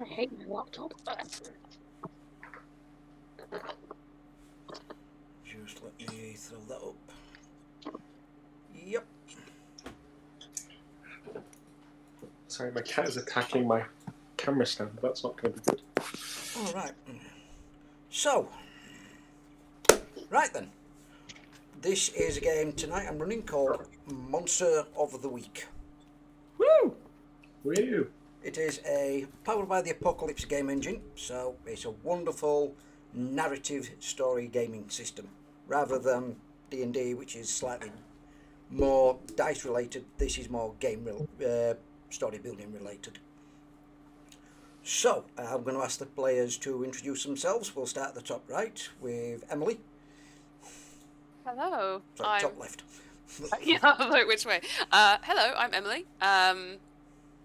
I hate my laptop. Just let me throw that up. Yep. Sorry, my cat is attacking my camera stand. That's not going to be good. All right. So, right then. This is a game tonight I'm running called Monster of the Week. Woo! Woo! It is a powered by the Apocalypse game engine, so it's a wonderful narrative story gaming system. Rather than D&D, which is slightly more dice related, this is more story building related. So, I'm going to ask the players to introduce themselves. We'll start at the top right with Emily. Hello. Sorry, top left. Yeah, like which way? Hello, I'm Emily.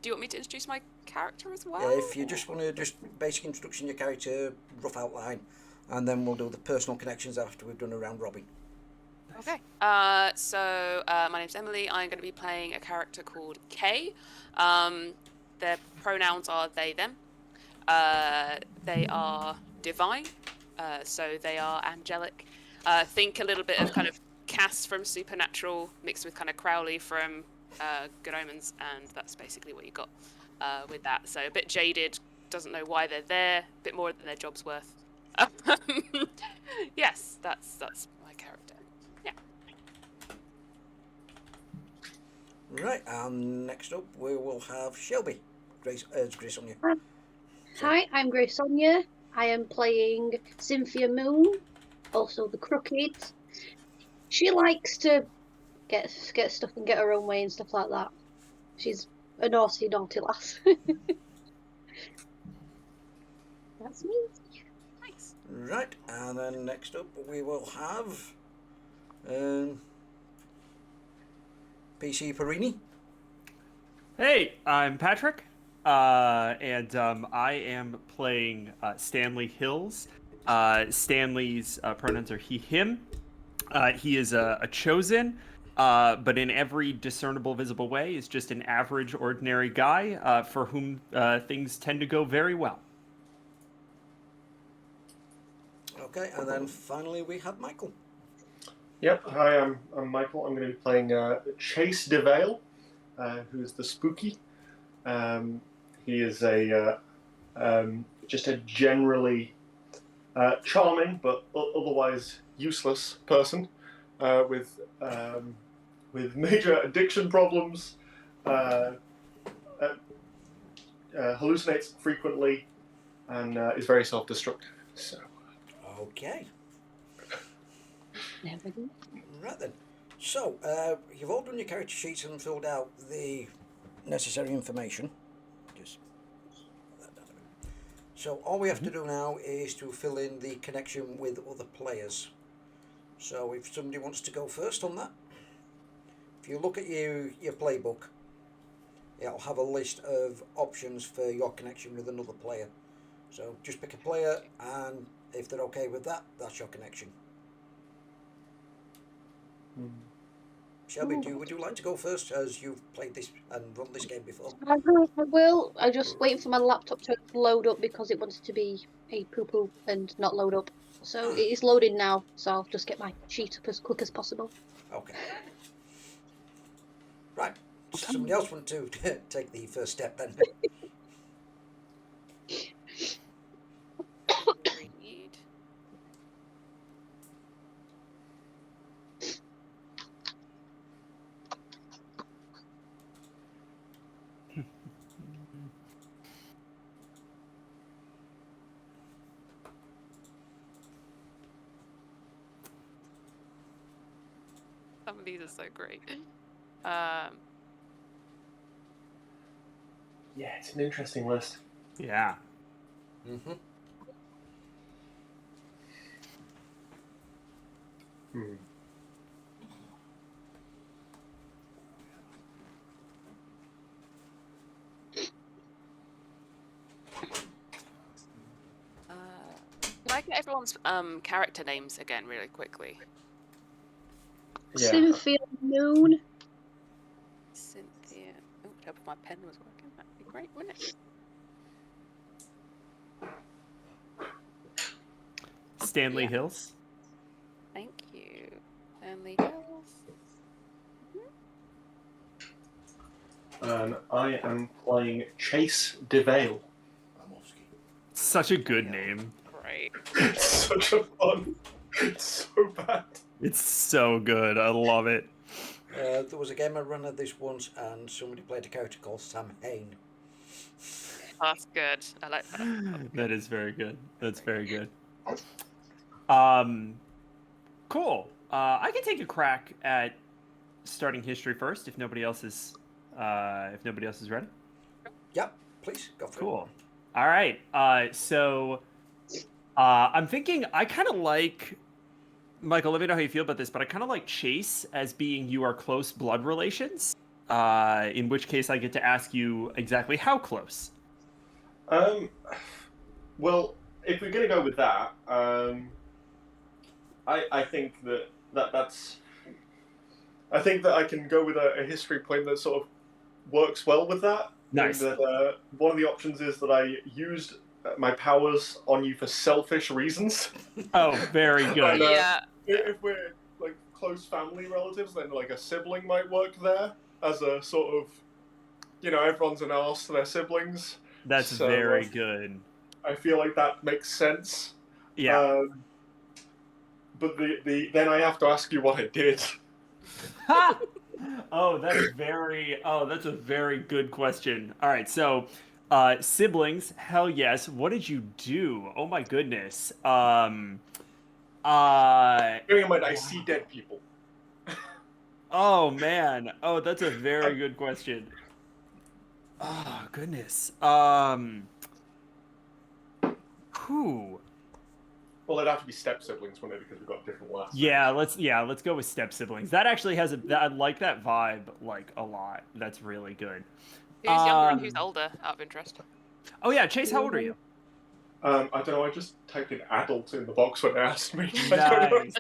Do you want me to introduce my character as well? If you just want to just basic introduction, your character, rough outline, and then we'll do the personal connections after we've done a round robin. Okay. So my name's Emily. I'm going to be playing a character called Kay. Their pronouns are they, them. They are divine. So they are angelic. Think a little bit of kind of Cass from Supernatural mixed with kind of Crowley from Good Omens, and that's basically what you got with that. So a bit jaded, doesn't know why they're there, a bit more than their job's worth. Yes, that's my character. Yeah. Right, and next up we will have Shelby. Grace Sonia. Hi, I'm Grace Sonia. I am playing Cynthia Moon, also the Crooked. She likes to get stuff and get her own way and stuff like that. She's a naughty lass. That's me. Nice. Right, and then next up we will have PC Perini. Hey, I'm Patrick, and I am playing Stanley Hills. Stanley's pronouns are he, him. He is a chosen, but in every discernible, visible way, is just an average, ordinary guy for whom things tend to go very well. Okay, and then finally we have Michael. Yep, hi, I'm Michael. I'm going to be playing Chase DeVale, who's the spooky. He is just a generally charming but otherwise useless person with major addiction problems, hallucinates frequently, and is very self-destructive. So. Okay. Never do. Right then. So, you've all done your character sheets and filled out the necessary information. Just put that down a bit. So all we have to do now is to fill in the connection with other players. So if somebody wants to go first on that, if you look at your playbook, it'll have a list of options for your connection with another player. So just pick a player, and if they're okay with that, that's your connection. Shelby, would you like to go first, as you've played this and run this game before? I will. I just waiting for my laptop to load up because it wanted to be a poo-poo and not load up. So it is loading now, so I'll just get my sheet up as quick as possible. Okay. Right. Somebody else want to take the first step then? Read. Some of these are so great. Yeah, it's an interesting list. Yeah. Mm-hmm. Can I get everyone's character names again really quickly? Yeah. Cynthia Moon. Cynthia. Oh, I hope my pen was working. That'd be great, wouldn't it? Stanley Yeah. Hills. Thank you. Stanley Hills. And I am playing Chase DeVale. Ramovsky. Such a good name. Great. It's such a fun. It's so bad. It's so good. I love it. There was a game I ran of this once, and somebody played a character called Sam Hain. That's good. I like that. That is very good. That's very good. Cool. I can take a crack at starting history first if nobody else is ready. Yep, please go for it. Cool. All right. So I'm thinking I kind of like Michael. Let me know how you feel about this, but I kind of like Chase as being you are close blood relations. In which case, I get to ask you exactly how close. Well, if we're gonna go with that, I think that's. I think that I can go with a history point that sort of works well with that. Nice. That one of the options is that I used my powers on you for selfish reasons. Oh, very good. Yeah. If we're like close family relatives, then like a sibling might work there as a sort of, everyone's an arse to their siblings. That's So, very good. I feel like that makes sense. Yeah. But then I have to ask you what I did. That's a very good question. All right, so siblings, hell yes. What did you do? Oh my goodness. Bearing in mind, I see dead people. Oh man. Oh, that's a very good question. Oh goodness. Who? Well, it'd have to be step siblings, wouldn't it? Because we've got different last. Yeah, let's go with step siblings. That actually has I like that vibe like a lot. That's really good. Who's younger and who's older, out of interest? Oh yeah, Chase, how old are you? I don't know. I just typed in adult in the box when they asked me. Nice.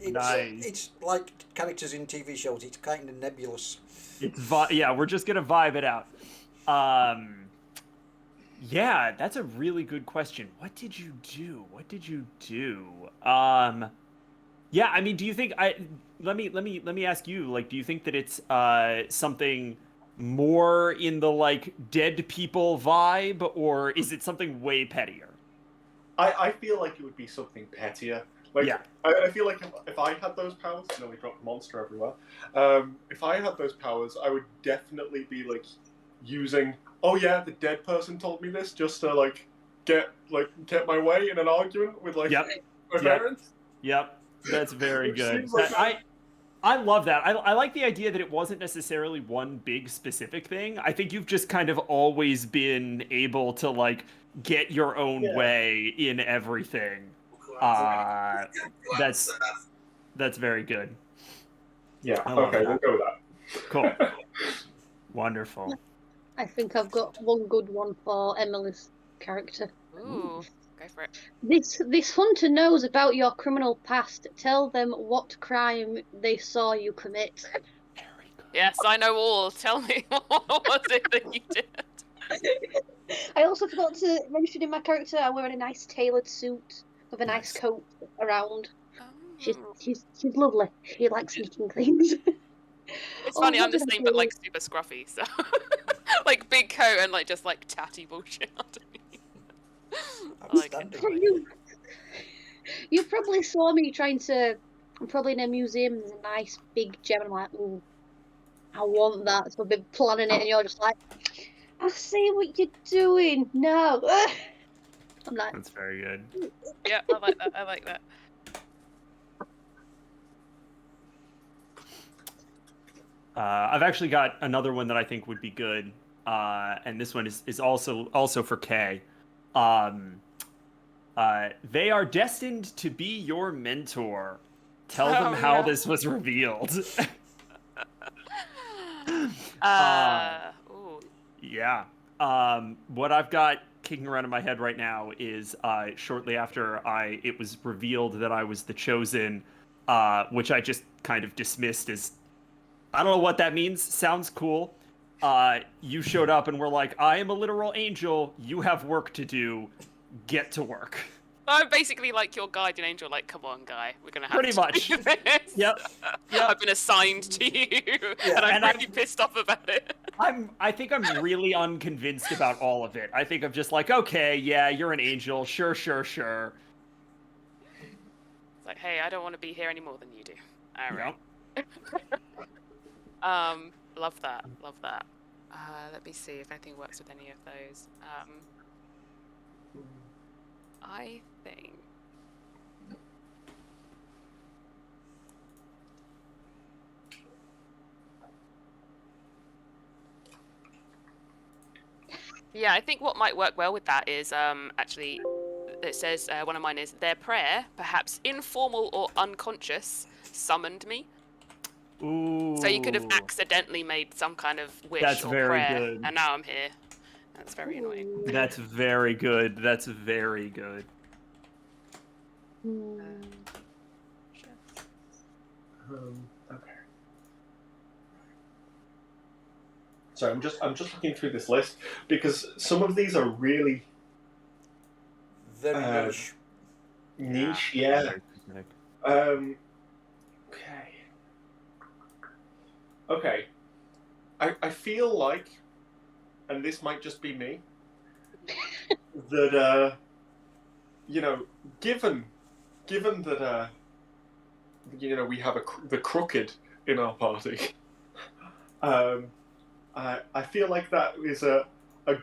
Nice. It's like characters in TV shows. It's kind of nebulous. Yeah, we're just gonna vibe it out. Yeah, that's a really good question. What did you do? Yeah, I mean, do you think let me ask you, like, do you think that it's something more in the like dead people vibe, or is it something way pettier? I feel like it would be something pettier. Like, Yeah. I feel like if I had those powers, we dropped monster everywhere. If I had those powers, I would definitely be like using. Oh yeah, the dead person told me this just to get my way in an argument with my parents. Yep, that's very Which good. seems like I love that. I like the idea that it wasn't necessarily one big specific thing. I think you've just kind of always been able to like get your own way in everything. That's very good. Yeah. I love Okay, that. we'll go with that. Cool. Wonderful. I think I've got one good one for Emily's character. Ooh, go for it. This hunter knows about your criminal past. Tell them what crime they saw you commit. Very good. Yes, I know all. Tell me, what was it that you did? I also forgot to mention in my character I'm wearing a nice tailored suit with a nice coat around. She's lovely. She likes making things. It's funny, what I'm the did I same, but do? like super scruffy, so like big coat and like just like tatty bullshit underneath. I like it. Outstanding. You probably saw me trying to. I'm probably in a museum. There's a nice big gem. And I'm like, ooh, I want that. So I've been planning it, and you're just like, I see what you're doing. No, I'm like, That's very good. Yeah, I like that. I like that. I've actually got another one that I think would be good, and this one is also for Kay. They are destined to be your mentor. Tell them how yeah. this was revealed. Ooh. Yeah. What I've got kicking around in my head right now is shortly after it was revealed that I was the chosen, which I just kind of dismissed as, I don't know what that means. Sounds cool. You showed up and were like, I am a literal angel. You have work to do. Get to work. I'm basically like your guardian angel. Like, come on, guy, we're gonna have Pretty to much. do this. Yep. I've been assigned to you, and I'm and really pissed off about it. I think I'm really unconvinced about all of it. I think I'm just like, okay, yeah, you're an angel. Sure. It's like, hey, I don't want to be here any more than you do. All right. Love that. Let me see if anything works with any of those. I think. Yeah, I think what might work well with that is actually it says one of mine is their prayer, perhaps informal or unconscious, summoned me. Ooh. So you could have accidentally made some kind of wish That's or very prayer, good. and now I'm here. That's very annoying. That's very good. That's very good. Okay. Sorry, I'm just looking through this list because some of these are really Very niche. niche. Yeah. Very specific. Okay. Okay. I feel like, and this might just be me, that given that we have the crooked in our party, I feel like that is a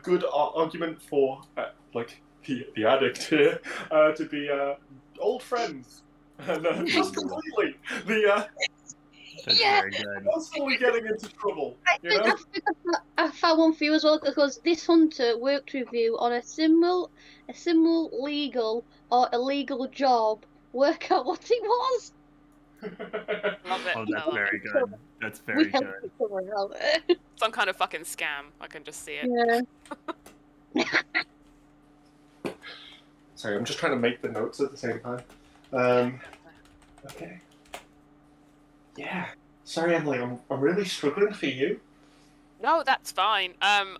good argument for the addict here to be old friends and just completely That's very good. constantly getting into trouble. You know? I found one for you as well because this hunter worked with you on a similar legal or illegal job. Work out what it was. Love it. Oh, I that's love very it. good. That's very We helped good. each other out. Some kind of fucking scam. I can just see it. Yeah. Sorry, I'm just trying to make the notes at the same time. Okay. Yeah. Sorry, Emily. I'm really struggling for you. No, that's fine. I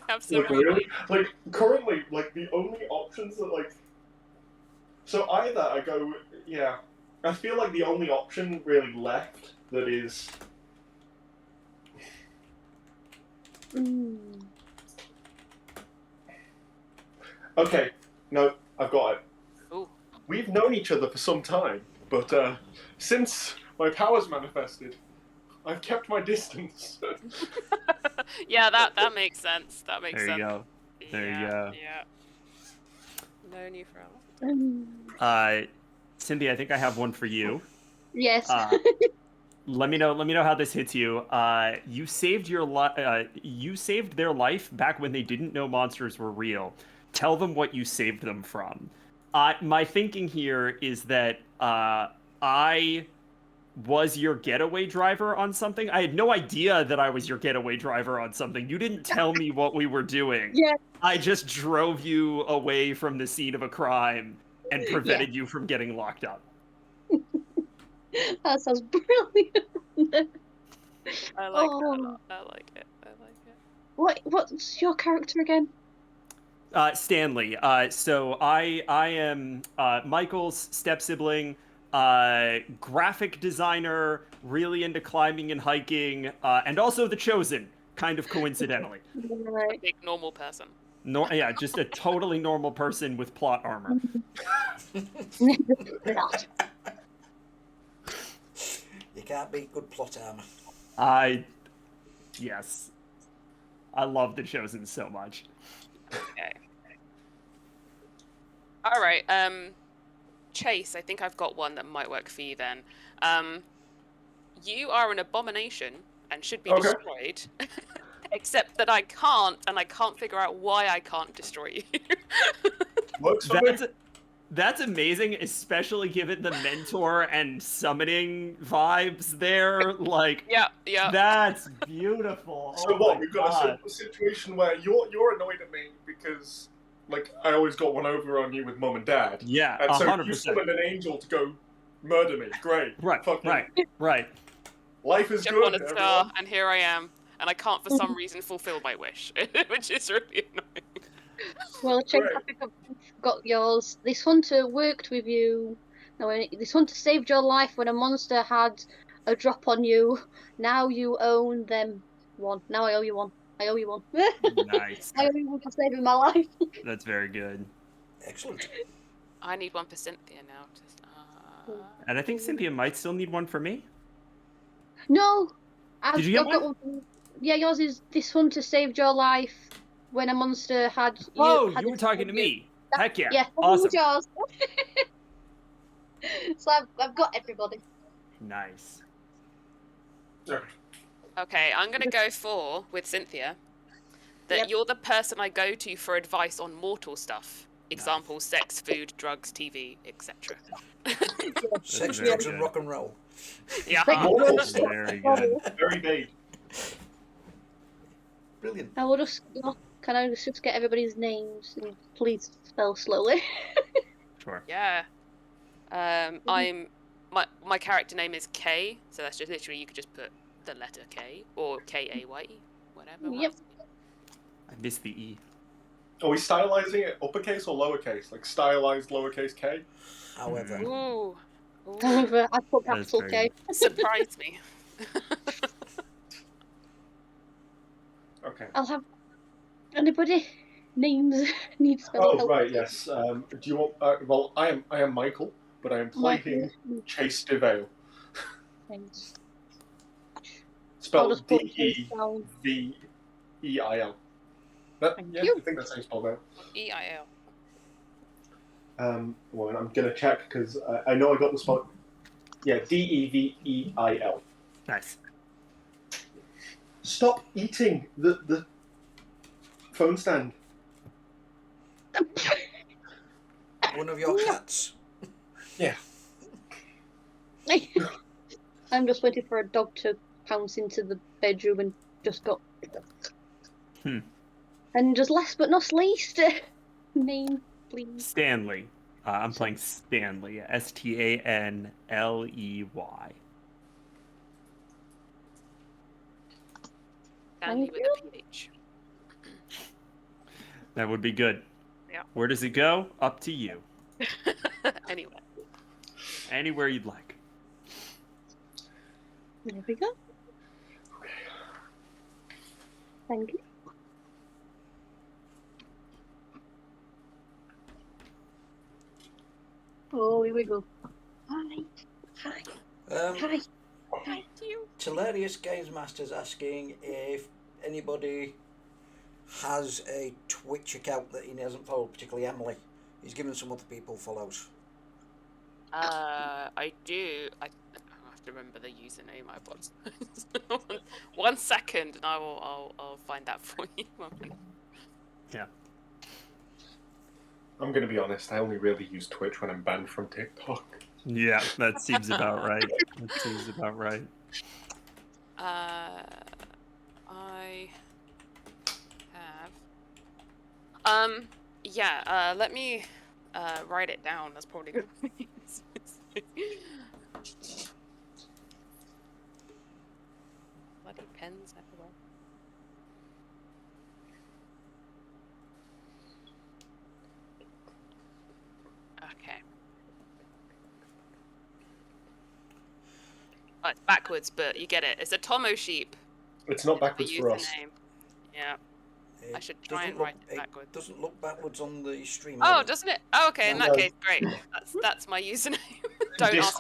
have some. Like really, currently, the only options that so either I go, yeah. I feel like the only option really left that is. Okay, no, I've got it. Ooh. We've known each other for some time, but since my powers manifested, I've kept my distance. Yeah, that makes sense. That makes There sense. you go. There you go. Yeah. Known you for a while. Cindy, I think I have one for you. Yes. Let me know how this hits you. You saved you saved their life back when they didn't know monsters were real. Tell them what you saved them from. My thinking here is that I was your getaway driver on something. I had no idea that I was your getaway driver on something. You didn't tell me what we were doing. Yeah. I just drove you away from the scene of a crime and prevented you from getting locked up. That sounds brilliant. I like Oh. that. I like it. What's your character again? Stanley. So I am Michael's step sibling, graphic designer, really into climbing and hiking, and also the Chosen, kind of coincidentally. Right. Big normal person. Yeah, just a totally normal person with plot armor. You can't beat good plot armor. Yes. I love the Chosen so much. Okay. All right. Chase, I think I've got one that might work for you then. You are an abomination and should be destroyed. Except that I can't, and I can't figure out why I can't destroy you. Works for me. That's amazing, especially given the mentor and summoning vibes there. Yeah. That's beautiful. So Oh what? my We've got God. a situation where you're annoyed at me because I always got one over on you with mum and dad. Yeah, And so 100%. you summoned an angel to go murder me. Great. Right. Life is Jump good. on a star, Everyone. and here I am, and I can't for some reason fulfill my wish, which is really annoying. Well, Chase, Right. got yours. This hunter worked with you. No, this hunter saved your life when a monster had a drop on you. Now you own them one. Now I owe you one. I owe you one. Nice. I owe you one for saving my life. That's very good. Excellent. I need one for Cynthia now. And I think Cynthia might still need one for me. No. Did you get I've got one? Yeah, yours is this hunter saved your life when a monster had. Oh, had you were talking to me. Heck yeah. Yeah, Awesome. yours. So I've got everybody. Nice. Okay, I'm gonna go for with Cynthia that Yep. you're the person I go to for advice on mortal stuff. Example: sex, food, drugs, TV, etc. Sex, very drugs, and good. rock and roll. Yeah. Mortal stuff. Very good. Very vague. Brilliant. I will just. Can I just get everybody's names and please spell slowly? Sure. Yeah. I'm my character name is K, so that's just literally you could just put the letter K or Kaye, whatever. Yep. I missed the E. Are we stylizing it uppercase or lowercase? Like stylized lowercase k? However, Ooh. However, I put That is capital very K. Surprise me. Okay. I'll have anybody names need spelling Oh help. right, yes. Do you want? Well, I am Michael, but I am playing Chase DeVale. Thanks. I'll Spelled just put Chase DEVEIL. down. Thank Yeah, you. I think that's how you spell that. EIL. Well, I'm gonna check because I know I got the spot. Yeah, DEVEIL. Nice. Stop eating the phone stand. one of your cats. Yeah. I'm just waiting for a dog to pounce into the bedroom and just go. And just last but not least, name, please. Stanley. I'm playing Stanley. Stanley. Stanley with a PH. That would be good. Yeah. Where does it go? Up to you. Anyway. Anywhere you'd like. There we go. Thank you. Oh, here we go. Hi. Hi. Hi. Hi. Hilarious Games Master's asking if anybody has a Twitch account that he hasn't followed, particularly Emily. He's given some other people follows. I do. I have to remember the username. I was. 1 second, and I'll find that for you. Yeah. I'm gonna be honest. I only really use Twitch when I'm banned from TikTok. Yeah, that seems about right. That seems about right. I have. Yeah. Let me write it down. That's probably good. Bloody pens everywhere. Okay. Oh, it's backwards, but you get it. It's a Tomo sheep. It's not The backwards for us. username. Yeah. I should try doesn't and look- write it backwards. Doesn't look backwards on the stream. Oh, either. doesn't it? Oh, okay. In that No. case, great. That's my username. Don't ask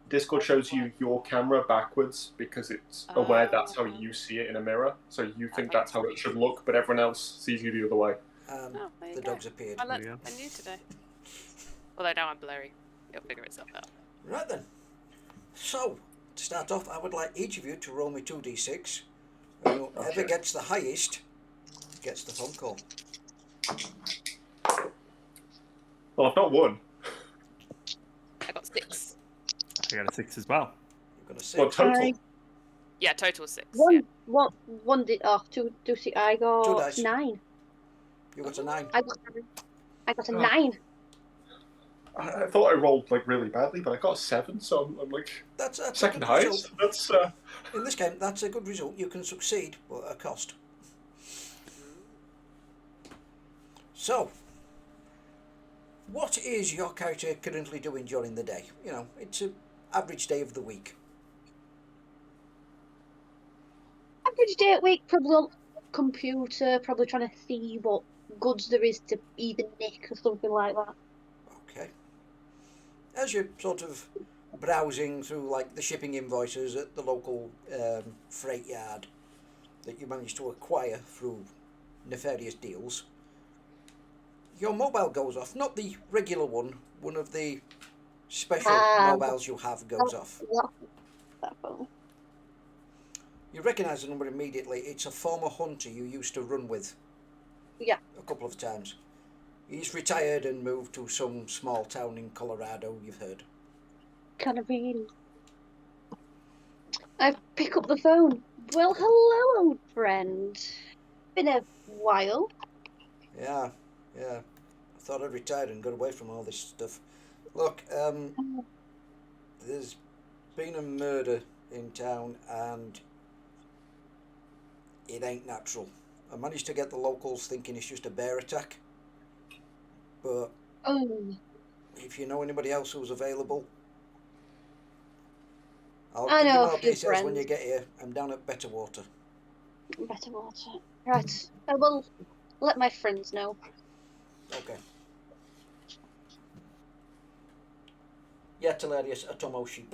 Discord questions. shows you your camera backwards because it's aware that's how you see it in a mirror. So you think that's how it should look, but everyone else sees you the other way. Oh, there you The go. dog's appeared. I learned There you go. something new today. Although now I'm blurry. It'll figure itself out. Right then. So, to start off, I would like each of you to roll me 2d6. Whoever Okay. gets the highest gets the phone call. Well, I've not won. I got 6. I got a 6 as well. You've got a Well, 6. total. Hi. Yeah, total 6. One, Yeah. one did. Oh, two. I Two got dice. 9. You got a 9. I got a Oh. 9. I thought I rolled like really badly, but I got a 7, so I'm like That's a second good highest. result. That's In this game, that's a good result. You can succeed, but at a cost. So, what is your character currently doing during the day? You know, it's an average day of the week. Average day at week, probably on computer, probably trying to see what goods there is to either nick or something like that. Okay. As you're sort of browsing through like the shipping invoices at the local freight yard that you managed to acquire through nefarious deals, your mobile goes off. Not the regular one of the special mobiles you have goes off. That phone. You recognise the number immediately. It's a former hunter you used to run with. Yeah. A couple of times. He's retired and moved to some small town in Colorado, you've heard. Canaveral. I pick up the phone. Well, hello, old friend. Been a while. Yeah. I thought I'd retired and got away from all this stuff. Look, there's been a murder in town and it ain't natural. I managed to get the locals thinking it's just a bear attack. But if you know anybody else who's available, I'll give you more details when you get here. I'm down at Better Water. Better Water. Right. I will let my friends know. Okay. Yeah, Hilarious, a Tomo sheep.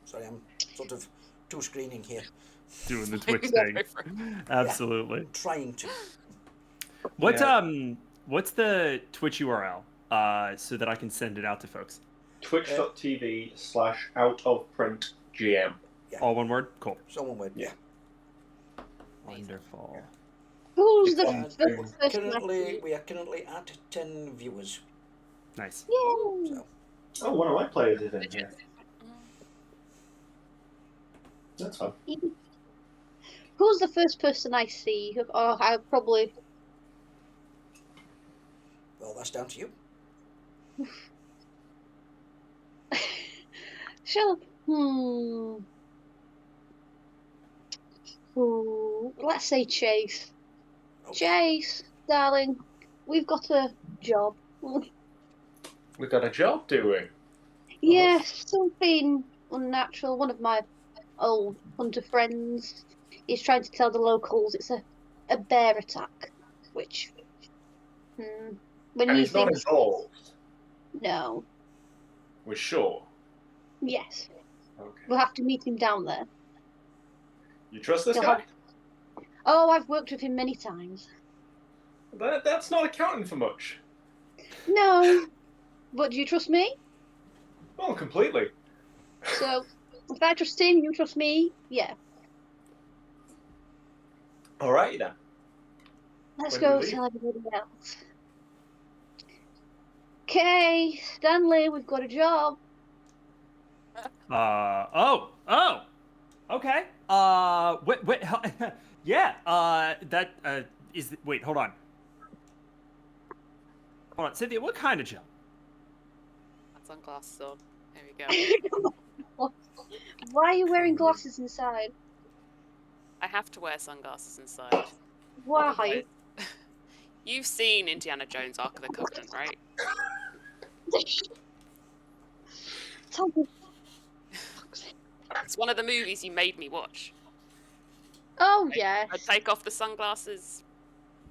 Sorry, I'm sort of two-screening here. Doing the Twitch thing. Absolutely. Yeah, trying to. What's what's the Twitch URL so that I can send it out to folks? Twitch.tv/outofprintgm. Yeah. All one word? Cool. So one word, yeah. Wonderful. Who's the And first person? we are currently at 10 viewers. Nice. Yay! So Oh, one of my players is in here. That's fun. Who's the first person I see? Or I probably. well, that's down to you. Shall. Let's say Chase. Okay. Chase, darling, we've got a job. We've got a job doing. Yes, something unnatural. One of my old hunter friends is trying to tell the locals it's a bear attack, which when And you he's not think involved. no, We're sure. yes, Okay. we'll have to meet him down there. You trust this He'll guy? have- Oh, I've worked with him many times. That's not accounting for much. No, but do you trust me? Oh, completely. So if I trust him, you trust me. Yeah, Alrighty then. let's When do go we leave? tell everybody else. Okay, Stanley, we've got a job. Okay. Wait, yeah, that is, wait, hold on, Cynthia, what kind of job? Got sunglasses on. There we go. Why are you wearing glasses inside? I have to wear sunglasses inside. Why? Otherwise- You've seen Indiana Jones: Ark of the Covenant, right? Tell me. It's one of the movies you made me watch. Oh, yes. I take off the sunglasses,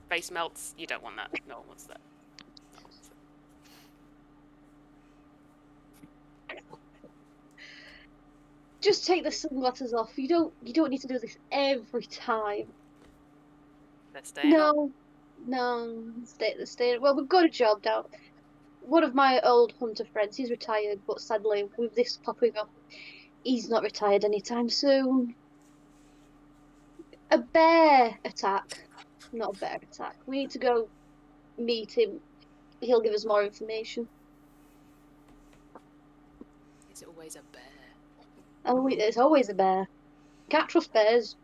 face melts. You don't want that. No one wants that. No one wants that. Just take the sunglasses off. You don't need to do this every time. They're staying on. No. Stay. Well, we've got a job down. One of my old hunter friends, he's retired, but sadly, with this popping up, he's not retired anytime soon. A bear attack. Not a bear attack. We need to go meet him. He'll give us more information. Is it always a bear? Oh, it's always a bear. Can't trust bears.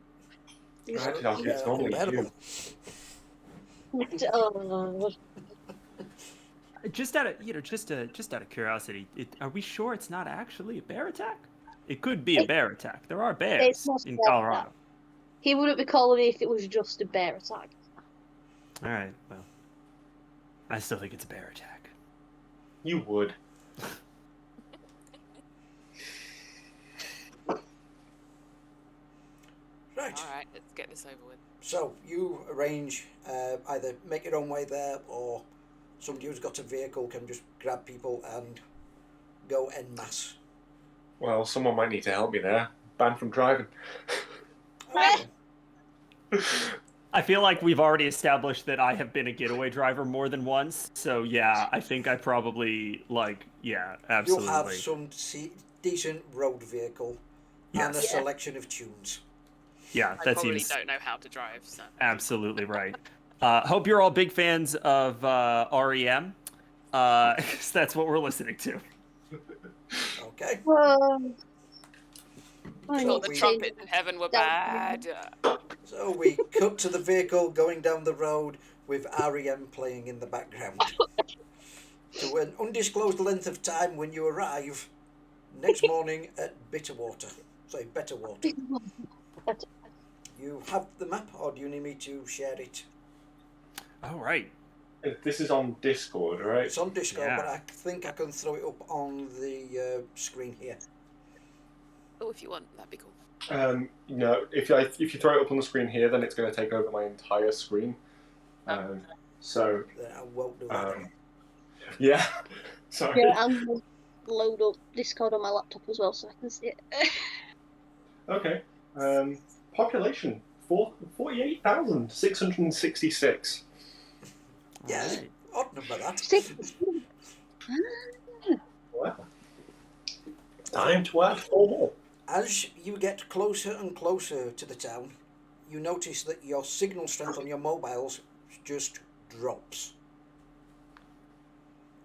Right, it's normally you. Oh, Just out of curiosity, are we sure it's not actually a bear attack? It could be a bear attack. There are bears It's not a in bear Colorado. attack. He wouldn't be calling me if it was just a bear attack. All right, well, I still think it's a bear attack. You would. Right. All right, let's get this over with. So you arrange either make your own way there, or somebody who's got a vehicle can just grab people and go en masse. Well, someone might need to help me there. Banned from driving. Okay. I feel like we've already established that I have been a getaway driver more than once. So yeah, I think I probably absolutely. You'll have some decent road vehicle and a Yes. selection of tunes. Yeah, I that probably seems don't know how to drive, so. absolutely right. Hope you're all big fans of REM, because that's what we're listening to. Okay. Well, I Thought need the to trumpets in heaven were That- bad. So we cut to the vehicle going down the road with REM playing in the background. To an undisclosed length of time when you arrive next morning at Bitterwater. Sorry, Betterwater. But You have the map, or do you need me to share it? All right. This is on Discord, right? It's on Discord, Yeah. but I think I can throw it up on the screen here. Oh, if you want, that'd be cool. If you throw it up on the screen here, then it's going to take over my entire screen. So, Then I won't do that. yeah. Sorry. yeah, I'll load up Discord on my laptop as well so I can see it. Okay. Population 48,666. Yes, Alright. odd number that. 6. Wow. Time to add 4 more. As you get closer and closer to the town, you notice that your signal strength on your mobiles just drops.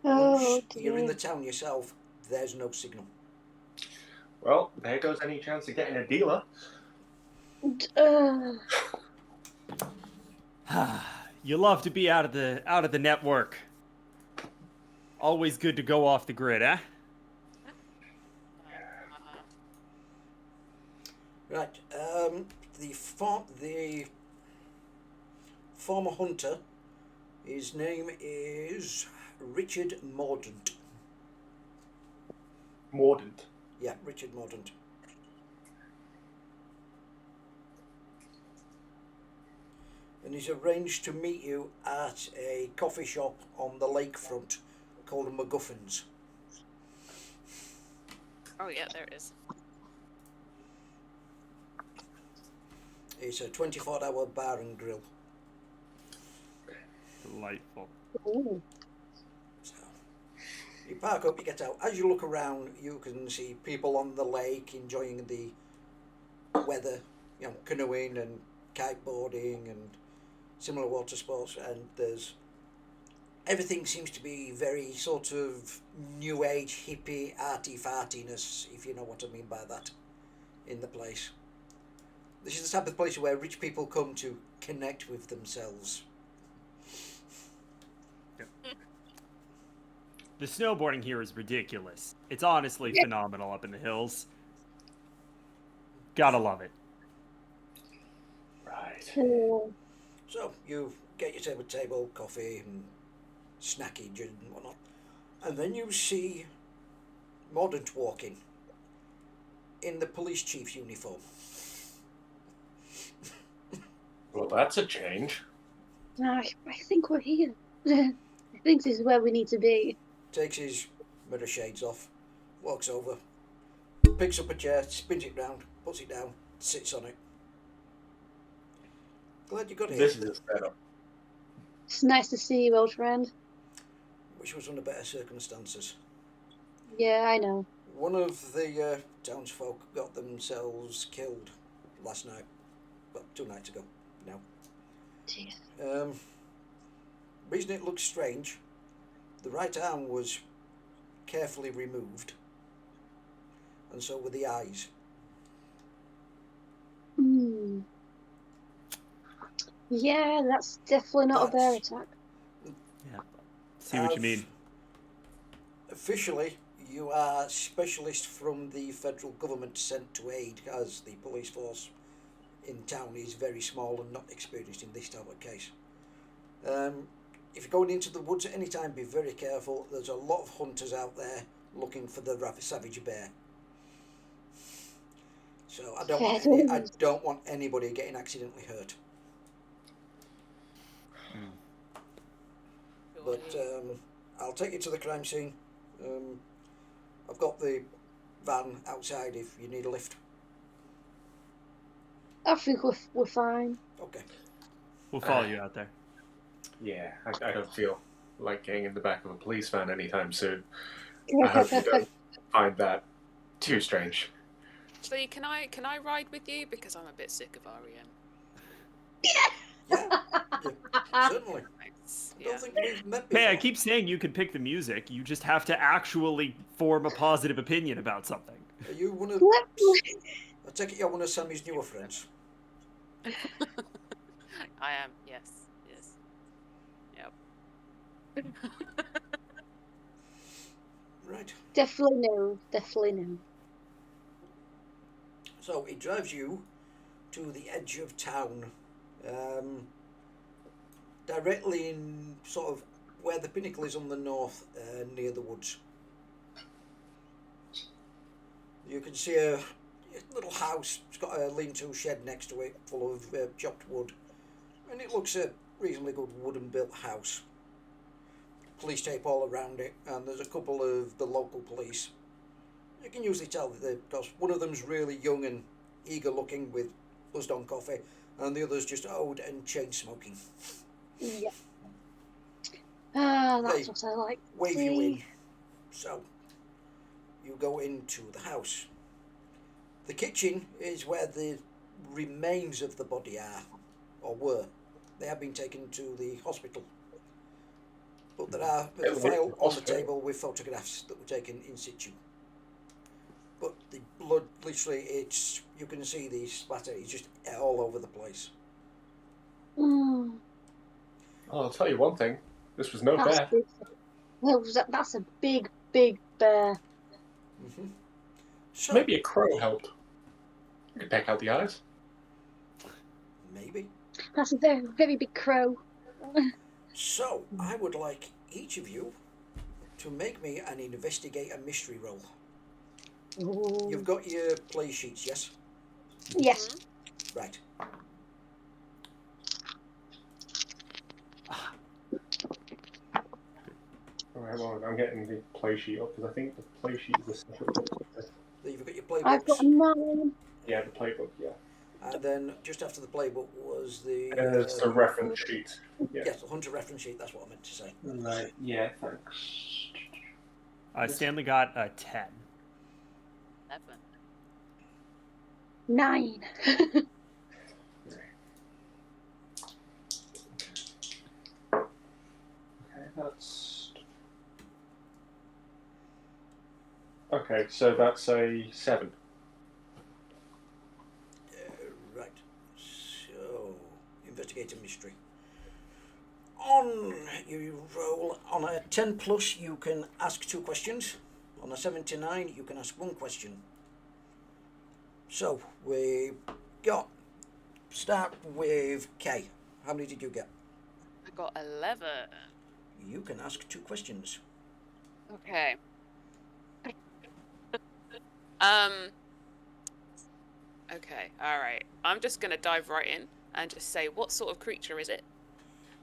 Oh, Once you're in the dear. town yourself, there's no signal. Well, there goes any chance of getting a dealer. You love to be out of the network. Always good to go off the grid, eh? Right. The former hunter, his name is Richard Mordaunt. Mordant. Yeah, Richard Mordaunt. And he's arranged to meet you at a coffee shop on the lakefront called MacGuffin's. Oh, yeah, there it is. It's a 24-hour bar and grill. Delightful. Ooh. So you park up, you get out. As you look around, you can see people on the lake enjoying the weather, you know, canoeing and kiteboarding and similar water sports. And there's everything seems to be very sort of new age, hippie, arty-fartiness, if you know what I mean by that, in the place. This is the type of place where rich people come to connect with themselves. The snowboarding here is ridiculous. It's honestly phenomenal up in the hills. Gotta love it. Right. Oh. So you get your table, coffee and snackage and whatnot, and then you see Mordaunt walking in the police chief's uniform. Well, that's a change. I think we're here. I think this is where we need to be. Takes his mirror shades off, walks over, picks up a chair, spins it round, puts it down, sits on it. Glad you got here. This is a setup. It's nice to see you, old friend. Wish it was under better circumstances. Yeah, I know. One of the townsfolk got themselves killed last night. Well, 2 nights ago now. Jeez. Reason it looks strange, the right arm was carefully removed, and so were the eyes. Hmm. Yeah, that's definitely not a bear That's- attack. Yeah. See what you mean. Officially, you are specialist from the federal government sent to aid, as the police force in town is very small and not experienced in this type of case. if you're going into the woods at any time, be very careful. There's a lot of hunters out there looking for the savage bear. So I don't want anybody getting accidentally hurt. But I'll take you to the crime scene. I've got the van outside if you need a lift. I think we're fine. Okay. We'll follow you out there. Yeah, I don't feel like getting in the back of a police van anytime soon. I hope you don't find that too strange. Actually, can I ride with you, because I'm a bit sick of REM. Yeah, certainly. Thanks. I don't Yeah. think we've met before. Hey, I keep saying you can pick the music. You just have to actually form a positive opinion about something. Are you one of... I take it you're one of Sammy's newer friends. I am. Yes. Yep. Right. Definitely no. So it drives you to the edge of town, directly in sort of where the pinnacle is on the north, near the woods. You can see a little house. It's got a lean-to shed next to it, full of chopped wood, and it looks a reasonably good wooden-built house. Police tape all around it, and there's a couple of the local police. You can usually tell because one of them's really young and eager-looking with buzzed-on coffee, and the other's just old and chain-smoking. Yeah. Ah, that's They what I like. Wave you in. So, you go into the house. The kitchen is where the remains of the body are, or were. They have been taken to the hospital. But there's a file on the table with photographs that were taken in situ. But the blood, literally, you can see the splatter. It's just all over the place. Mm, I'll tell you one thing. This was no bear. that's a big bear. Mm-hmm. So, Maybe a crow helped. You could peck out the eyes. maybe. That's a very, very big crow. So, I would like each of you to make me an investigate a mystery roll. Ooh. You've got your play sheets, yes? Yes. Right. Alright, well, I'm getting the play sheet up because I think the play sheet is the separate book. You've got your playbooks. I've got 9. Yeah, the playbook, yeah. And then just after the playbook was the... It's the reference sheet. Yeah. Yes, the hunter reference sheet, that's what I meant to say. Right, yeah, thanks. Stanley got a 10. 11. 9. Okay, that's... Okay, so that's a 7. Right. So, investigate a mystery. On you roll on a 10 plus, you can ask 2 questions. On a 79, you can ask 1 question. So we start with Kay. How many did you get? I got 11. You can ask 2 questions. Okay. Okay, alright. I'm just gonna dive right in and just say, what sort of creature is it?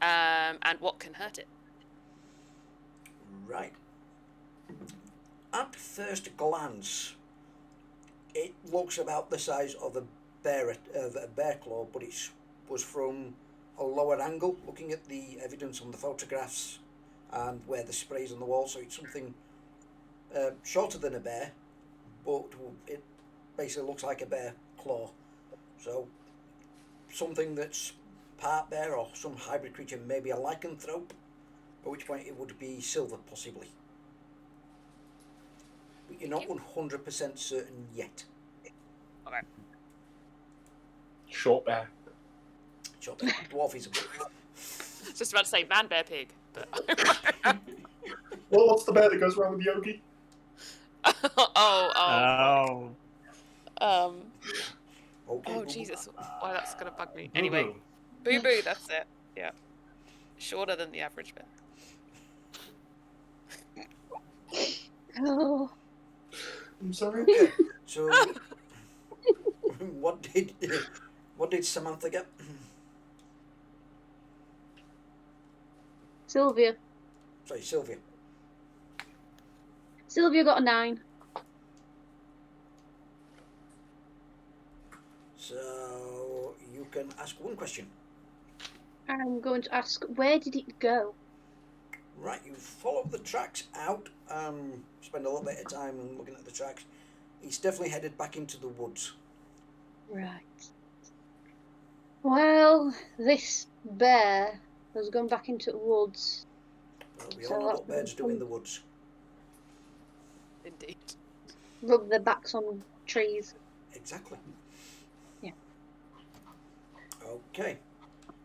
And what can hurt it? Right. At first glance, it looks about the size of a bear claw, but it was from a lower angle, looking at the evidence on the photographs and where the spray's on the wall. So it's something shorter than a bear, but it basically looks like a bear claw. So something that's part bear or some hybrid creature, maybe a lycanthrope, at which point it would be silver possibly. But you're not 100% certain yet. Okay. Short bear. Short bear, dwarfism. Just about to say man, bear, pig, but Well, what's the bear that goes around with Yogi? Oh. oh, Okay, oh boo-boo. Jesus, why that's gonna bug me. Anyway, boo boo, that's it. Yeah. Shorter than the average bear. Oh, I'm sorry. Okay. So, what did Samantha get? Sylvia. Sorry, Sylvia. Sylvia got a 9. So you can ask one question. I'm going to ask, where did it go? Right, you follow the tracks out. Spend a little bit of time looking at the tracks. He's definitely headed back into the woods. Right. Well, this bear has gone back into the woods. Well, we So all know that's what birds do in the woods. Indeed. Rub their backs on trees. Exactly. Yeah. Okay.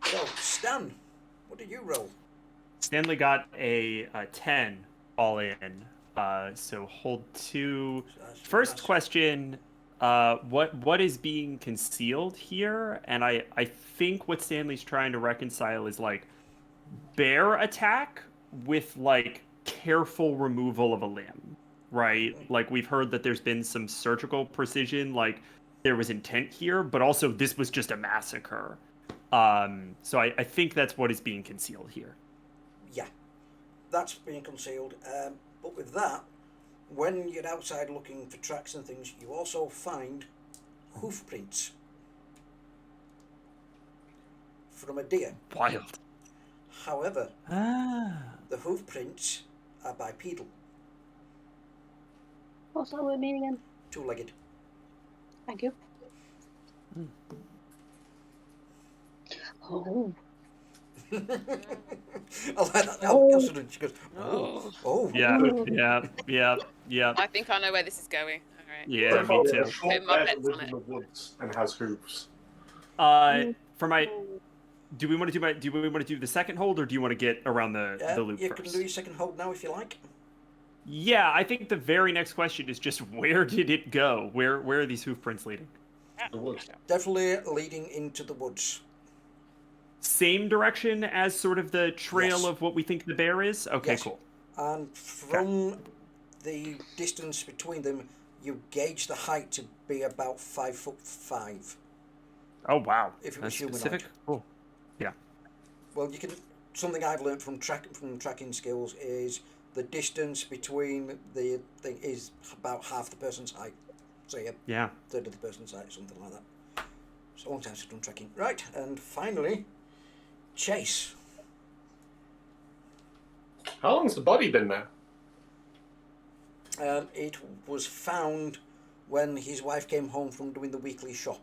So, Stan, what did you roll? Stanley got a 10 all in. So hold 2. First question, what is being concealed here? And I think what Stanley's trying to reconcile is like bear attack with like careful removal of a limb, right? Like we've heard that there's been some surgical precision, like there was intent here, but also this was just a massacre. So I think that's what is being concealed here. Yeah, that's being concealed. But with that, when you're outside looking for tracks and things, you also find hoof prints from a deer. Wild. However, Ah. the hoof prints are bipedal, What's that word mean again? two-legged. Thank you. Oh. I like that. Oh. She goes, oh. Yeah, Oh. yeah. I think I know where this is going. All right. Yeah, So me far, too. a short Put my bear bets that lives on in it. the woods and has hooves. For my, do we want to do the second hold, or do you want to get around the loop You first? can do your second hold now if you like. Yeah, I think the very next question is just where did it go? Where are these hoof prints leading? The woods. Definitely leading into the woods. Same direction as sort of the trail Yes. of what we think the bear is? Okay, Yes. cool. And from the distance between them, you gauge the height to be about 5'5". Oh, wow. If it was That's humanoid. specific? Cool. Yeah. Well, you can. Something I've learned from tracking skills is the distance between the thing is about half the person's height. So Yeah. third of the person's height, something like that. It's a long time since I've done tracking. Right, and finally, Chase. How long's the body been there? It was found when his wife came home from doing the weekly shop.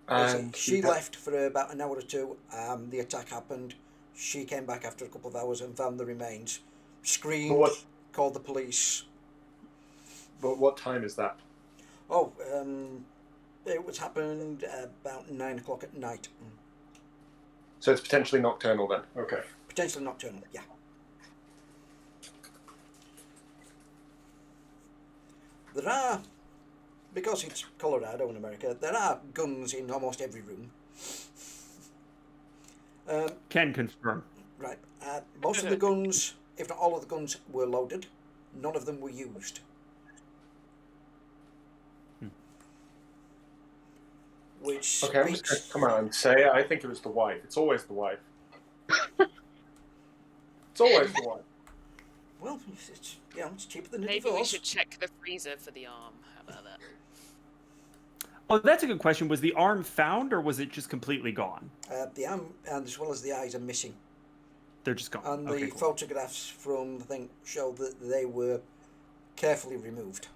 And She left for about an hour or two. The attack happened. She came back after a couple of hours and found the remains. Screamed, What? called the police. But what time is that? Oh, it was happened about 9 o'clock at night. So it's potentially nocturnal then. Okay. Potentially nocturnal, yeah. There are, because it's Colorado in America, there are guns in almost every room. Can confirm. Right. Most of the guns, if not all of the guns, were loaded. None of them were used. Which Okay, I'm just speaks... gonna come on and say I think it was the wife. It's always the wife. It's always the wife. Well, it's cheaper than a Maybe we divorce. should check the freezer for the arm. How about that? Oh, that's a good question. Was the arm found, or was it just completely gone? The arm, and as well as the eyes, are missing. They're just gone. And Okay, the cool. photographs from the thing show that they were carefully removed.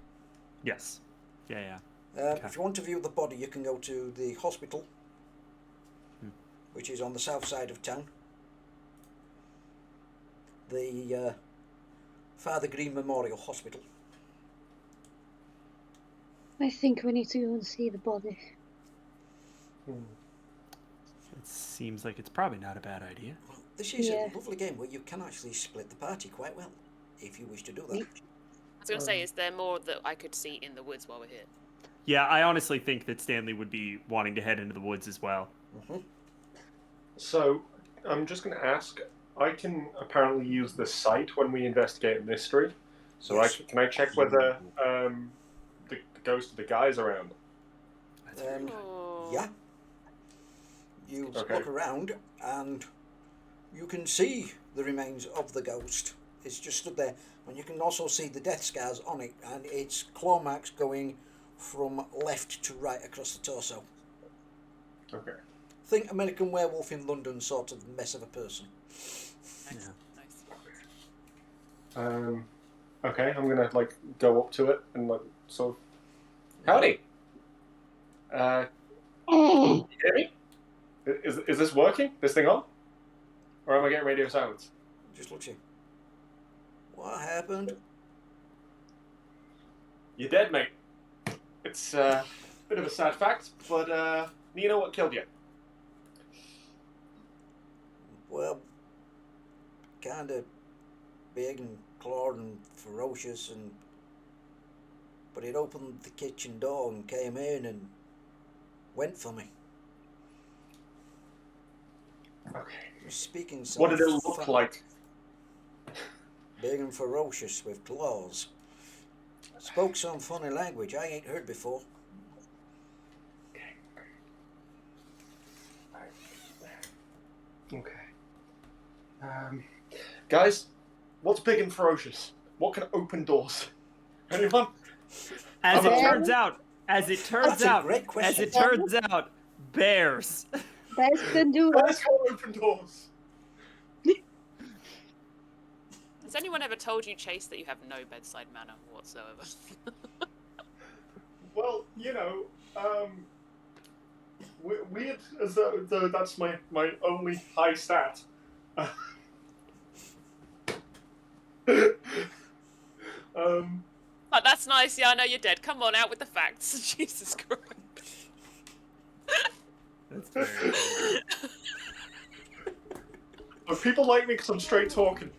Yes. Yeah. If you want to view the body, you can go to the hospital, which is on the south side of town. The Father Green Memorial Hospital. I think we need to go and see the body. It seems like it's probably not a bad idea. Well, this is Yeah. a lovely game where you can actually split the party quite well, if you wish to do that. I was going to say, is there more that I could see in the woods while we're here? Yeah, I honestly think that Stanley would be wanting to head into the woods as well. Mm-hmm. So, I'm just going to ask. I can apparently use the site when we investigate a mystery. So Yes. can I check whether the ghost of the guy's around? Oh. Yeah. You Okay. look around and you can see the remains of the ghost. It's just stood there, and you can also see the death scars on it, and its claw marks going from left to right across the torso. Okay. Think American Werewolf in London sort of mess of a person. Nice. Yeah. Nice. Okay, I'm gonna like go up to it and like sort of. Howdy. You hear me? Is this working? This thing on? Or am I getting radio silence? Just looks at you. What happened? You're dead, mate. It's a bit of a sad fact, but you know what killed you? Well, kind of big and clawed and ferocious, but it opened the kitchen door and came in and went for me. Okay. It was speaking so What did it look like? big and ferocious with claws. Spoke some funny language I ain't heard before. Okay. Guys, what's big and ferocious? What can open doors? Anyone? As it Okay. turns out, That's a great question. bears. Bears can do that. Let's go open doors. Has anyone ever told you, Chase, that you have no bedside manner whatsoever? Well, you know, weird as though that's my only high stat. Like, that's nice. Yeah, I know you're dead. Come on, out with the facts. Jesus Christ. That's very good. But people like me because I'm straight talking.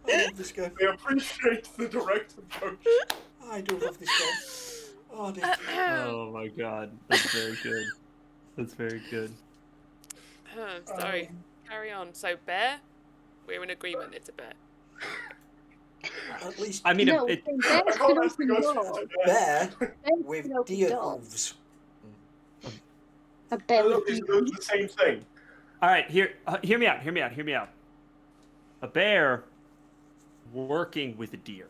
I love this guy. They appreciate the direct approach. I do love this guy. Oh dear. Oh my god, that's very good. That's very good. Sorry. Carry on. So, bear? We're in agreement. It's a bear. At least I mean, No, it, bears I can can't ask the open ghost doors. if bear Bears with can open deer doors. hooves. A bear with Those deer are the same thing. all right, hear me out. Hear me out. Hear me out. A bear working with a deer.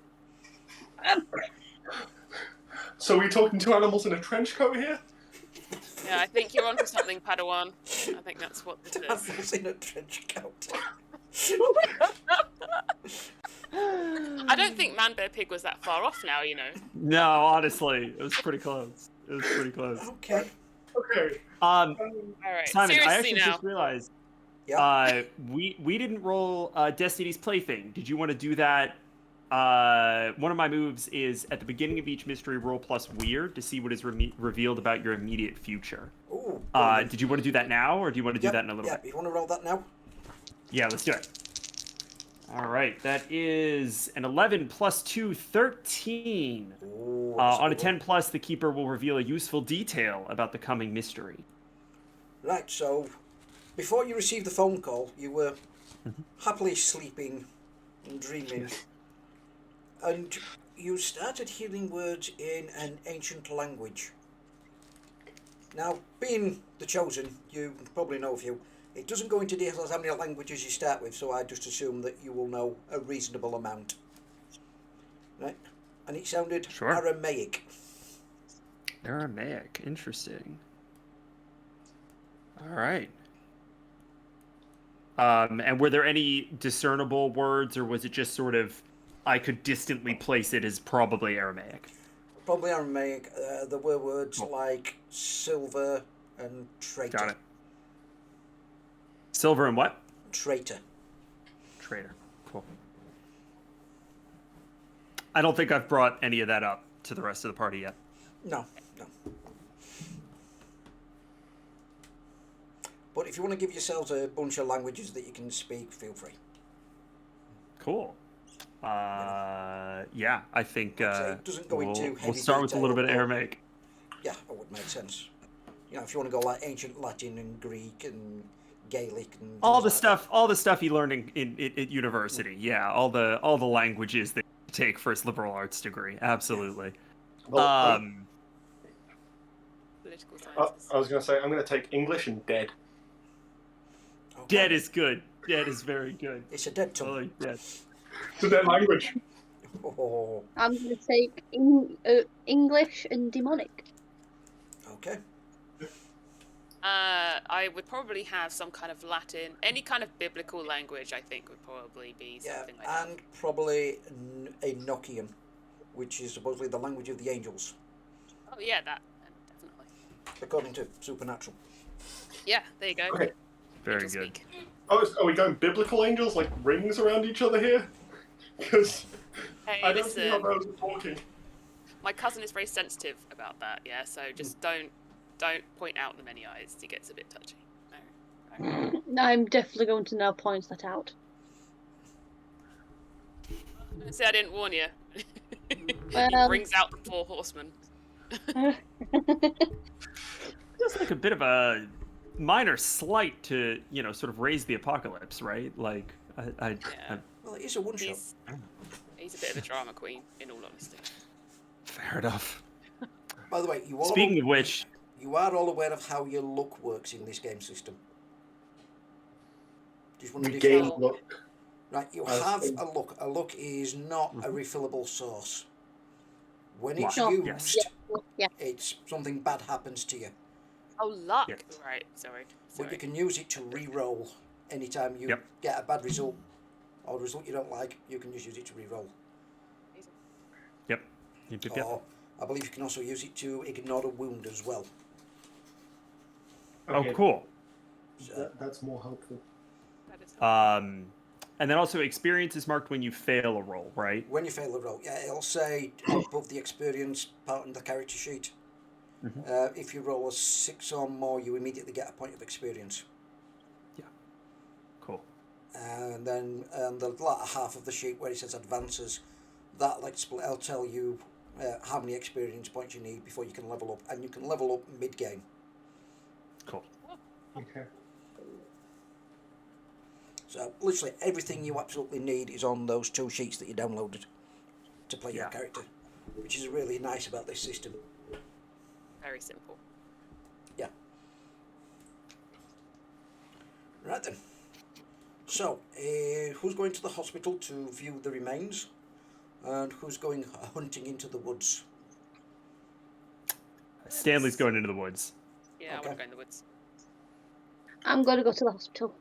So are we talking two animals in a trench coat here? Yeah, I think you're onto something, Padawan. I think that's what this is. Animals in a trench coat. I don't think Man Bear Pig was that far off now, you know. No, honestly, it was pretty close. It was pretty close. Okay. Okay. All right, Simon, I seriously actually now. just realized Yeah. we didn't roll Destiny's Plaything. Did you want to do that? One of my moves is at the beginning of each mystery, roll plus weird to see what is revealed about your immediate future. Ooh. Did you want to do that now, or do you want to do that in a little bit? You want to roll that now? Yeah, let's do it. All right, that is an 11 plus 2, 13. Ooh, On a that's 10 plus, the keeper will reveal a useful detail about the coming mystery. good. Right, so before you received the phone call, you were happily sleeping and dreaming. And you started hearing words in an ancient language. Now, being the chosen, you probably know a few. It doesn't go into details how many languages you start with, so I just assume that you will know a reasonable amount. Right? And it sounded Sure. Aramaic. Aramaic, interesting. All right. And were there any discernible words, or was it just sort of, I could distantly place it as probably Aramaic? Probably Aramaic. There were words like silver and traitor. Got it. Silver and what? Traitor. Traitor. Cool. I don't think I've brought any of that up to the rest of the party yet. No. But if you want to give yourselves a bunch of languages that you can speak, feel free. Cool. Yeah, I think Like I say, it doesn't go into we'll heavy start with a little bit of detail, Aramaic. Yeah, that would make sense. You know, if you want to go like ancient Latin and Greek and Gaelic and All things the like stuff you learn in university. Yeah, all the languages that you take for a liberal arts degree. Absolutely. Well, Political I sciences. was going to say I'm going to take English and dead. that. Okay. Dead is good. Dead is very good. It's a dead I tongue. like dead. It's a dead language. Oh, I'm going to take English and demonic. okay. I would probably have some kind of Latin, any kind of biblical language. I think would probably be Yeah, something like that. and probably a Nokian, which is supposedly the language of the angels, Oh yeah, that definitely. according to Supernatural. Yeah, there you go. Okay. Very Angel good. speak. Oh, are we going biblical angels like rings around each other here? Because Hey, I don't see how listen, those are talking. my cousin is very sensitive about that. Yeah, so just don't point out the many eyes. He gets a bit touchy. No. I'm definitely going to now point that out. See, I didn't warn you. He Well- brings out the 4 horsemen. Just like a bit of a minor slight to, sort of raise the apocalypse, right? Like, I Well, it is a one-shot. He's a bit of a drama queen, in all honesty. fair enough. By the way, Speaking of which, you are all aware of how your luck works in this game system. Just We wondered if gain you- luck. Right, you As have in- a luck. A luck is not a refillable source. When it's Luck, used, yes. Yeah. it's something bad happens to you. Oh, luck. Yes. Right, sorry. But you can use it to re-roll anytime you Yep. get a bad result or a result you don't like. You can just use it to re-roll. yep. Yep. Or I believe you can also use it to ignore a wound as well. Oh, cool. That's more helpful. That is And then also experience is marked when you fail a roll, right? When you fail a roll, yeah, it'll say above the experience part in the character sheet. Mhm. If you roll a 6 or more, you immediately get a point of experience. Cool. And then the latter half of the sheet where it says advances, that like split, I'll tell you how many experience points you need before you can level up, and you can level up mid-game. Cool. Okay. So literally everything you absolutely need is on those 2 sheets that you downloaded to play your Yeah. character, which is really nice about this system. very simple. Right then. So, who's going to the hospital to view the remains, and who's going hunting into the woods? Stanley's going into the woods. Yeah, I Okay. want to go in the woods. I'm going to go to the hospital.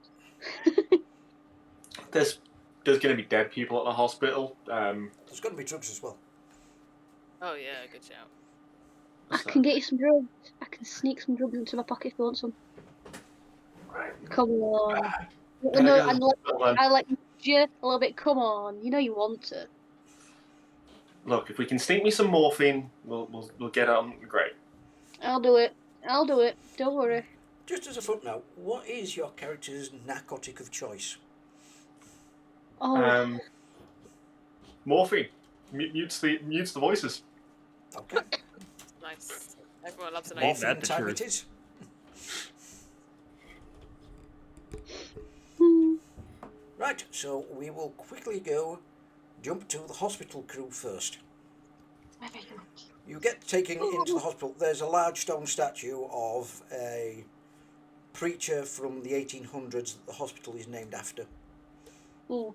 There's going to be dead people at the hospital. There's going to be drugs as well. Oh yeah, good shout. I can get you some drugs. I can sneak some drugs into my pocket if you want some. Right. Come on. Yeah, No, yeah. I like you a little bit. Come on. You know you want it. Look, if we can sneak me some morphine, we'll get on. Great. I'll do it. I'll do it. Don't worry. Just as a footnote, what is your character's narcotic of choice? Oh, Morphine mutes the voices. Okay. Nice. Everyone loves an Ain't idea. Morphine that the time truth? it is. Right, so we will quickly jump to the hospital crew first. You get taken into the hospital. There's a large stone statue of a preacher from the 1800s that the hospital is named after. Mm.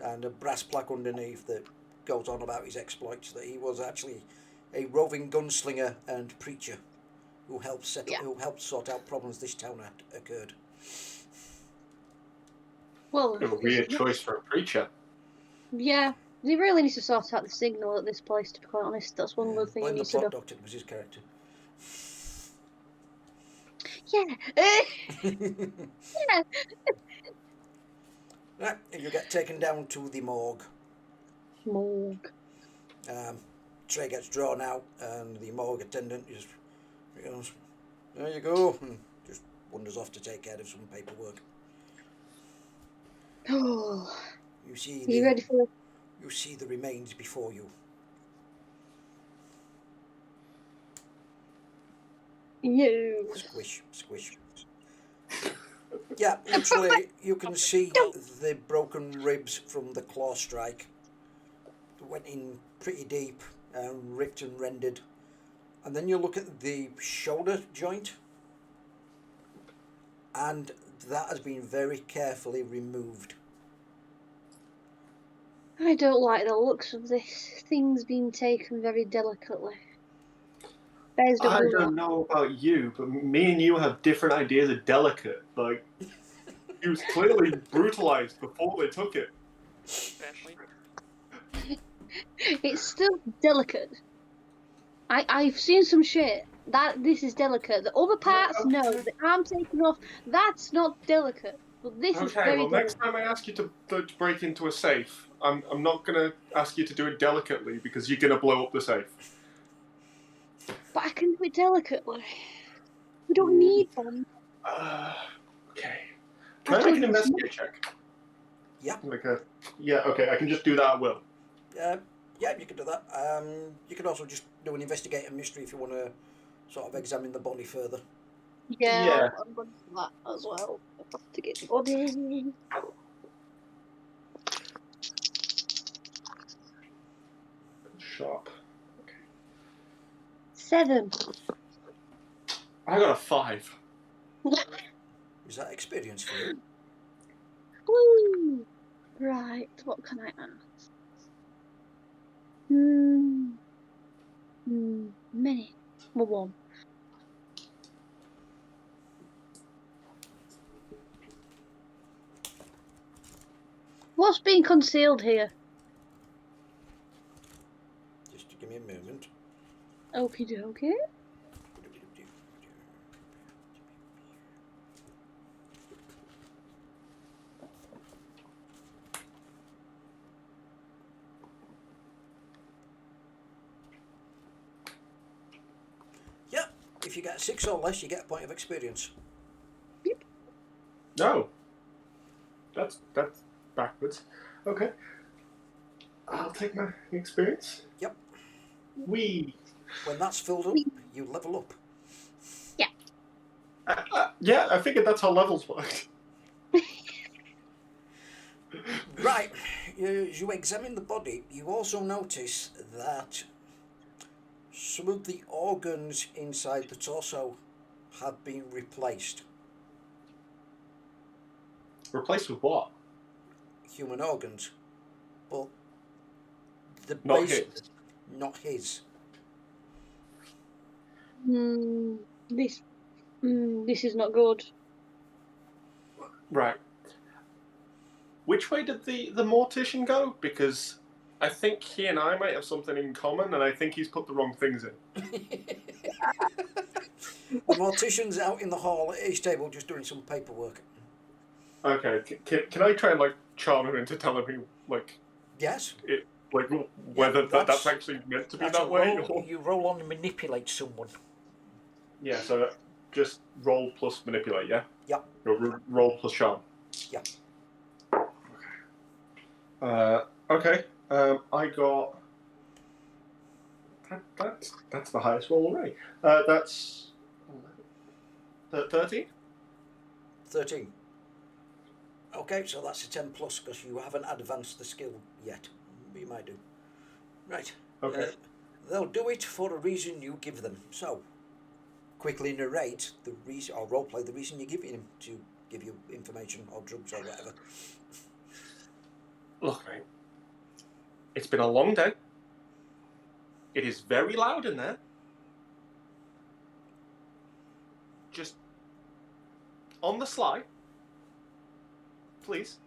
And a brass plaque underneath that goes on about his exploits, that he was actually a roving gunslinger and preacher who helped sort out problems this town had occurred. Well, A weird choice for a preacher. yeah. He really needs to sort out the signal at this place, to be quite honest. That's one of the things he Blame the needs to plot do. doctor was his character. Yeah. Yeah. Right, and you get taken down to the morgue. Morgue. Tray gets drawn out, and the morgue attendant just goes, "There you go," and just wanders off to take care of some paperwork. Oh, You see are you ready for it? You see the remains before you. You. Squish, squish. Yeah, literally, you can see the broken ribs from the claw strike. It went in pretty deep, ripped and rendered. And then you look at the shoulder joint, and that has been very carefully removed. I don't like the looks of this. Thing's been taken very delicately. Bears I don't do don't know about you, but me and you have different ideas of delicate. Like, he was clearly brutalized before they took it. Exactly. that. It's still delicate. I've seen some shit. This is delicate. The other parts, no. The arm taken off, that's not delicate. But this is Okay, very well, next delicate. time I ask you to break into a safe, I'm not gonna ask you to do it delicately because you're gonna blow up the safe. But I can do it delicately. We don't need them. Okay. Can I make an investigate check? Yeah. Okay, I can just do that at will. Yeah, you can do that. You can also just do an investigate a mystery if you want to sort of examine the body further. Yeah. I'm going to do that as well. I have to get the body. Sharp. 7. I got a 5. Is that experience for you? Woo! Right, what can I ask? Many. Well, 1. What's being concealed here? Just give me a moment. Okie dokie. Yep. If you get 6 or less, you get a point of experience. No. That's backwards. Okay. I'll take my experience. Yep. When that's filled up, you level up. Yeah, I figured that's how levels work. Right. You examine the body. You also notice that some of the organs inside the torso have been replaced. Replaced with what? Human organs, but the Not base, his. not his. This is not good. Right. Which way did the mortician go? Because I think he and I might have something in common, and I think he's put the wrong things in. The mortician's out in the hall at his table just doing some paperwork. Okay, can I try and charm him into telling me Yes. Whether that's actually meant to be that way? Or... You roll on and manipulate someone. Yeah, so just roll plus manipulate, yeah? Yep. Roll plus charm. Yep. Okay. I got... That's the highest roll already. That's... 13? 13. Okay, so that's a 10 plus because you haven't advanced the skill yet. You might do. Right. Okay. They'll do it for a reason you give them. So, quickly narrate the reason, or roleplay the reason you're giving him to give you information or drugs or whatever. Look, mate. It's been a long day. It is very loud in there. Just on the sly, please.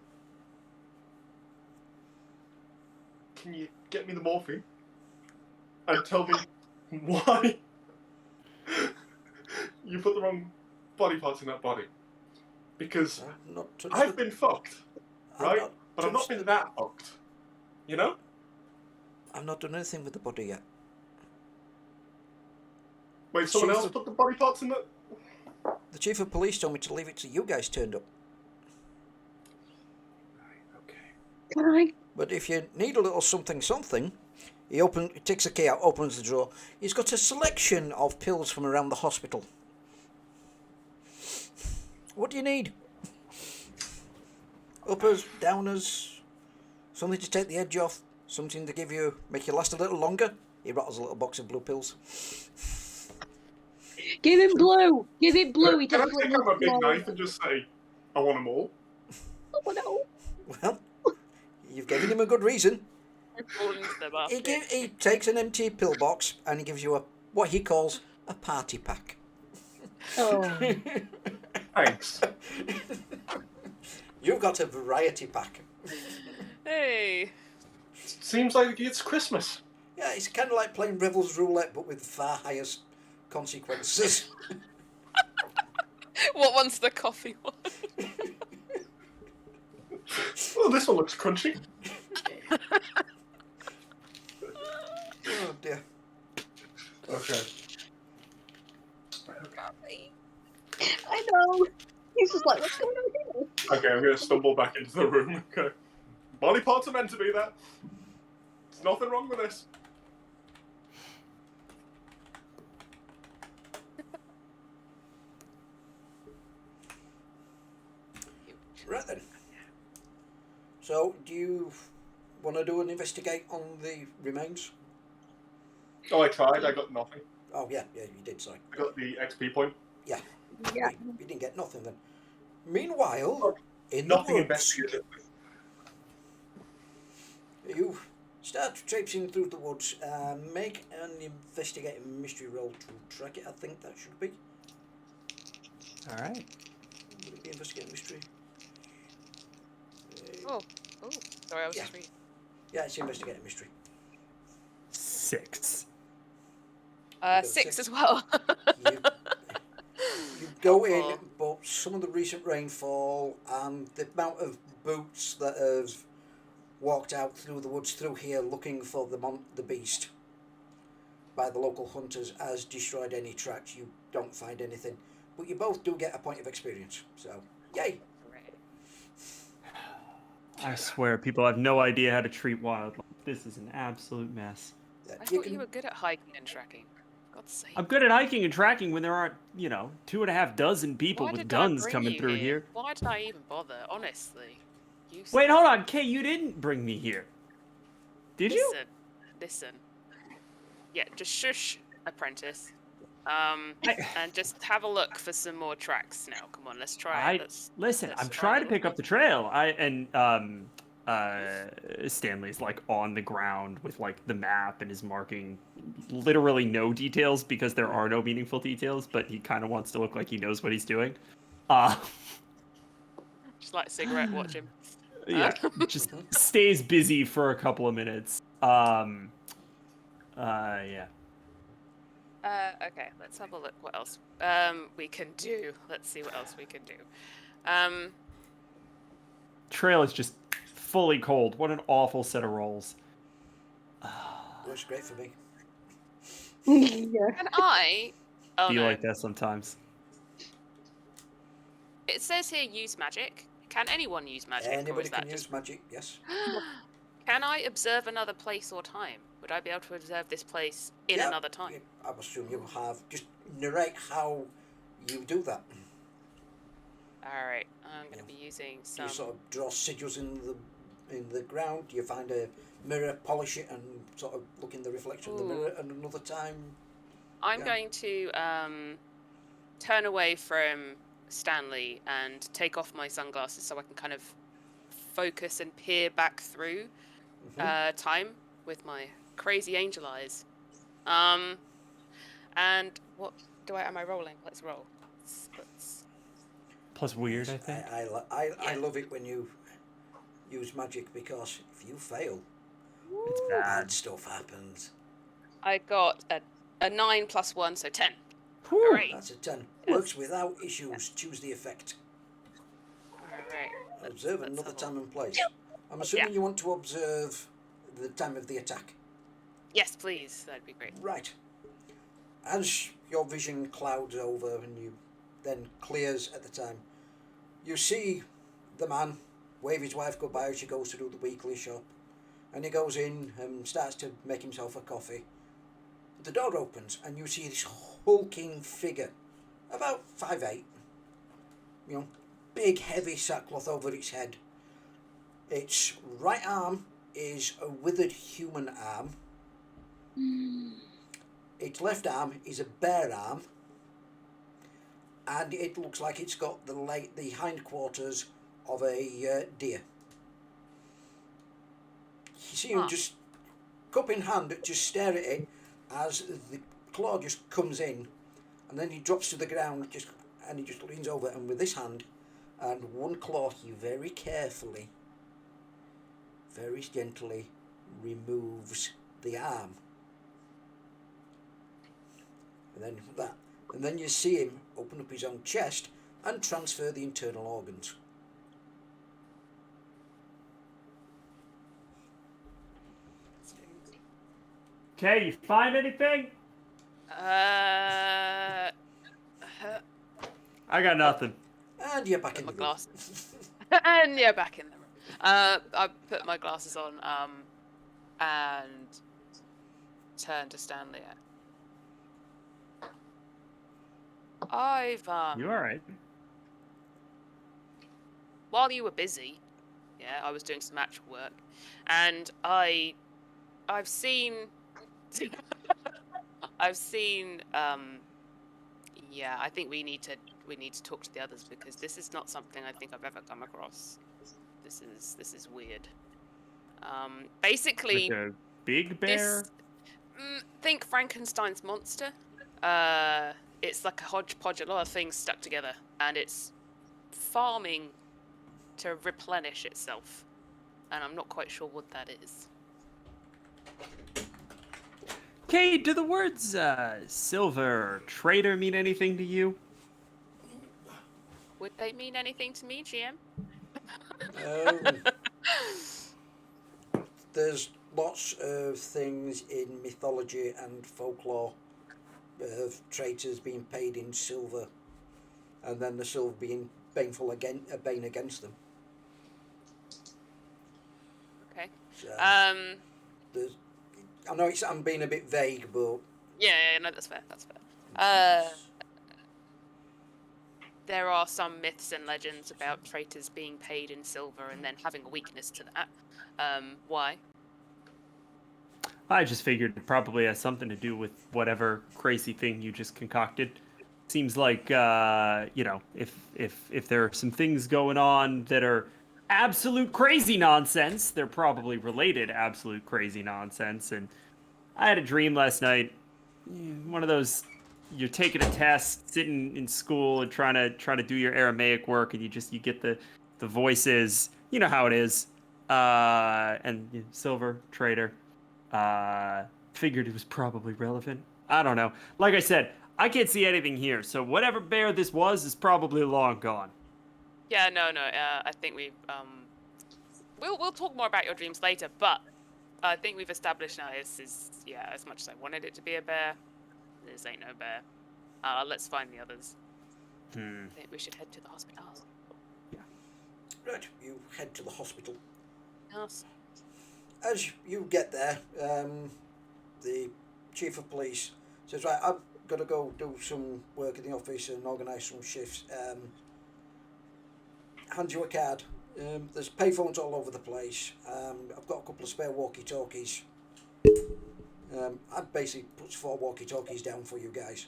Can you get me the morphine and tell me why you put the wrong body parts in that body? Because I've been fucked, right? But I've not been that fucked. You know? I've not done anything with the body yet. Wait, someone else put the body parts in it? The chief of police told me to leave it till you guys turned up. Okay. Can I? But if you need a little something, he takes a key out, opens the drawer. He's got a selection of pills from around the hospital. What do you need? Uppers, downers, something to take the edge off, something to make you last a little longer. He rattles a little box of blue pills. Give him blue. Give him blue. He Can I doesn't take want out my big blue. knife and just say, I want them all? Oh, no. Well, you've given him a good reason. Fall into the basket. He takes an empty pill box and he gives you what he calls a party pack. Oh. Thanks. You've got a variety pack. Hey. Seems like it's Christmas. Yeah, it's kind of like playing Revel's Roulette, but with far higher consequences. What one's the coffee one? Oh, this one looks crunchy. Oh dear. Okay. I know. He's just like, what's going on here? Okay, I'm going to stumble back into the room. Okay. Body parts are meant to be there. There's nothing wrong with this. Right then. So, do you want to do an investigate on the remains? Oh, I tried. I got nothing. Oh yeah, you did. Sorry. I got the XP point. Yeah. Yeah. You didn't get nothing then. Meanwhile, Oh, in Nothing the woods, investigated. you start traipsing through the woods. Make an investigating mystery roll to track it. I think that should be. All right. Would it be investigating mystery? Oh, sorry, I was Yeah. just reading. Yeah, it's investigating mystery. 6. got 6 6. as well. You go in, Oh. but some of the recent rainfall and the amount of boots that have walked out through the woods through here looking for the beast by the local hunters has destroyed any tracks. You don't find anything, but you both do get a point of experience. So, yay! I swear, people have no idea how to treat wildlife. This is an absolute mess. I thought you were good at hiking and tracking. God's sake. I'm good at hiking and tracking when there aren't, 2.5 dozen people Why with did I guns bring coming you through here. Why did I even bother? Honestly. Useless. Wait, hold on, Kay, you didn't bring me here. Did you? Listen. Yeah, just shush, apprentice. I- And just have a look for some more tracks now. Come on, let's try it. Listen, let's I'm try trying a to pick little up the trail. Stanley's like on the ground with like the map and is marking literally no details because there are no meaningful details, but he kind of wants to look like he knows what he's doing. Just like a cigarette, watch him. Yeah, just stays busy for a couple of minutes. Yeah. Okay, let's have a look what else we can do. Let's see what else we can do. Trail is just fully cold. What an awful set of rolls. Works great for me. Yeah. Can I... Oh, Be no. like that sometimes. It says here use magic. Can anyone use magic? or Anybody is that can use just... magic, yes. Can I observe another place or time? Would I be able to observe this place in Yeah, another time? I assume you have. Just narrate how you do that. Alright, I'm going to be using some... You sort of draw sigils in the ground. You find a mirror, polish it, and sort of look in the reflection of the Ooh. mirror. And another time, I'm yeah. going to turn away from Stanley and take off my sunglasses so I can kind of focus and peer back through time with my crazy angel eyes. And what am I rolling? Let's roll. Let's... Plus weird, I think. I love it when you use magic because if you fail, It's bad bad. stuff happens. I got a 9 plus 1, so 10. Whew. Great. That's a 10. Yes. Works without issues. Choose the effect. Alright. Observe Let's another have a time and place. I'm assuming you want to observe the time of the attack. Yes, please. That'd be great. Right. As your vision clouds over and you then clears at the time, you see the man wave his wife goodbye as she goes to do the weekly shop, and he goes in and starts to make himself a coffee. The door opens and you see this hulking figure, about 5'8", big heavy sackcloth over its head, Its right arm is a withered human arm. Its left arm is a bear arm. And it looks like it's got the hindquarters of a deer. You see him just, cup in hand, just stare at it as the claw just comes in, and then he drops to the ground, and he just leans over, and with this hand and one claw, he very carefully, very gently removes the arm. And then you see him open up his own chest and transfer the internal organs. Okay, you find anything? I I got nothing. And you're back in my the room. glasses. And yeah, back in the room. I put my glasses on and turn to Stanley. I've You all right? while you were busy, yeah, I was doing some actual work, and I've seen I've seen yeah, I think we need to talk to the others, because this is not something I think I've ever come across. This is weird. Basically, Like a big bear? think Frankenstein's monster. It's like a hodgepodge, a lot of things stuck together, and it's farming to replenish itself. And I'm not quite sure what that is. Okay, do the words silver or trader mean anything to you? Would they mean anything to me, GM? There's lots of things in mythology and folklore of traitors being paid in silver, and then the silver being a bane against them. Okay. So, I know I'm being a bit vague, but Yeah, no, that's fair. That's fair. There are some myths and legends about traitors being paid in silver and then having a weakness to that. Why? I just figured it probably has something to do with whatever crazy thing you just concocted. Seems like if there are some things going on that are absolute crazy nonsense, they're probably related absolute crazy nonsense. And I had a dream last night, one of those, you're taking a test, sitting in school and trying to do your Aramaic work, and you get the voices, you know how it is, and silver trader. Figured it was probably relevant. I don't know. Like I said, I can't see anything here, so whatever bear this was is probably long gone. Yeah, no. I think we'll talk more about your dreams later, but I think we've established now this is, yeah, as much as I wanted it to be a bear, this ain't no bear. Let's find the others. I think we should head to the hospital. right, you head to the hospital. Yes. As you get there, the chief of police says, right, I've got to go do some work in the office and organise some shifts. Hands you a card. There's payphones all over the place. I've got a couple of spare walkie-talkies. I've basically put 4 walkie-talkies down for you guys.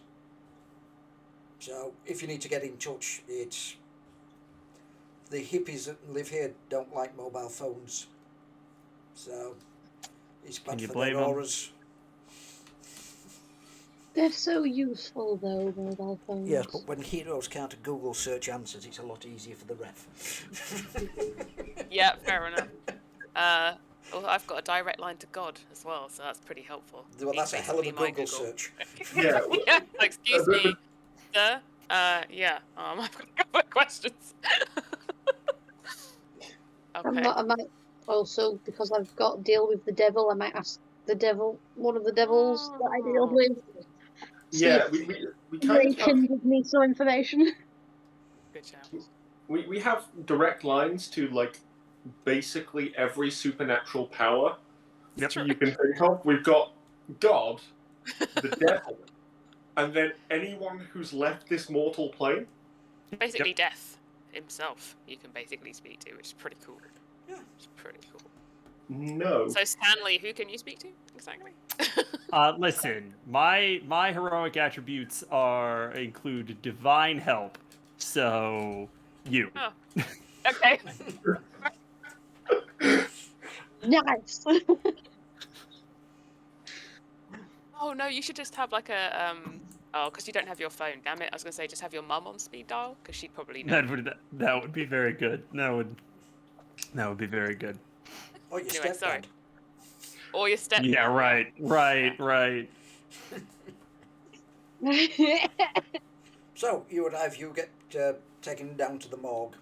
So if you need to get in touch, it's... The hippies that live here don't like mobile phones. So it's bad Can you for blame their 'em? auras. They're so useful, though, mobile phones. Yes, but when heroes can't Google search answers, it's a lot easier for the ref. Yeah, fair enough. Well, I've got a direct line to God as well, so that's pretty helpful. Well, that's a He's hell of a basically my Google search. Yeah. Yeah, excuse me, sir. Yeah. I've got a couple of questions. I Okay. might also, because I've got to deal with the devil, I might ask the devil, one of the devils that I deal Oh. with. See Yeah, if we they kind of can have, give me some information. Good job. we have direct lines to like basically every supernatural power Yep. you can think of. We've got God, the devil, and then anyone who's left this mortal plane. Basically, Death himself, you can basically speak to, which is pretty cool. It's pretty cool. No. So Stanley, who can you speak to exactly? Listen, my heroic attributes include divine help. So you. Oh, okay. Nice. Oh no, you should just have like a Oh, because you don't have your phone. Damn it! I was gonna say just have your mum on speed dial because she'd probably know. That would be very good. That would be very good. Oh, your Anyway, stepdad. sorry. Or your step. Yeah, right. So you arrive. You get taken down to the morgue.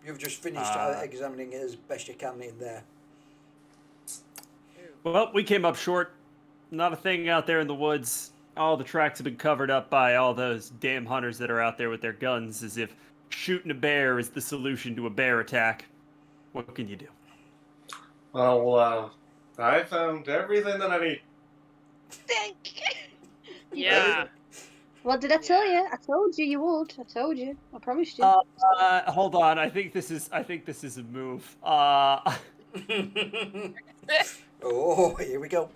You've just finished examining it as best you can in there. Well, we came up short. Not a thing out there in the woods. All the tracks have been covered up by all those damn hunters that are out there with their guns, as if shooting a bear is the solution to a bear attack. What can you do? Well, I found everything that I need. Yeah. What did I tell you? I told you you would. I told you. I promised you. Hold on. I think this is a move. Oh, here we go.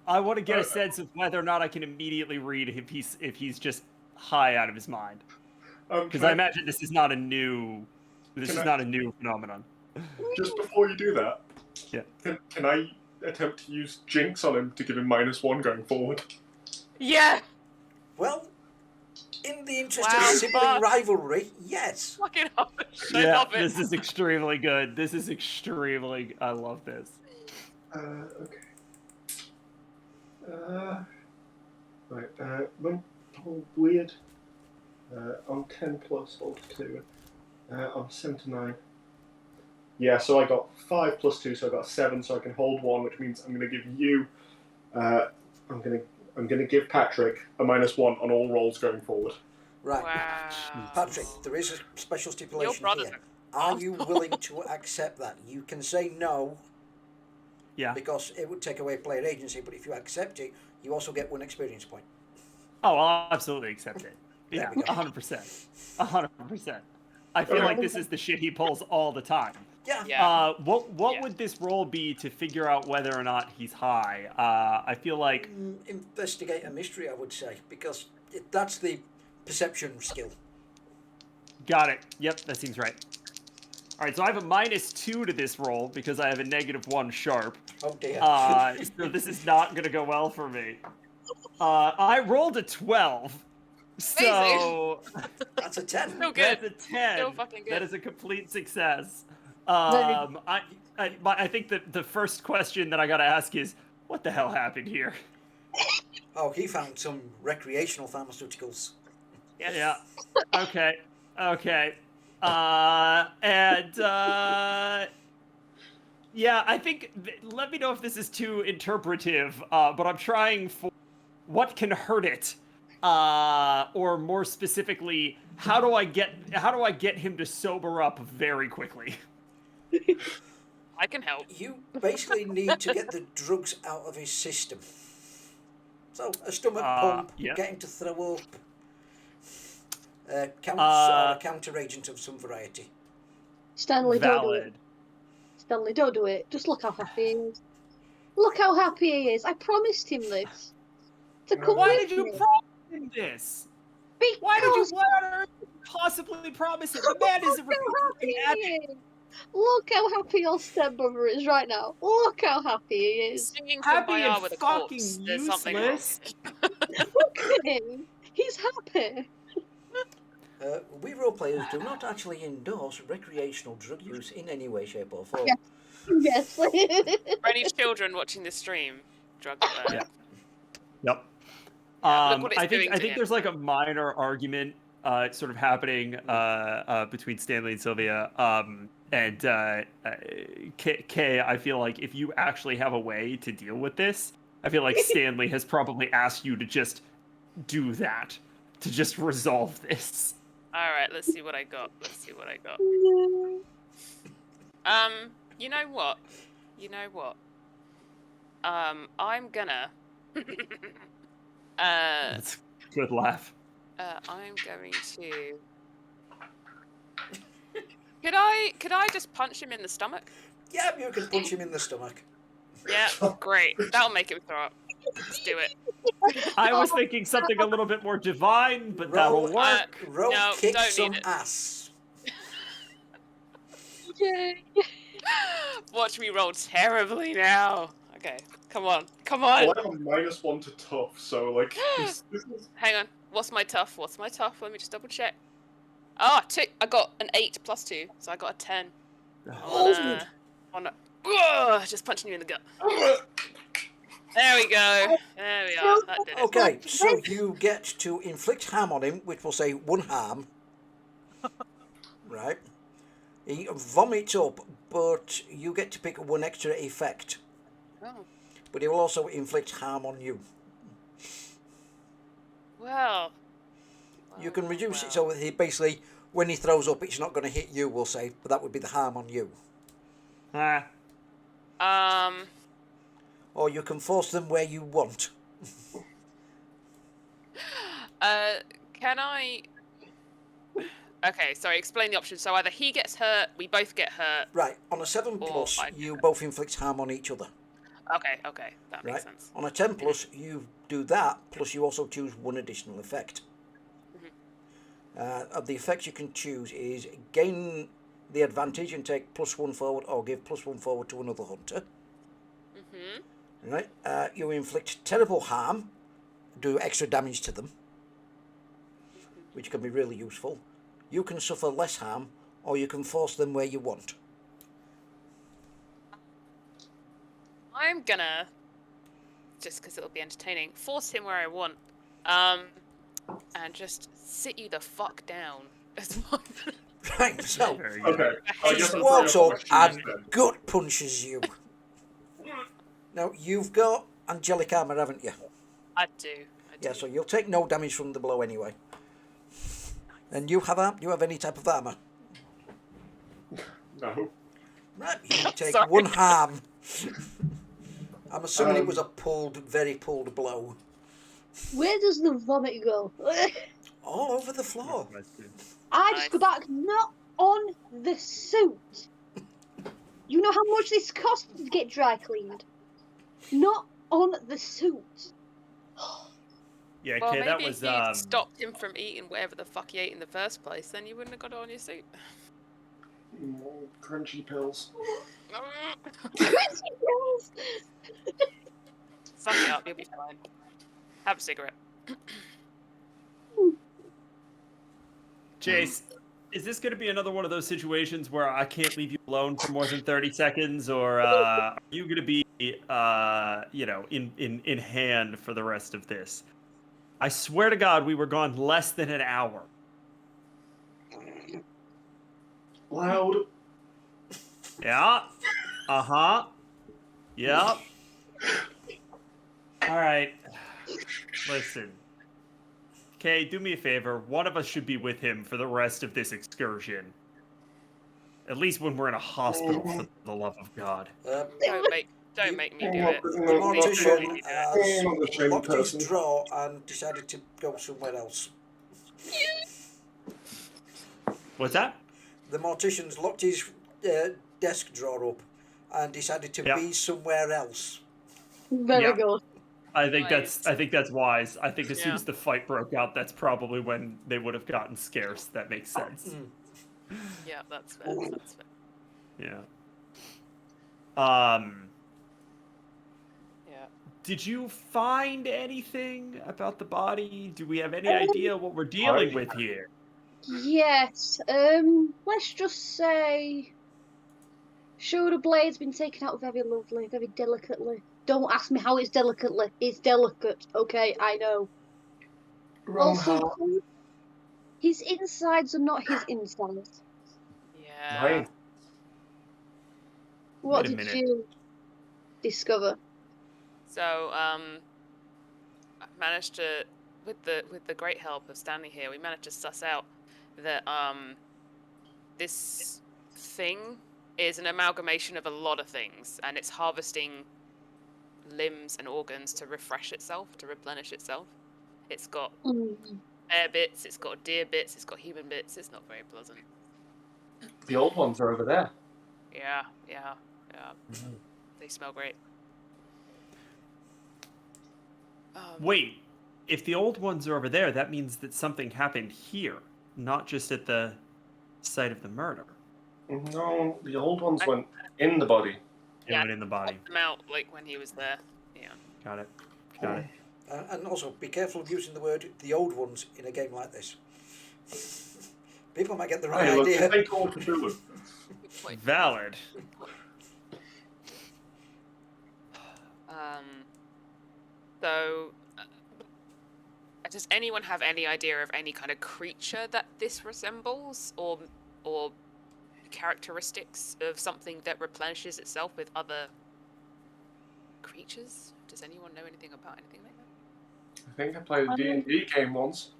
I want to get a sense of whether or not I can immediately read if he's just high out of his mind. Because I imagine this is not a new phenomenon. Just before you do that, Yeah. Can I attempt to use Jinx on him to give him -1 going forward? Yeah. Well, in the interest Wow. of sibling rivalry, yes. Fucking hell. I Yeah, love it. this is extremely good. I love this. Okay. Right. Weird. I'm 10 plus hold 2. I'm 7 to 9. Yeah, so I got 5 plus 2, so I got 7, so I can hold 1, which means I'm going to give you. I'm going to give Patrick a -1 on all rolls going forward. Right. Wow. Patrick, there is a special stipulation brothers here. Are you willing to accept that? You can say no. Yeah. Because it would take away player agency, but if you accept it, you also get 1 experience point. Oh, I'll absolutely accept it. Yeah, we go. 100%. 100%. I feel like this is the shit he pulls all the time. Yeah. Yeah. What would this roll be to figure out whether or not he's high? I feel like Investigate a mystery, I would say, because that's the perception skill. got it. Yep, that seems right. All right, so I have a -2 to this roll because I have a -1 sharp. Oh dear. So this is not going to go well for me. I rolled a 12. So That's a 10. Still good. that's a 10. Still fucking good. That is a complete success. I think that the first question that I got to ask is, what the hell happened here? Oh, he found some recreational pharmaceuticals. Yes. Yeah. Okay. Yeah, I think. Let me know if this is too interpretive, but I'm trying for what can hurt it, or more specifically, how do I get him to sober up very quickly? I can help. You basically need to get the drugs out of his system. So a stomach pump, yeah. get him to throw up. Or a counter agent of some variety. Stanley, don't do it. Valid. Stanley, don't do it. Just look how happy he is. Look how happy he is. I promised him this. To come Why with did you me. promise him this? Because Why on earth did you possibly promise it? The man is a look how happy recovering addict. he is. Look how happy your stepbrother is right now. Look how happy he is. Singing Happy Kumbaya and with a fucking corpse. There's something wrong. useless. Look at him. He's happy. We role players do not actually endorse recreational drug use in any way, shape, or form. Yeah. Yes. For any children watching this stream, drug Yeah. Yep. look what it's I doing think to I think him. there's like a minor argument sort of happening between Stanley and Sylvia. And Kay, I feel like if you actually have a way to deal with this, I feel like Stanley has probably asked you to just do that, to just resolve this. All right, let's see what I got. You know what? I'm gonna. That's a good laugh. I'm going to. Could I just punch him in the stomach? Yeah, you can punch him in the stomach. Yeah, great. That'll make him throw up. Let's do it. I was thinking something a little bit more divine, but that'll work. Roll no, kick don't some need it. ass. Yay. Watch me roll terribly now. Okay, come on. Well, I have a -1 to tough, so like. this is... Hang on. What's my tough? Let me just double check. Oh, I got an 8 plus 2, so I got a 10. Just punching you in the gut. There we go. There we are. That did it. Okay, so you get to inflict harm on him, which will say 1 harm. Right. He vomits up, but you get to pick 1 extra effect. Oh, But he will also inflict harm on you. well. You can reduce it so he basically, when he throws up, it's not going to hit you, we'll say, but that would be the harm on you. Or you can force them where you want. Can I... Okay, sorry, explain the options. So either he gets hurt, we both get hurt. Right, on a 7 Or plus, I get you hurt. both inflict harm on each other. Okay, that makes Right? sense. On a 10 plus, you do that, plus you also choose 1 additional effect. Of the effects you can choose is gain the advantage and take +1 forward, or give +1 forward to another hunter. Right? You inflict terrible harm, do extra damage to them, which can be really useful. You can suffer less harm, or you can force them where you want. I'm gonna, just because it'll be entertaining, force him where I want. And just sit you the fuck down. Right, so Very good. Okay. he guess just I'll walks bring up up my shoes and then. gut punches you. Now, you've got angelic armour, haven't you? I do. Yeah, so you'll take no damage from the blow anyway. And you have any type of armour? No. Right, you take Sorry. 1 harm. I'm assuming it was a very pulled blow. Where does the vomit go? All over the floor. I just go back, not on the suit. You know how much this costs to get dry cleaned? Not on the suit. Yeah, Well, okay, maybe that was if you stopped him from eating whatever the fuck he ate in the first place, then you wouldn't have got it on your suit. Crunchy pills. Suck it up, you'll be fine. Have a cigarette. Jace, is this going to be another one of those situations where I can't leave you alone for more than 30 seconds, or are you going to be, in hand for the rest of this? I swear to God, we were gone less than an hour. Loud. Yeah. Uh-huh. Yep. All right. Listen. Okay, do me a favor. One of us should be with him for the rest of this excursion. At least when we're in a hospital, for the love of God. Don't make me do it. The Please don't make mortician me do it. has locked his drawer and decided to go somewhere else. What's that? The mortician's locked his desk drawer up and decided to Yeah. be somewhere else. Very Yeah. good. I think that's wise. I think as soon Yeah. as the fight broke out, that's probably when they would have gotten scarce. That makes sense. Yeah, that's fair. That's fair. Yeah. Yeah. Did you find anything about the body? Do we have any idea what we're dealing with here? Yes. Let's just say shoulder blade's been taken out very lovely, very delicately. Don't ask me how it's delicately. It's delicate, okay? I know. Also, his insides are not his insides. Yeah. Mine. What Wait a did minute. you discover? So, I managed to, with the great help of Stanley here, we managed to suss out that this thing is an amalgamation of a lot of things, and it's harvesting limbs and organs to refresh itself, to replenish itself. It's got bear bits, it's got deer bits, it's got human bits. It's not very pleasant. The old ones are over there. Yeah. Mhm. They smell great. Wait, if the old ones are over there, that means that something happened here, not just at the site of the murder. No, the old ones went in the body. Yeah. It went in the body. Popped them out like when he was there. Yeah. Got it. Got it. And also, be careful of using the word "the old ones" in a game like this. People might get the right Hey, look, idea. they call Cthulhu. Good point. Valid. So, does anyone have any idea of any kind of creature that this resembles, or characteristics of something that replenishes itself with other creatures? Does anyone know anything about anything like that? I think I played a D&D game once.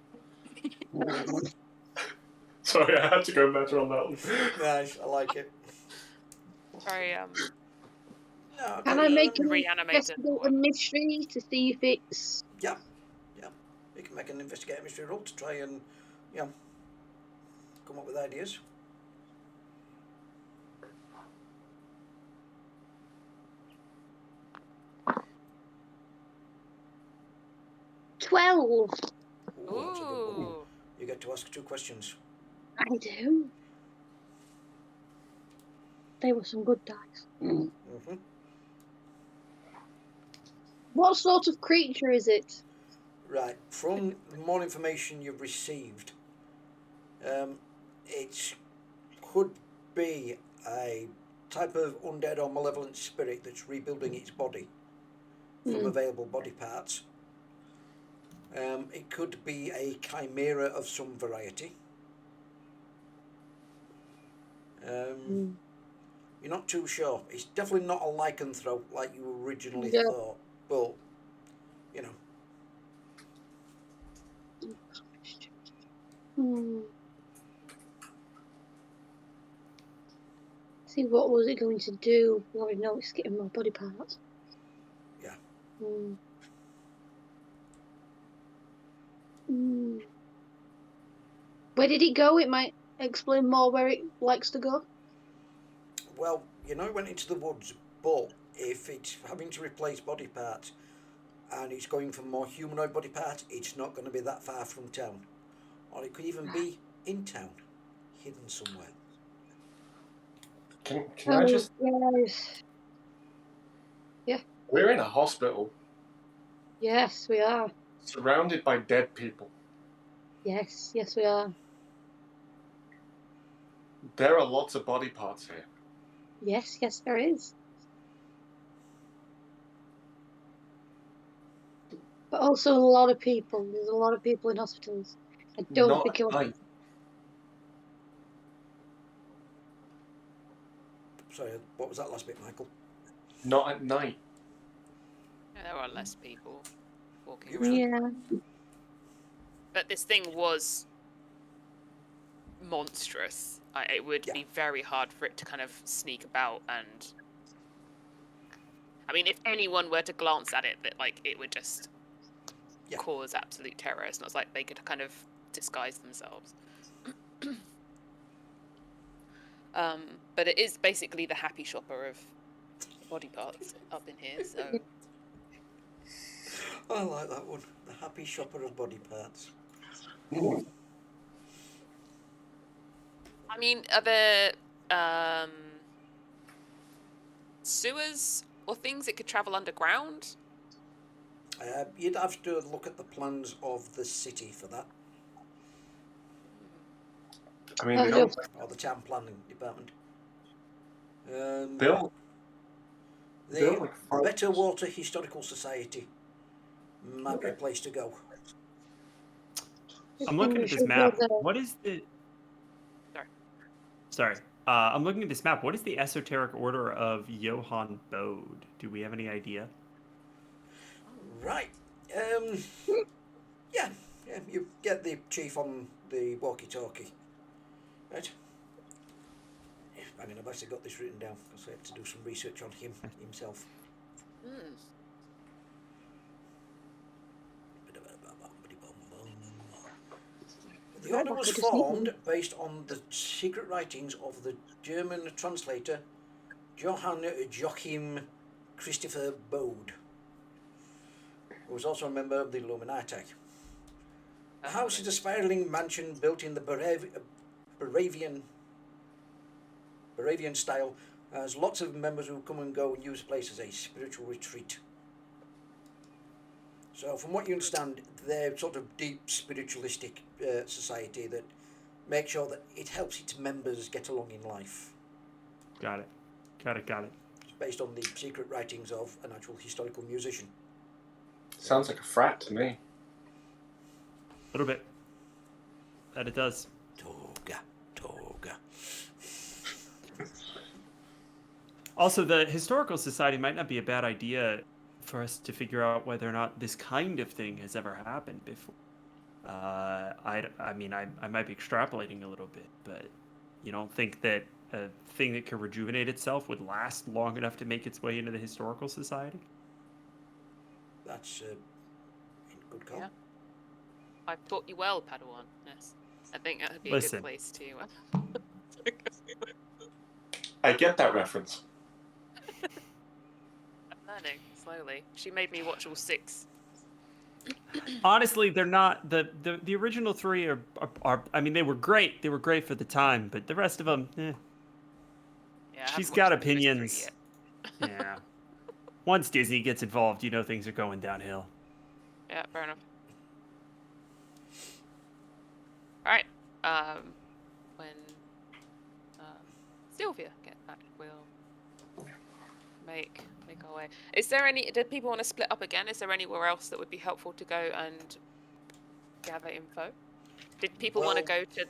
Sorry, I had to go better on that one. Nice, I like it. Sorry, No, Can I make an Reanimate it. investigate a mystery to see if it's... Yeah. You can make an investigate mystery roll to try and, come up with ideas. $12. Ooh, that's a good one. Ooh. You get to ask 2 questions. I do. They were some good dice. Mm-hmm. What sort of creature is it? Right. From the more information you've received, it could be a type of undead or malevolent spirit that's rebuilding its body from available body parts. It could be a chimera of some variety. You're not too sure. It's definitely not a lycanthrope like you originally Yeah. thought, but See, what was it going to do? Well, I know it's getting more body parts. Yeah. Where did it go? It might explain more where it likes to go. Well, it went into the woods, but if it's having to replace body parts and it's going for more humanoid body parts, it's not going to be that far from town. Or it could even be in town, hidden somewhere. Can I just... Yes. Yeah. We're in a hospital, Yes, we are. surrounded by dead people. Yes, we are. There are lots of body parts here. Yes, there is. But also a lot of people. There's a lot of people in hospitals. I don't Not think at it night. Sorry, what was that last bit, Michael? Not at night. Yeah, there are less people walking around. Yeah. But this thing was monstrous. It would be very hard for it to kind of sneak about, and I mean, if anyone were to glance at it, that it would just cause absolute terror. It's not like they could kind of disguise themselves. But it is basically the happy shopper of body parts up in here. So I like that one. The happy shopper of body parts. I mean, are there sewers or things that could travel underground? You'd have to look at the plans of the city for that, I mean, or the town planning department. Bill, The Better Water Historical Society might be a place to go. I'm looking at this map. What is the... Sorry. I'm looking at this map. What is the esoteric order of Johann Bode? Do we have any idea? Right. Yeah, you get the chief on the walkie-talkie. Right. I mean, I've actually got this written down because I had to do some research on himself. The order Like, was I just need formed one. based on the secret writings of the German translator Johann Joachim Christopher Bode, who was also a member of the Illuminati. The house is a spiraling mansion built in the Bavarian style. Has lots of members who come and go and use the place as a spiritual retreat. So, from what you understand, they're sort of deep spiritualistic society that makes sure that it helps its members get along in life. Got it. It's based on the secret writings of an actual historical musician. Sounds like a frat to me. A little bit. That it does. Toga. Also, the Historical Society might not be a bad idea for us to figure out whether or not this kind of thing has ever happened before. I might be extrapolating a little bit, but you don't think that a thing that can rejuvenate itself would last long enough to make its way into the Historical Society? That's a good call. Yeah. I've taught you well, Padawan. Yes. I think that would be a Listen. good place to. I get that reference. I'm learning slowly. She made me watch all 6. Honestly, they're not the original 3 are I mean, they were great. They were great for the time, but the rest of them, Yeah, I she's haven't got watched the newest 3 opinions. yet. Yeah. Once Disney gets involved, you know things are going downhill. Yeah, fair enough. All right. When Sylvia gets back, we'll make our way. Is there any? Did people want to split up again? Is there anywhere else that would be helpful to go and gather info? Did people want to Well, go to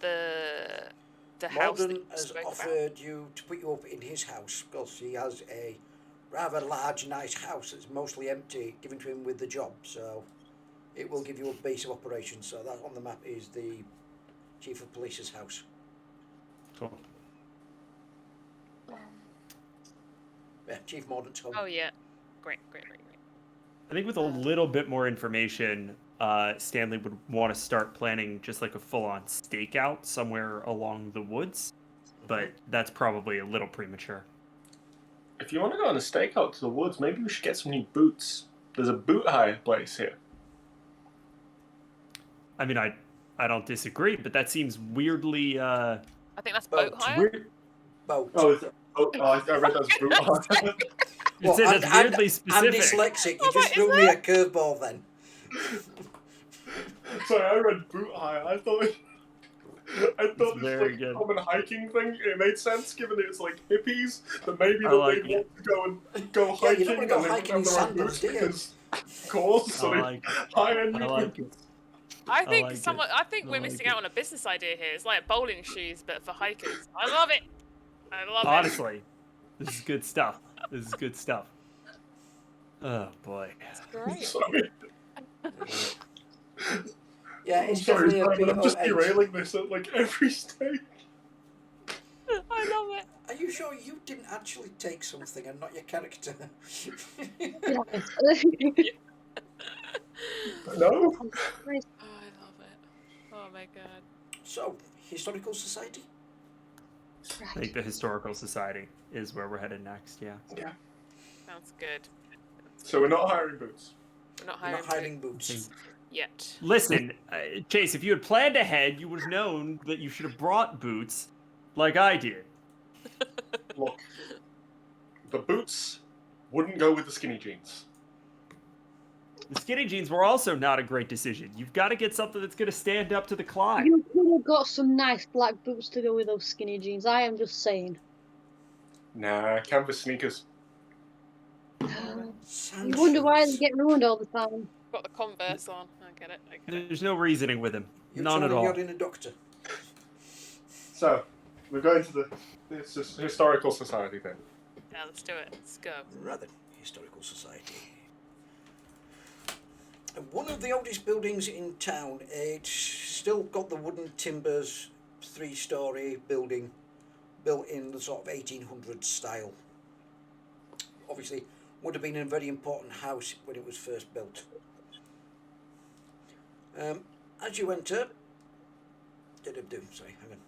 the house that Malden you has spoke about? offered you to put you up in his house because he has a rather large, nice house that's mostly empty, given to him with the job. So it will give you a base of operations. So that on the map is the Chief of Police's house. Cool. Yeah, Chief Mordant's home. Oh yeah, great. I think with a little bit more information, Stanley would want to start planning just like a full-on stakeout somewhere along the woods, but that's probably a little premature. If you want to go on a stakeout to the woods, maybe we should get some new boots. There's a boot hire place here. I mean, I don't disagree, but that seems weirdly I think that's boat Boat. hire. weird. Boat. I read that as boot hire. You said that's weirdly I'm specific. dyslexic. Oh, You just is threw me a curveball then. Sorry, I read boot hire. I thought this very like good. common hiking thing. It made sense given it's like hippies that maybe I that like they it. want to go Yeah, hiking you don't wanna go and they hiking don't in have their own sandals, boots do you? because course, so I they like hire I new like boots. it. I think like it. I think I we're like missing it. out on a business idea here. It's like bowling shoes, but for hikers. I love it. I love it. Honestly, this is good stuff. Oh boy. Great. Sorry. Yeah, I'm it's sorry, definitely a Simon, I'm just BO8. derailing this at like every stage. I love it. Are you sure you didn't actually take something and not your character? No? Oh, I love it. Oh my god. So, Historical Society? I think the Historical Society is where we're headed next, yeah. Yeah. Sounds good. So we're not hiring boots. We're not You're hiring not hiding boots. yet. Listen, Chase, if you had planned ahead, you would have known that you should have brought boots like I did. Look, the boots wouldn't go with the skinny jeans. The skinny jeans were also not a great decision. You've got to get something that's going to stand up to the climb. You could have got some nice black boots to go with those skinny jeans. I am just saying. Nah, canvas sneakers. You wonder why they get ruined all the time. Got the Converse on. I get it. There's no reasoning with him. You're None at telling all. You're in a doctor. So, we're going to this historical society thing. Yeah, let's do it. Let's go. Rather, Historical Society. One of the oldest buildings in town. It's still got the wooden timbers, 3-story building, built in the sort of 1800s style. Obviously, would have been a very important house when it was first built. As you enter, Sorry, hang on.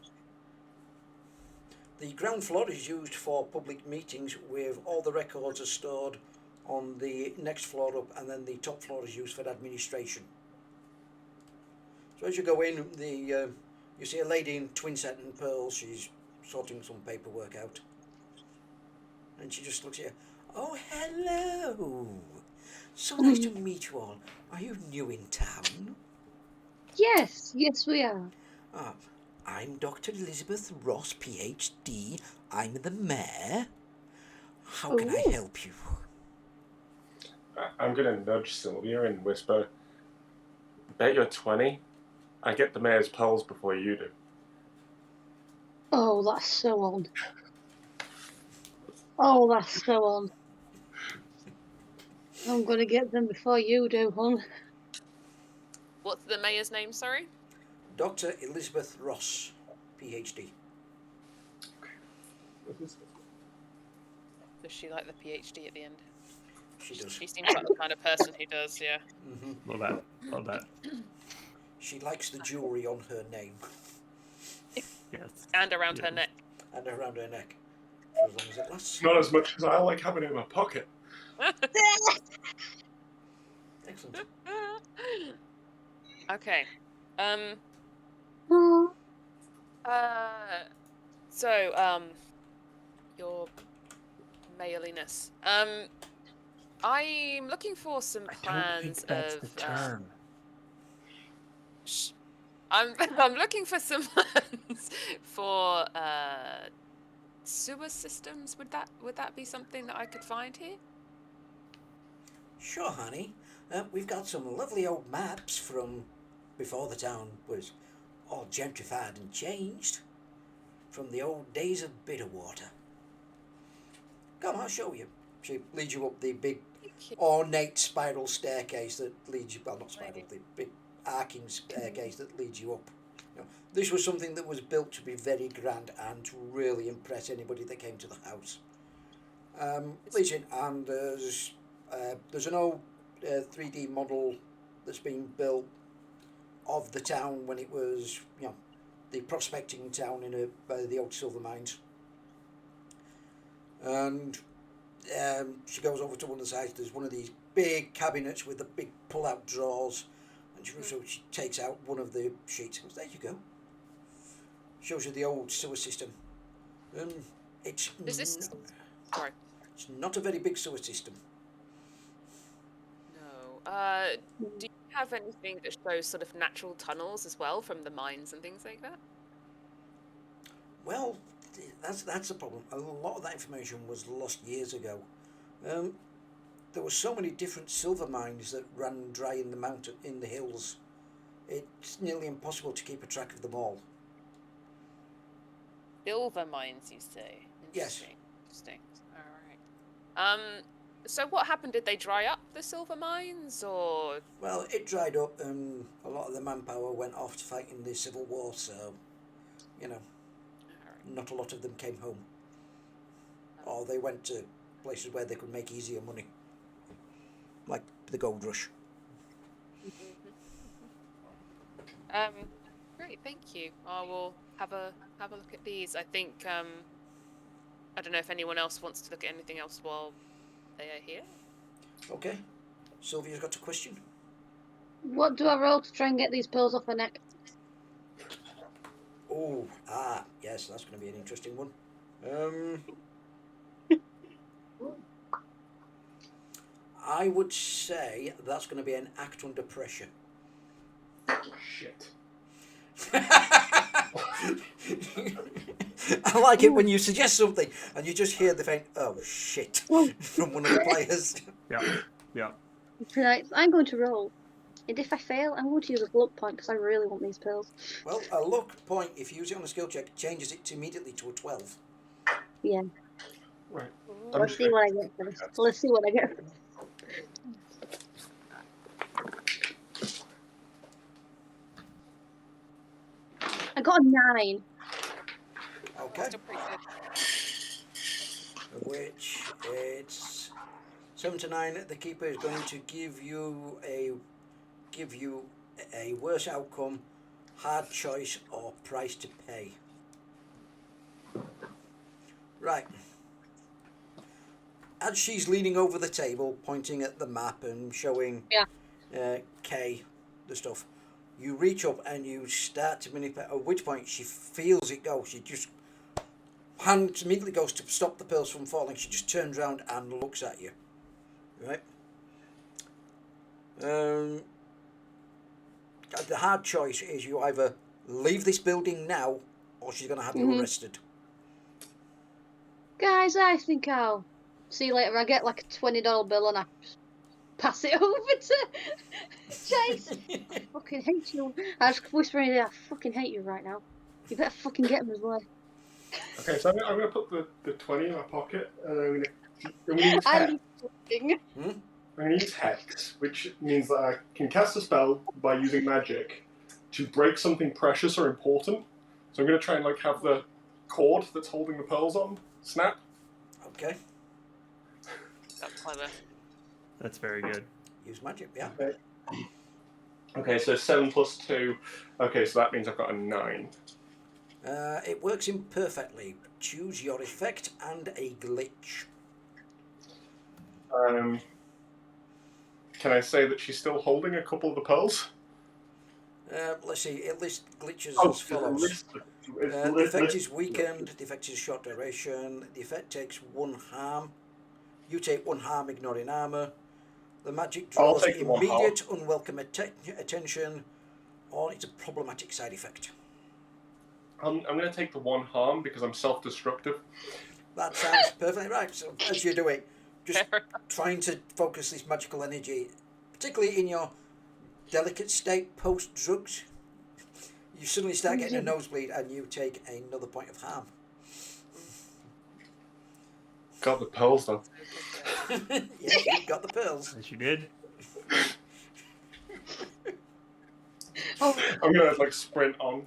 The ground floor is used for public meetings, with all the records are stored on the next floor up, and then the top floor is used for administration. So as you go in, you see a lady in twin set and pearls. She's sorting some paperwork out, and she just looks at you. Oh, hello! So nice to meet you all. Are you new in town? Yes, we are. Ah, I'm Dr. Elizabeth Ross, PhD. I'm the mayor. How can I help you? I'm gonna nudge Sylvia and whisper, bet you're 20. I get the mayor's pearls before you do. Oh, that's so on. Oh, that's so on. I'm gonna get them before you do, hon. What's the mayor's name? Sorry. Dr. Elizabeth Ross, PhD. Does she like the PhD at the end? She does. She seems like the kind of person who does, yeah. Love that. Love that. She likes the jewellery on her name. Yes. And around her neck. And around her neck. For as long as it lasts. Not as much as I like having it in my pocket. Excellent. Okay. Oh, So, your mayorliness. I'm looking for some plans of. I'm looking for some plans for sewer systems. Would that be something that I could find here? Sure, honey. We've got some lovely old maps from before the town was all gentrified and changed. From the old days of Bitterwater. Come, I'll show you. She leads you up the big ornate spiral staircase that leads you, well, not spiral, the big arcing staircase that leads you up. You know, this was something that was built to be very grand and to really impress anybody that came to the house. Listen, and there's an old 3D model that's been built of the town when it was, the prospecting town by the old silver mines. And she goes over to one of the sides. There's one of these big cabinets with the big pull-out drawers, and she takes out one of the sheets. Goes, there you go. Shows you the old sewer system. It's Sorry. It's not a very big sewer system. No. Do you have anything that shows sort of natural tunnels as well from the mines and things like that? Well, that's the problem. A lot of that information was lost years ago. There were so many different silver mines that ran dry in the hills. It's nearly impossible to keep a track of them all. Silver mines, you say? Yes. Interesting. All right. So what happened? Did they dry up, the silver mines, or? Well, it dried up, and a lot of the manpower went off to fight in the Civil War. So, not a lot of them came home, or they went to places where they could make easier money, like the gold rush. Great, thank you. I will have a look at these. I think I don't know if anyone else wants to look at anything else while they are here. Okay, Sylvia's got a question. what do I roll to try and get these pearls off her neck? Oh, yes, that's going to be an interesting one. I would say that's going to be an act under pressure. Shit. I like it when you suggest something and you just hear the faint, oh shit, from one of the players. Yeah. Right, I'm going to roll. And if I fail, I'm going to use a luck point because I really want these pearls. Well, a luck point, if you use it on a skill check, changes it immediately to a 12. Yeah. Right. Let's see what I get for this. Let's see what I get for this. I got a 9. Okay. Still pretty good. Which it's 7 to 9. The keeper is going to give you a worse outcome hard choice or price to pay. Right. As she's leaning over the table, pointing at the map and showing Kay the stuff, you reach up and you start to manipulate, at which point she feels it go. She just, hand immediately goes to stop the pearls from falling. She just turns around and looks at you. Right? The hard choice is you either leave this building now or she's going to have you arrested. Guys, I think I'll see you later. I get like a $20 bill and I pass it over to Chase. I fucking hate you. I just whisper in there, I fucking hate you right now. You better fucking get him as well. Okay, so I'm going to put the 20 in my pocket, and I'm going to use Hex. I'm going to use Hex, which means that I can cast a spell by using magic to break something precious or important. So I'm going to try and like have the cord that's holding the pearls on snap. Okay. That's clever. That's very good. Use magic, yeah. Okay, so 7 plus 2. Okay, so that means I've got a 9. It works imperfectly. Choose your effect and a glitch. Can I say that she's still holding a couple of the pearls? Let's see, it lists glitches Oh, as follows. The effect is weakened, the effect is short duration, the effect takes 1 harm. You take 1 harm, ignoring armour. The magic draws immediate unwelcome attention, or it's a problematic side effect. I'm going to take the 1 harm because I'm self-destructive. That sounds perfectly right. So as you do it, just trying to focus this magical energy, particularly in your delicate state post-drugs, you suddenly start getting a nosebleed and you take another point of harm. Got the pearls though. Yes, you got the pearls. Yes, you did. I'm going to like sprint on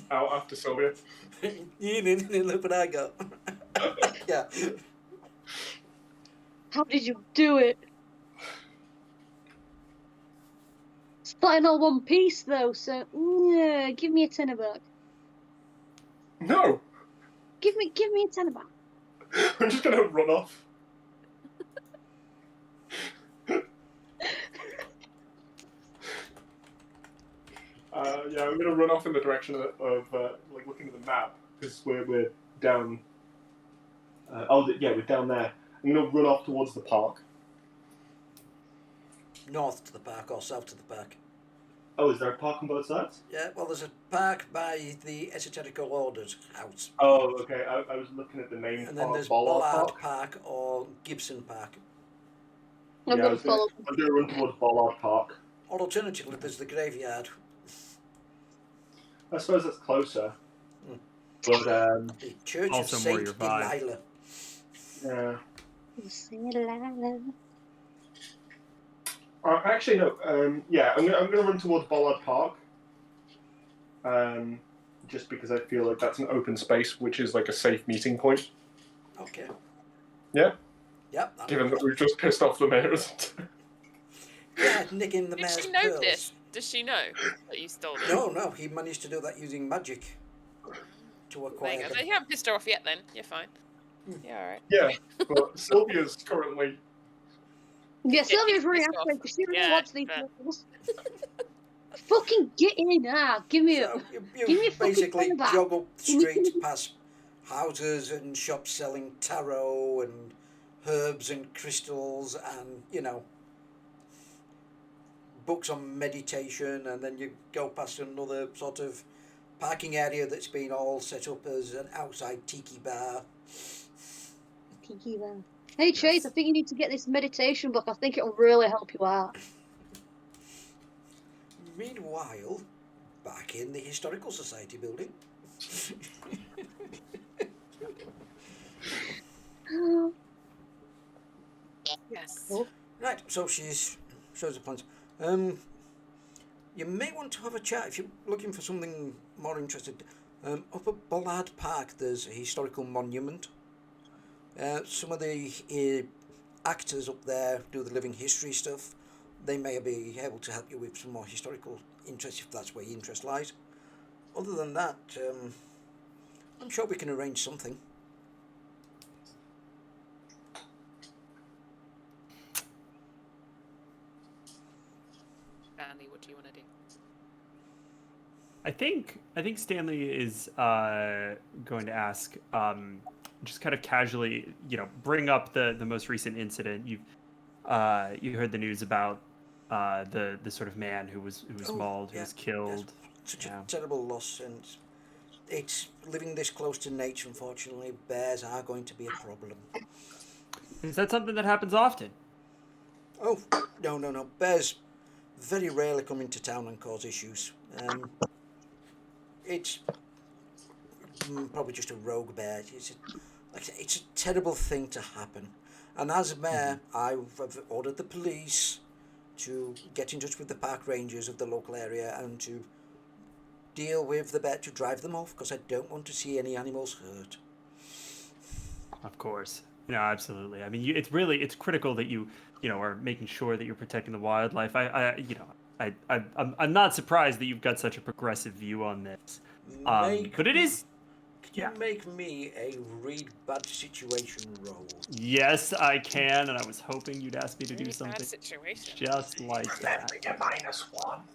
out after Sylvia. Look what I got. Yeah. How did you do it? It's not in all one piece though, so yeah, give me a tenner back. No! Give me a tenner back. I'm just going to run off. Yeah, I'm going to run off in the direction of like looking at the map because we're down. We're down there. I'm going to run off towards the park. North to the park or south to the park? Oh, is there a park on both sides? Yeah, well, there's a park by the Esoterical Order's house. Oh, okay. I was looking at the name. And then there's Bollard Park or Gibson Park. I'm I'm gonna going to run towards Bollard Park. Or alternatively, there's the graveyard. I suppose that's closer. But The Church Also of more Saint your vibe. Delilah. yeah. Delilah. Actually, no. Yeah, I'm gonna run towards Bollard Park. Just because I feel like that's an open space, which is like a safe meeting point. Okay. Yeah. Yep. Given that we've just pissed off the mayor's. Yeah, nicking the Did mayor's she know pearls. this? Does she know that you stole it? No, he managed to do that using magic to acquire There you them. go. You haven't pissed her off yet then. You're fine. Yeah, alright. Yeah, but Sylvia's currently. Yeah, Sylvia's really pissed happy off. because she really Yeah, wants these fair. pearls. Fucking get in now. Give me So up. you Give me a fucking basically pen back. jog up Give me- streets past houses and shops selling tarot and herbs and crystals and, books on meditation, and then you go past another sort of parking area that's been all set up as an outside tiki bar. Tiki bar. Hey Chase, I think you need to get this meditation book. I think it'll really help you out. Meanwhile, back in the Historical Society building. Yes. Right, so she's shows the plans. You may want to have a chat if you're looking for something more interested. Up at Bollard Park, there's a historical monument. Some of the actors up there do the living history stuff. They may be able to help you with some more historical interest if that's where your interest lies. other than that, I'm sure we can arrange something. Stanley, what do you want to do? I think Stanley is going to ask, just kind of casually, bring up the most recent incident. You heard the news about the sort of man who was mauled, who was killed. Such a terrible loss, and it's living this close to nature. Unfortunately, bears are going to be a problem. Is that something that happens often? Oh, no. Bears very rarely come into town and cause issues. It's probably just a rogue bear. It's a terrible thing to happen. And as mayor, I've ordered the police to get in touch with the park rangers of the local area and to deal with the bear, to drive them off, because I don't want to see any animals hurt. Of course. No, absolutely. I mean, it's critical that you are making sure that you're protecting the wildlife. I'm not surprised that you've got such a progressive view on this. But it is. Can you make me a read bad situation roll? Yes, I can, and I was hoping you'd ask me to do Really bad something situation. just like that. Get -1.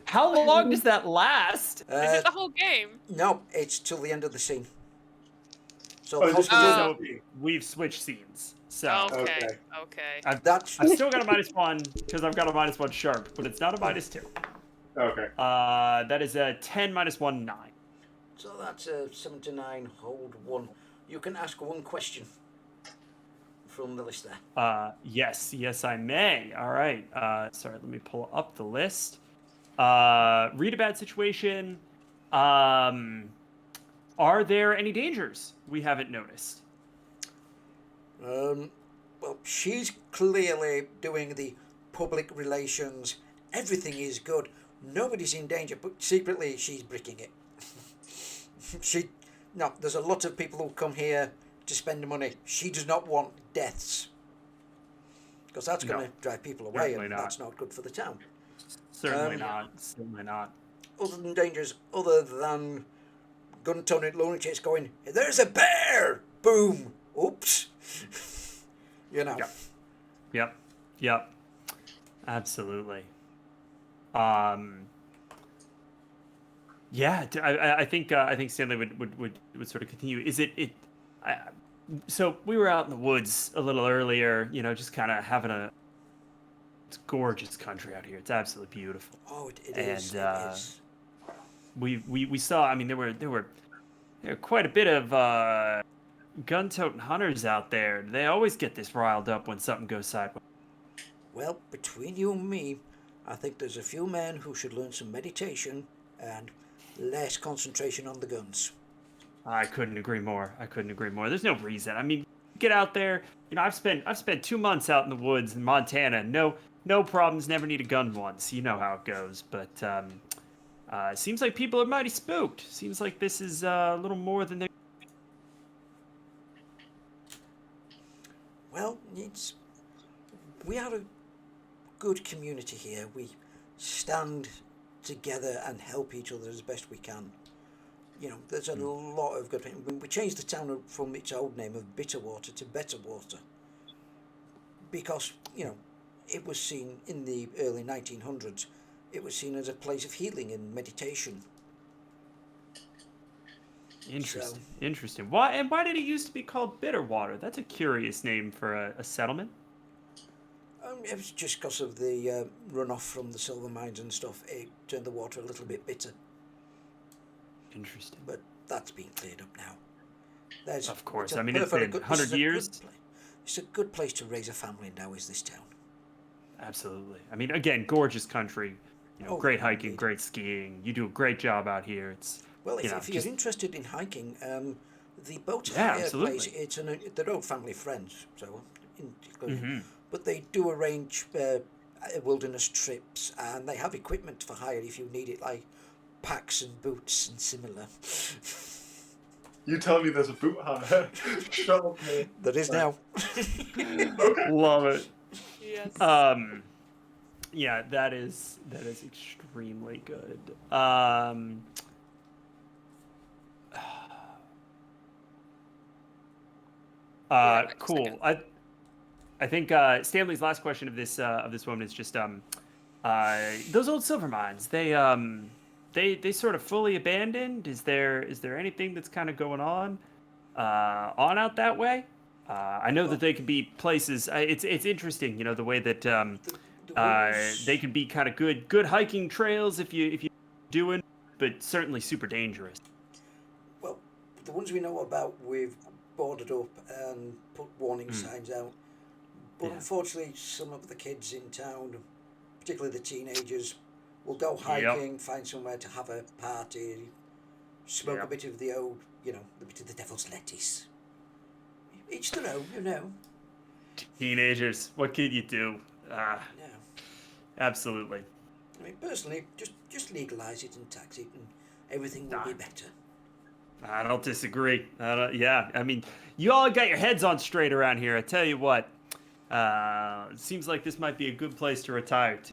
How long does that last? Is it the whole game? No, it's till the end of the scene. So, Oh, just So we've switched scenes. So Okay. I've that's still got a -1 because I've got a -1 sharp, but it's not a -2. Okay. That is a 10 -1, 9. So that's a 7 to 9, hold 1. You can ask one question from the list there. Yes, I may. All right. Sorry, let me pull up the list. Read a bad situation. Are there any dangers we haven't noticed? Well, she's clearly doing the public relations. Everything is good. Nobody's in danger, but secretly she's bricking it. There's a lot of people who come here to spend money. She does not want deaths, because that's going to drive people away, and that's not good for the town. Certainly not. Other than dangers, other than gun-toted lunatics going, "There's a bear!" Boom! Oops! Yep. Absolutely. Yeah, I think Stanley would sort of continue. So we were out in the woods a little earlier, just kind of having it's gorgeous country out here. It's absolutely beautiful. Oh, it is. We saw. I mean, there were quite a bit of gun-toting hunters out there. They always get this riled up when something goes sideways. Well, between you and me, I think there's a few men who should learn some meditation and less concentration on the guns. I couldn't agree more. There's no reason. I mean, get out there. I've spent 2 months out in the woods in Montana. No problems. Never need a gun once. You know how it goes. But it seems like people are mighty spooked. Seems like this is a little more than they. Well, we are a good community here. We stand together and help each other as best we can. There's a lot of good things. We changed the town from its old name of Bitterwater to Betterwater because, it was seen in the early 1900s, it was seen as a place of healing and meditation. Interesting. Why did it used to be called Bitterwater? That's a curious name for a settlement. It was just because of the runoff from the silver mines and stuff. It turned the water a little bit bitter. Interesting. But that's been cleared up now. Of course. I mean, it's been 100 years. It's a good place to raise a family now, is this town. Absolutely. I mean, again, gorgeous country. Great hiking, indeed. Great skiing. You do a great job out here. It's if you're interested in hiking, the boat Yeah, hire absolutely. place, they're all family friends, so Mhm. but they do arrange wilderness trips, and they have equipment for hire if you need it, like packs and boots and similar. You tell me there's a boot hire. Shut up, man. There is now. Love it. Yes. Yeah, that is extremely good. like a Cool. second. I think Stanley's last question of this woman is just those old silver mines. They sort of fully abandoned. Is there anything that's kind of going on out that way? I know that they could be places. It's interesting, the way that The ones, they can be kind of good hiking trails if you doing, but certainly super dangerous. well, the ones we know about, we've boarded up and put warning signs out. But Yeah. unfortunately, some of the kids in town, particularly the teenagers, will go hiking, find somewhere to have a party, smoke a Yep. bit of the old, the bit of the devil's lettuce. Each their own. Teenagers, what can you do? Yeah. Absolutely. I mean, personally, just legalise it and tax it, and everything will be better. I don't disagree. Yeah, I mean, you all got your heads on straight around here. I tell you what, it seems like this might be a good place to retire to.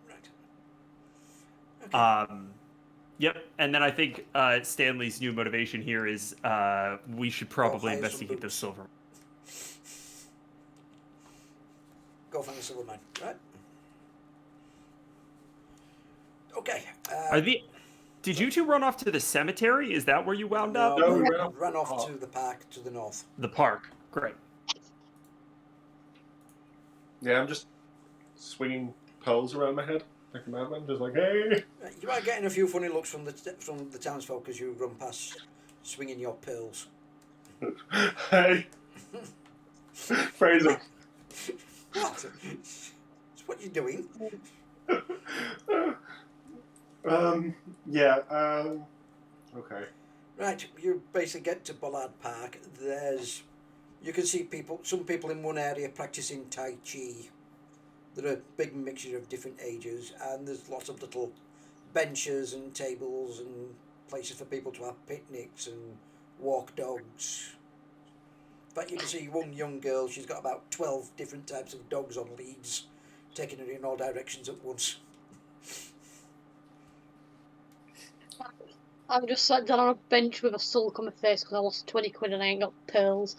Right. Okay. Yep, and then I think Stanley's new motivation here is we should probably hire some investigate those boots. silver. Go find the silver mine. Right. Okay. Did you two run off to the cemetery? Is that where you wound up? No, we we ran off to the park to the north. The park. Great. Yeah, I'm just swinging pearls around my head like a madman, just like, hey. You are getting a few funny looks from the townsfolk as you run past, swinging your pearls. Hey. Fraser. What? What you doing? Okay. Right, you basically get to Bollard Park. You can see some people in one area practicing Tai Chi. They're a big mixture of different ages, and there's lots of little benches and tables and places for people to have picnics and walk dogs. In fact, you can see one young girl, she's got about 12 different types of dogs on leads, taking her in all directions at once. I'm just sat down on a bench with a sulk on my face because I lost 20 quid and I ain't got pearls.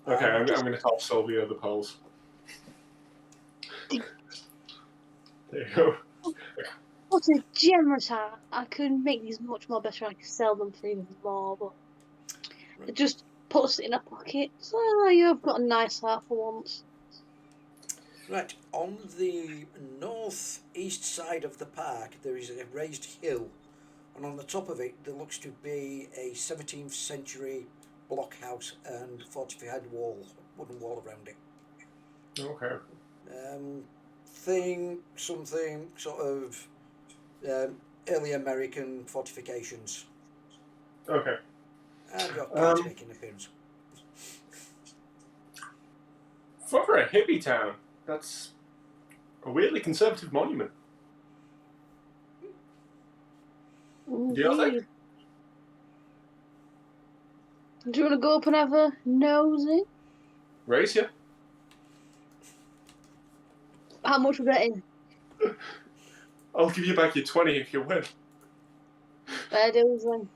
Okay, I'm going to tell Sylvia the pearls. There you go. What a generous heart. I could make these much more better. I could sell them for even more, but it just puts it in a pocket. So you've got a nice heart for once. Right, on the northeast side of the park there is a raised hill, and on the top of it there looks to be a 17th century blockhouse and fortified wooden wall around it. Okay. Something sort of early American fortifications. Okay. And your car's making an appearance. For a hippie town, that's a weirdly conservative monument. Do you think? Do you want to go up and have a nosy? Race you? How much we betting? I'll give you back your 20 if you win. Fair dues then.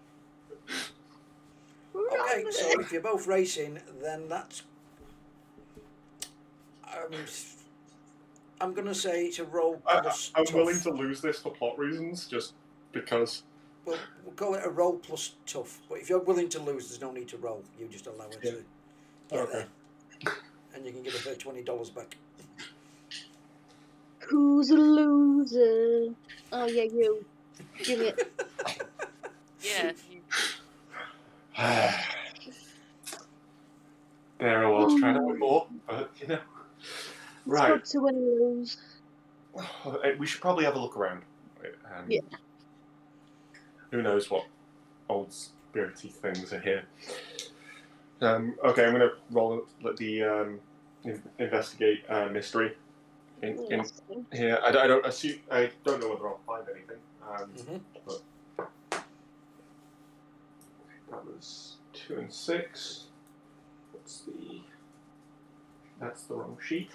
Okay, so if you're both racing, then that's... I'm going to say it's a roll plus I'm tough. willing to lose this for plot reasons, just because. We'll call it a roll plus tough. But if you're willing to lose, there's no need to roll. You just allow her to get there. And you can give her $20 back. Who's a loser? Oh yeah, you. Give me it. Yeah. There I was trying to win more, but Right. It's good to win and lose. We should probably have a look around. Yeah. Who knows what old spirity things are here. Okay, I'm going to let the investigate mystery in here. I don't know whether I'll find anything. But that was 2 and 6. That's the wrong sheet.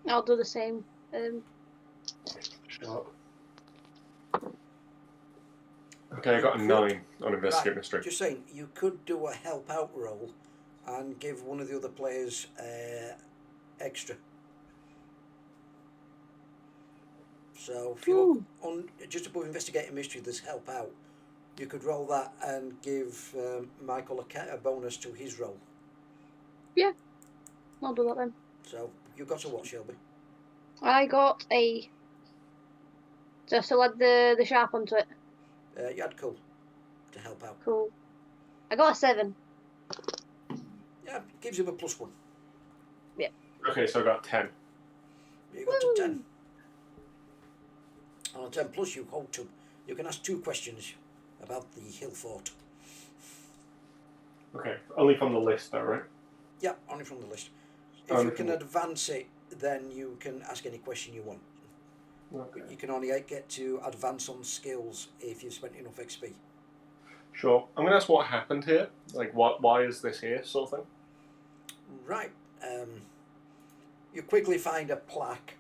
I'll do the same. Sharp. Okay, I got a 9 on investigate mystery. Just saying, you could do a help out roll and give one of the other players extra. So if you look on just above investigating mystery, there's help out. You could roll that and give Michael a bonus to his roll. Yeah, I'll do that then. So you got a what, Shelby? I got a. So I still add the sharp onto it. You had cool to help out. Cool. I got a 7. Yeah, gives him a +1. Okay, so I got 10. You got to 10. On a 10 plus, you hold 2. You can ask 2 questions about the hill fort. Okay, only from the list though, right? Yeah, only from the list. If Only you from can the- advance it, then you can ask any question you want. Okay. You can only get to advance on skills if you've spent enough XP. Sure. I'm going to ask what happened here. Like, why is this here, sort of thing? Right. You quickly find a plaque.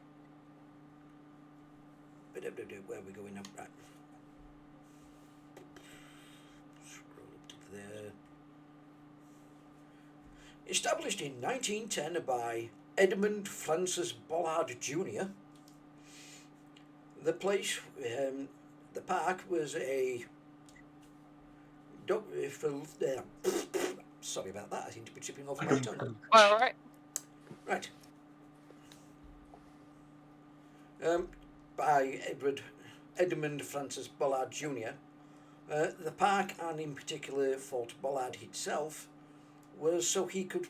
Where are we going now? Right. Scroll up to there. Established in 1910 by Edmund Francis Bollard Jr., the place, the park was a... Sorry about that, I seem to be tripping over my tongue. All right. Right. By Edmund Francis Bollard Jr., the park, and in particular Fort Bollard itself, was so he could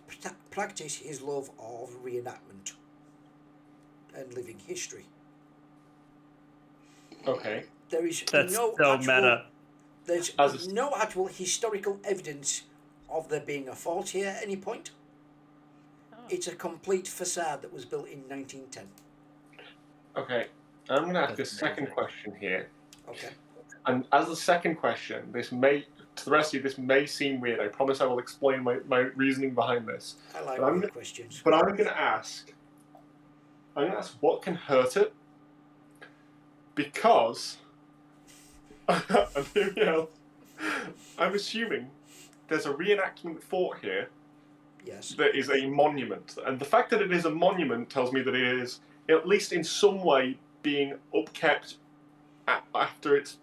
practice his love of reenactment and living history. Okay. There is That's no so actual, meta. There's As a- no actual historical evidence of there being a fort here at any point. It's a complete facade that was built in 1910. Okay. I'm going to ask a That's second amazing. question here. Okay. And as a second question, to the rest of you, this may seem weird. I promise I will explain my reasoning behind this. I like But I'm weird questions. But I'm going to ask what can hurt it? Because, and hear me out, I'm assuming there's a reenactment fort here Yes. that is a monument. And the fact that it is a monument tells me that it is, at least in some way, being upkept after it's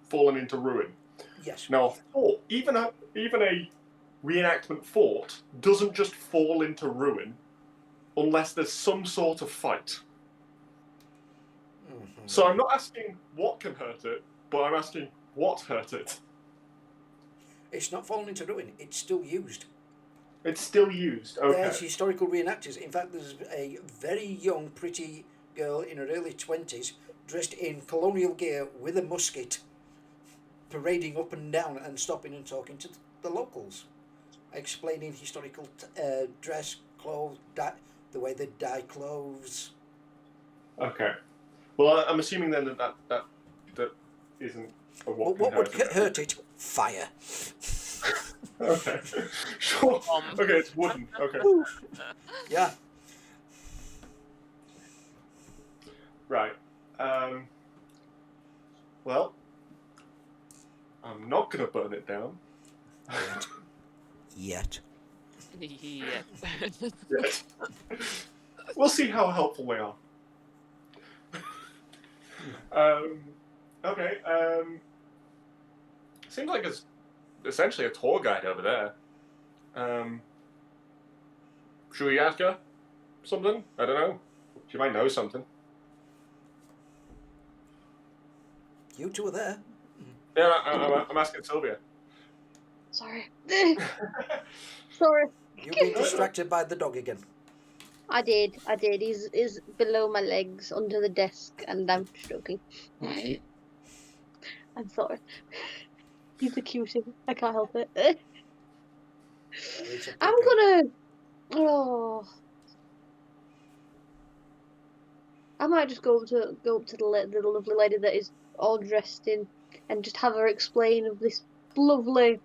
fallen into ruin. Yes. Now, a fort, even a reenactment fort, doesn't just fall into ruin unless there's some sort of fight. Mhm. So I'm not asking what can hurt it, but I'm asking what hurt it. It's not fallen into ruin. It's still used. It's still used. Okay. There's historical reenactors. In fact, there's a very young, pretty girl in her early 20s, dressed in colonial gear with a musket, parading up and down and stopping and talking to the locals, explaining historical dress, clothes, the way they dye clothes. Okay. Well, I'm assuming then that isn't a But what what would can hurt it. hurt it? Fire. Okay. Sure. Okay, it's wooden. Okay. Yeah. Right. Well, I'm not gonna burn it down. Yet. Yeah. Yet. We'll see how helpful they are. Okay. Seems like it's essentially a tour guide over there. Should we ask her something? I don't know. She might know something. You two are there. Yeah, I'm asking Sylvia. Sorry. Sorry. You've been distracted by the dog again. I did. He's below my legs under the desk and I'm stroking. I'm sorry. He's the cutest. I can't help it. It's a I'm puppy. gonna. Oh. I might just go up to the lovely lady that is all dressed in, and just have her explain of this lovely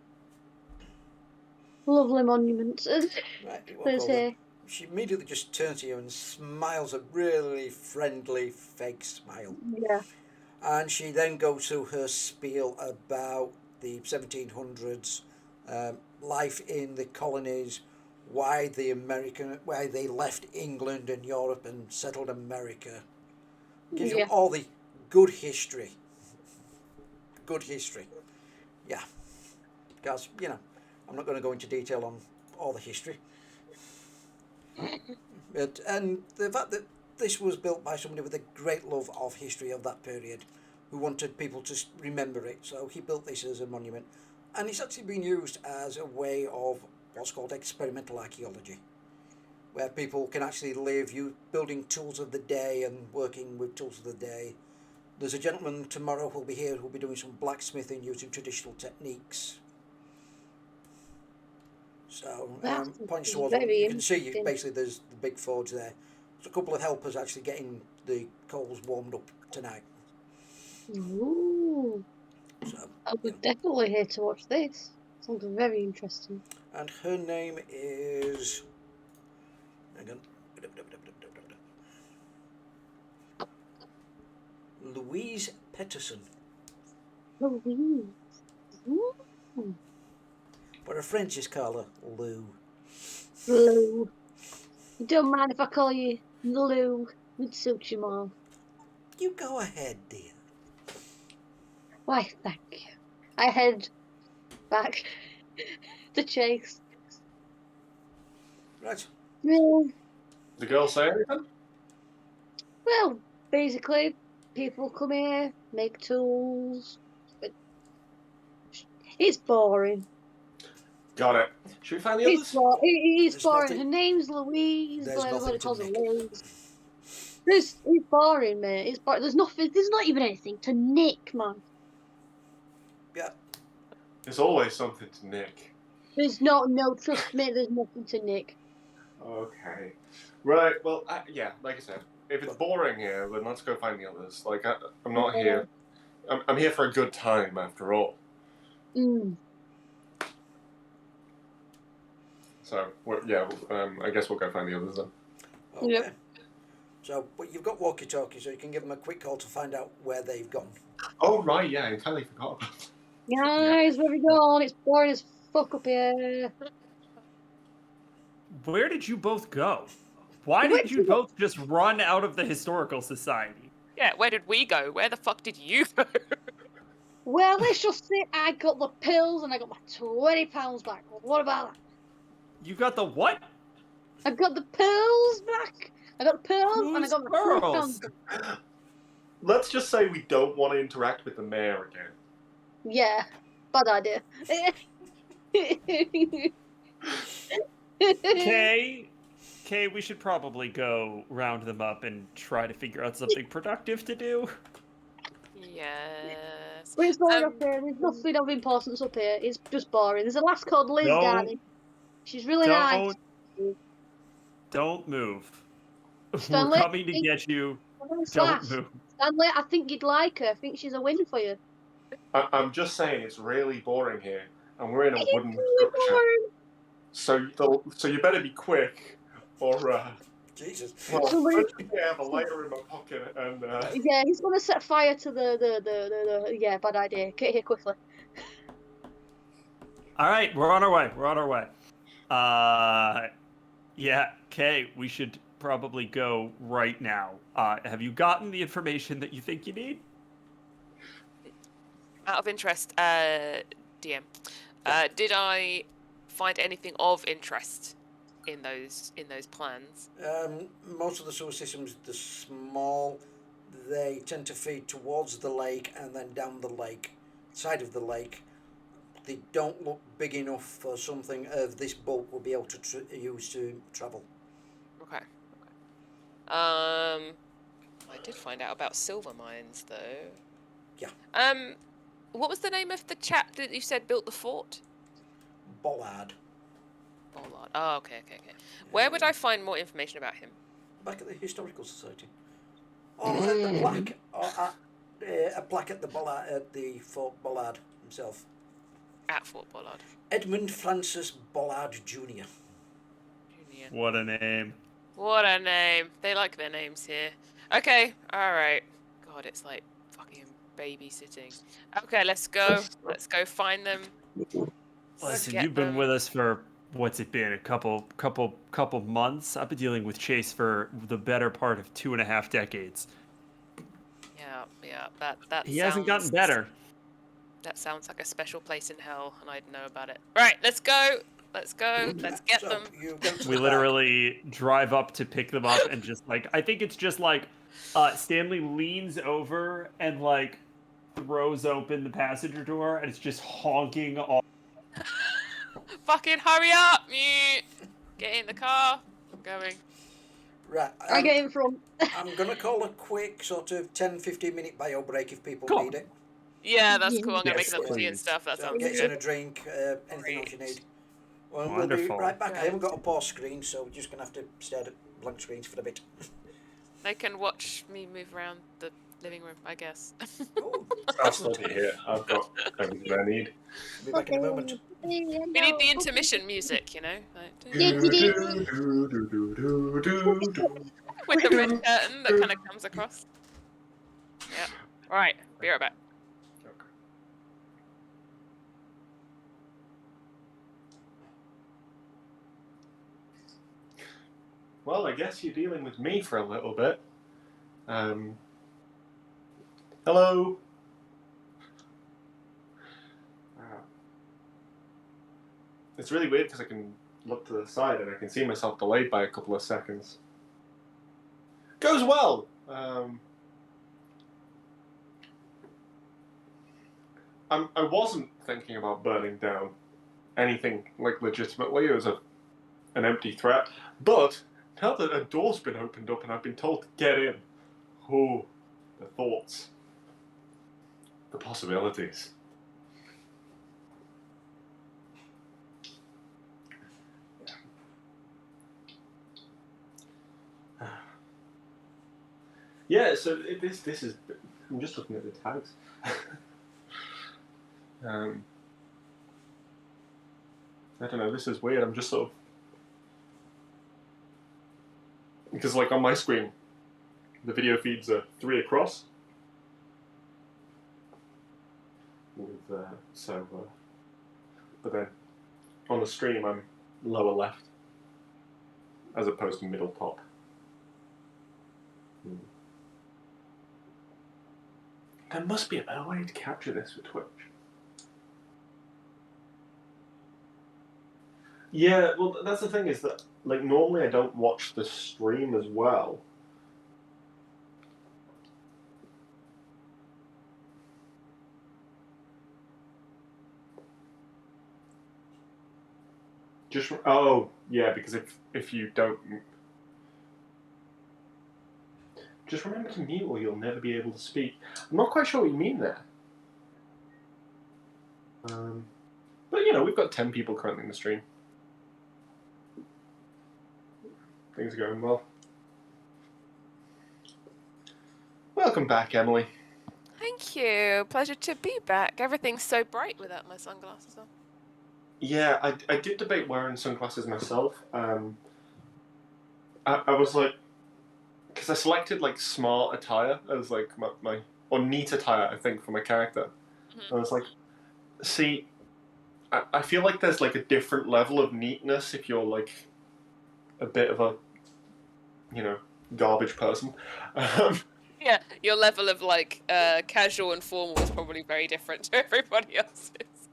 monument. Right, you walk There's over. here. she immediately just turns to you and smiles a really friendly fake smile. Yeah. And she then goes through her spiel about the 1700s, life in the colonies, why they left England and Europe and settled America. Gives you Yeah. all the good history. Good history. Yeah. Because, I'm not going to go into detail on all the history. And the fact that this was built by somebody with a great love of history of that period, who wanted people to remember it, so he built this as a monument. And it's actually been used as a way of what's called experimental archaeology, where people can actually live, you building tools of the day and working with tools of the day. There's a gentleman tomorrow who'll be here who'll be doing some blacksmithing using traditional techniques. So, That's points towards very you can see interesting. basically there's the big forge there. There's a couple of helpers actually getting the coals warmed up tonight. Ooh. So, I would definitely here to watch this. Sounds very interesting. and her name is. Hang on. Louise Peterson. Louise. Ooh. But her friends just call her Lou. Lou. You don't mind if I call you Lou? It suits you more. You go ahead, dear. Why, thank you. I head back to Chase. Right. Well, The girl say anything? well, basically, people come here, make tools. But it's boring. Got it. Should we find the It's others? It's There's boring. nothing- Her name's Louise, there's but everybody nothing to calls her nick. Louise. It's boring, mate. It's boring. There's nothing. There's not even anything to nick, man. Yeah. There's always something to nick. There's no. Trust me. There's nothing to nick. Okay. Right, well, yeah, like I said, if it's boring here, then let's go find the others. Like, I'm not here. I'm here for a good time, after all. Mm. So, I guess we'll go find the others then. Okay. Yep. So, but you've got walkie-talkie, so you can give them a quick call to find out where they've gone. Oh, right, yeah, I entirely forgot about that. Guys, where we going? It's boring as fuck up here. Where did you both go? Why Where did you both just run out of the Historical Society? Yeah, where did we go? Where the fuck did you go? Well, let's just say I got the pills and I got my £20 back. What about that? You got the what? I got the pearls back. I got the pearls and I Whose got my pearls? £20 back. Let's just say we don't want to interact with the mayor again. Yeah, bad idea. Kay, we should probably go round them up and try to figure out something productive to do. Yes. But it's boring up here. There's nothing of importance up here. It's just boring. There's a lass called Liz No. down here. She's really nice. Don't move. Stanley, We're coming to get you. Nice Don't lass. move. Stanley, I think you'd like her. I think she's a win for you. I'm just saying it's really boring here, and we're in a It's wooden really structure. boring. So you better be quick, or Jesus. well, Somebody- first I have a lighter in my pocket, and Yeah, he's gonna set fire to the yeah, bad idea. Get here quickly. All right, we're on our way. We're on our way. Yeah, Kay, we should probably go right now. Have you gotten the information that you think you need? Out of interest, DM, did I find anything of interest in those plans? Most of the sewer systems, they're small. They tend to feed towards the lake and then down the lake, side of the lake. They don't look big enough for something of this bulk will be able to use to travel. Okay. I did find out about silver mines, though. Yeah. What was the name of the chap that you said built the fort? Bollard. Bollard. Oh, okay. Where would I find more information about him? Back at the Historical Society. Or at the plaque. Or at, a plaque at the Bollard, at the Fort Bollard himself. At Fort Bollard. Edmund Francis Bollard Jr. What a name. What a name. They like their names here. Okay, alright. God, it's like fucking babysitting. Okay, let's go. Let's go find them. Let's Listen, get you've been them. with us for what's it been? A couple months. I've been dealing with Chase for the better part of 2.5 decades. Yeah, that He sounds... hasn't gotten better. That sounds like a special place in hell, and I'd know about it. Right, let's go. Let's go. Let's get So them. you go to We the literally drive up to pick them up and just like I think it's just like Stanley leans over and like throws open the passenger door and it's just honking all. Fucking hurry up! Get in the car. I'm going. Right. I get in front. I'm going to call a quick sort of 10-15 minute bio break if people Cool. need it. Yeah, that's cool. I'm gonna Yes, make another tea and please. stuff. That So sounds get good. you a drink, anything else you need. Well, we'll Wonderful. be right back. I Right. haven't got a pause screen, so we're just going to have to stare at blank screens for a bit. They can watch me move around the living room, I guess. Oh, I'll still be here. I've got everything I need. I'll be back in a moment. We need the intermission music, you know, like, Yeah, Do, do, do, do, do, do, do. with the red curtain that kind of comes across. Yeah. All right. Be right back. Okay. Well, I guess you're dealing with me for a little bit. Hello. It's really weird because I can look to the side and I can see myself delayed by a couple of seconds. Goes well. I wasn't thinking about burning down anything like legitimately. It was an empty threat. But now that a door's been opened up and I've been told to get in, oh, the thoughts, the possibilities. Yeah, so this is. I'm just looking at the tags. I don't know. This is weird. I'm just sort of because, like, on my screen, the video feeds are 3 across. With but then on the stream I'm lower left, as opposed to middle top. There must be a better way to capture this with Twitch. Yeah, well, that's the thing is that, like, normally I don't watch the stream as well. Oh, yeah, because if you don't... Just remember to mute or you'll never be able to speak. I'm not quite sure what you mean there. But, you know, we've got 10 people currently in the stream. Things are going well. Welcome back, Emily. Thank you. Pleasure to be back. Everything's so bright without my sunglasses on. Yeah, I did debate wearing sunglasses myself. I was like, because I selected like smart attire as like my or neat attire, I think, for my character. Mm-hmm. I was like, see, I feel like there's like a different level of neatness if you're like a bit of a, you know, garbage person. Yeah, your level of like casual and formal is probably very different to everybody else's.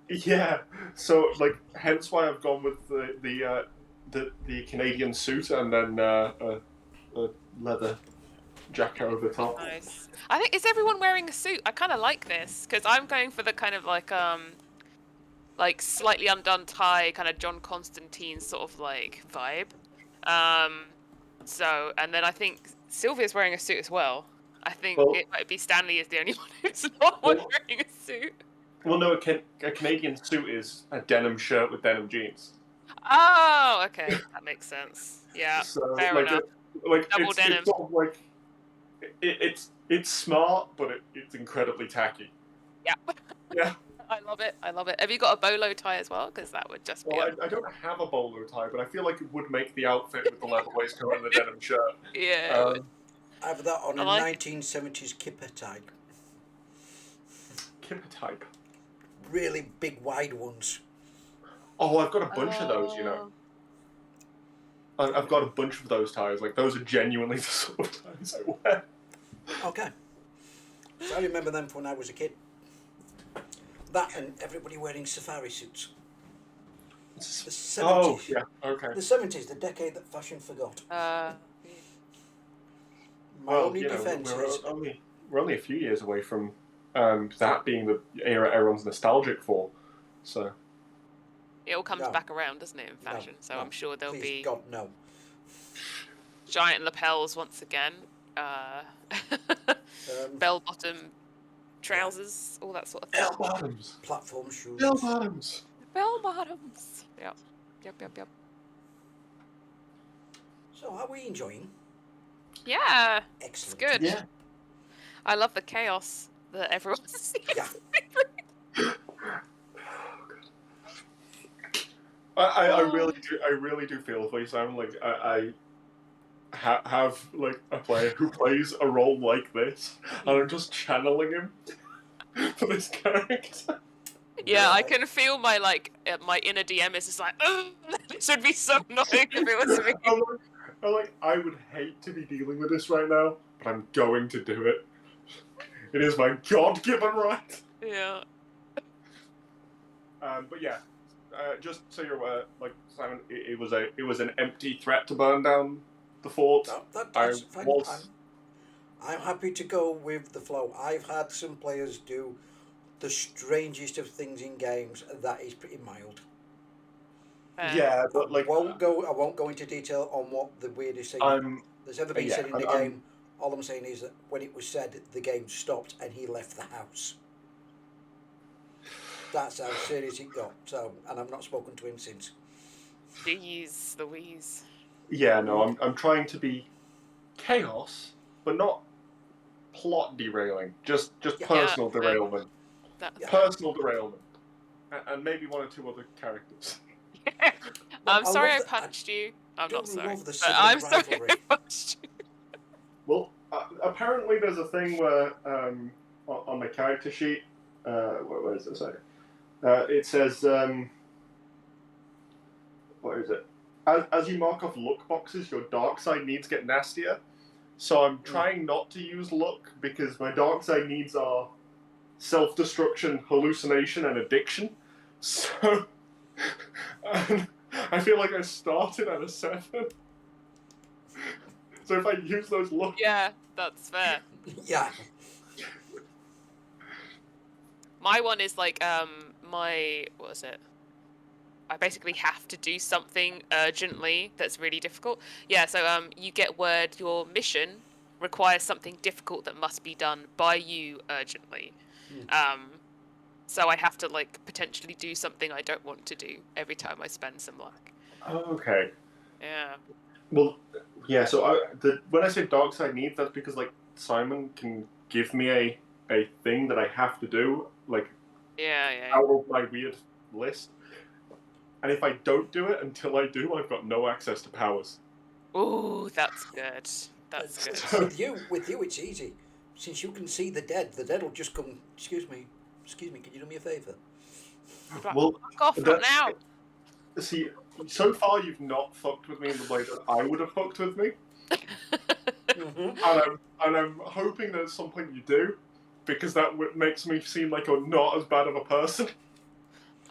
Yeah, so like hence why I've gone with the Canadian suit and then a leather jacket over the top. Nice. I think, is everyone wearing a suit? I kind of like this because I'm going for the kind of like slightly undone tie, kind of John Constantine sort of like vibe. So, and then I think Sylvia's wearing a suit as well. I think it might be Stanley is the only one who's not wearing a suit. Well, no, a Canadian suit is a denim shirt with denim jeans. Oh, okay, that makes sense. Yeah, So, fair like, enough. Double denim. It's sort of like it's smart, but it's incredibly tacky. Yeah. Yeah. I love it. I love it. Have you got a bolo tie as well? Because that would just be. Well, I don't have a bolo tie, but I feel like it would make the outfit with the leather waistcoat and the denim shirt. Yeah. It would. I have that on I a like it. 1970s kipper type. Kipper type. Really big, wide ones. Oh, I've got a bunch of those, you know. I've got a bunch of those ties. Like, those are genuinely the sort of ties I wear. Okay. So I remember them from when I was a kid. That and everybody wearing safari suits. The 70s. Oh, yeah, okay. The 70s, the decade that fashion forgot. My Well, only you know, defence is... we're only a few years away from that being the era everyone's nostalgic for. So, It all comes No. back around, doesn't it, in No, fashion? So no. I'm sure there'll Please, be God, no. giant lapels once again, bell-bottom trousers, all that sort of thing. bell bottoms. Platform shoes. Bell bottoms. Bell-bottoms. Yep. Yep. So, are we enjoying? Yeah, it's Excellent. good. Yeah. I love the chaos that everyone's seeing. Yeah. I really do feel for you, Simon. Like I have like a player who plays a role like this, and I'm just channeling him for this character. Yeah, I can feel my my inner DM is just like, "Ugh, this would be so annoying if it was me. I'm like, I would hate to be dealing with this right now, but I'm going to do it. It is my God-given right. Yeah. But yeah, just so you're aware, like Simon, it was an empty threat to burn down the fort. That's fine. I'm happy to go with the flow. I've had some players do the strangest of things in games. That is pretty mild. Yeah, but like I won't go into detail on what the weirdest thing that's ever been said in the game. All I'm saying is that when it was said, the game stopped and he left the house. That's how serious it got. So, and I've not spoken to him since. Jeez Louise. Yeah, no, I'm trying to be chaos, but not plot derailing. Just personal derailment. Personal derailment, and maybe one or two other characters. I'm I sorry love I that- punched you. I'm not do sorry. love the But sibling I'm sorry rivalry. I punched you. Well, apparently there's a thing where on my character sheet, where does it say? It says, what is it? As you mark off luck boxes, your dark side needs get nastier. So I'm trying not to use luck because my dark side needs are self-destruction, hallucination, and addiction. So I feel like I started at a 7. So if I use those luck, Yeah, that's fair. Yeah. My one is like what was it? I basically have to do something urgently that's really difficult. Yeah, so you get word your mission requires something difficult that must be done by you urgently. So I have to like potentially do something I don't want to do every time I spend some luck. okay. Yeah. Well, yeah. So when I say dark side needs, that's because like Simon can give me a thing that I have to do, like Yeah. out of my weird list. And if I don't do it until I do, I've got no access to powers. Ooh, that's good. That's good. With you, it's easy. Since you can see the dead will just come. Excuse me, can you do me a favour? Well, Fuck off, not now. See, so far you've not fucked with me in the way that I would have fucked with me, and I'm hoping that at some point you do, because that makes me seem like I'm not as bad of a person.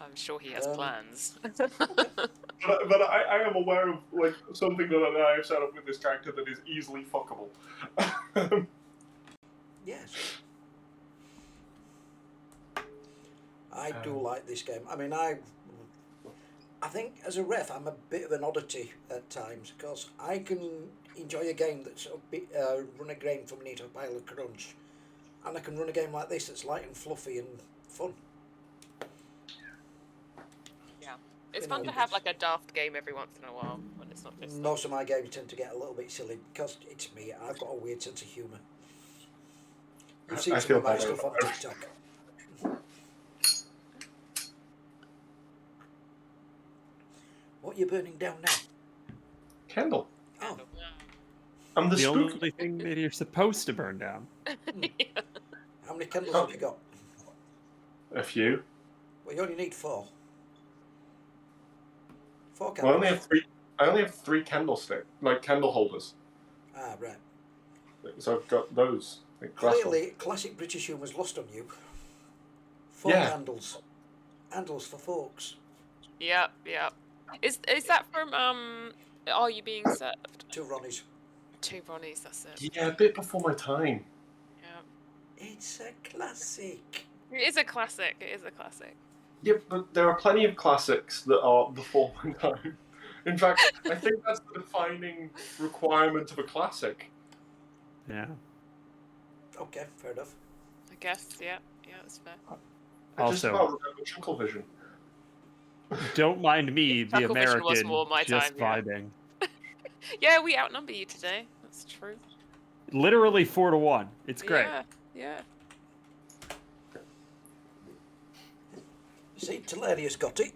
I'm sure he has plans. But I am aware of like something that I have set up with this character that is easily fuckable. Yes. I do like this game. I mean, I think as a ref, I'm a bit of an oddity at times because I can enjoy a game that's run a game from neat of a pile of crunch, and I can run a game like this that's light and fluffy and fun. Yeah, it's You fun know, to have like a daft game every once in a while when it's not just. Most of my games tend to get a little bit silly because it's me. I've got a weird sense of humour. You've seen I some feel of my bad stuff on about TikTok. you burning down now? Candle. Oh, I'm the The spooky. only thing that you're supposed to burn down. how many candles have you got? A few. Well, you only need 4. 4 I candles. only have 3. I only have 3 candlestick, like candle holders. Ah, right. So I've got those. Like glass ones. Clearly, classic British humour's lost on you. 4 Yeah. candles. Candles for folks. Yep. Is that from Are You Being Served? 2 Ronnies. 2 Ronnies, that's it. Yeah, a bit before my time. Yeah. It's a classic. It is a classic. Yeah, but there are plenty of classics that are before my time. In fact, I think that's the defining requirement of a classic. Yeah. Okay, fair enough. I guess, yeah, that's fair. I just Also- about remember Chucklevision. Don't mind me, the Chucklevision was American, more my just time, vibing. Yeah, we outnumber you today. That's true. Literally 4-1. It's great. Yeah. See, Telarius got it.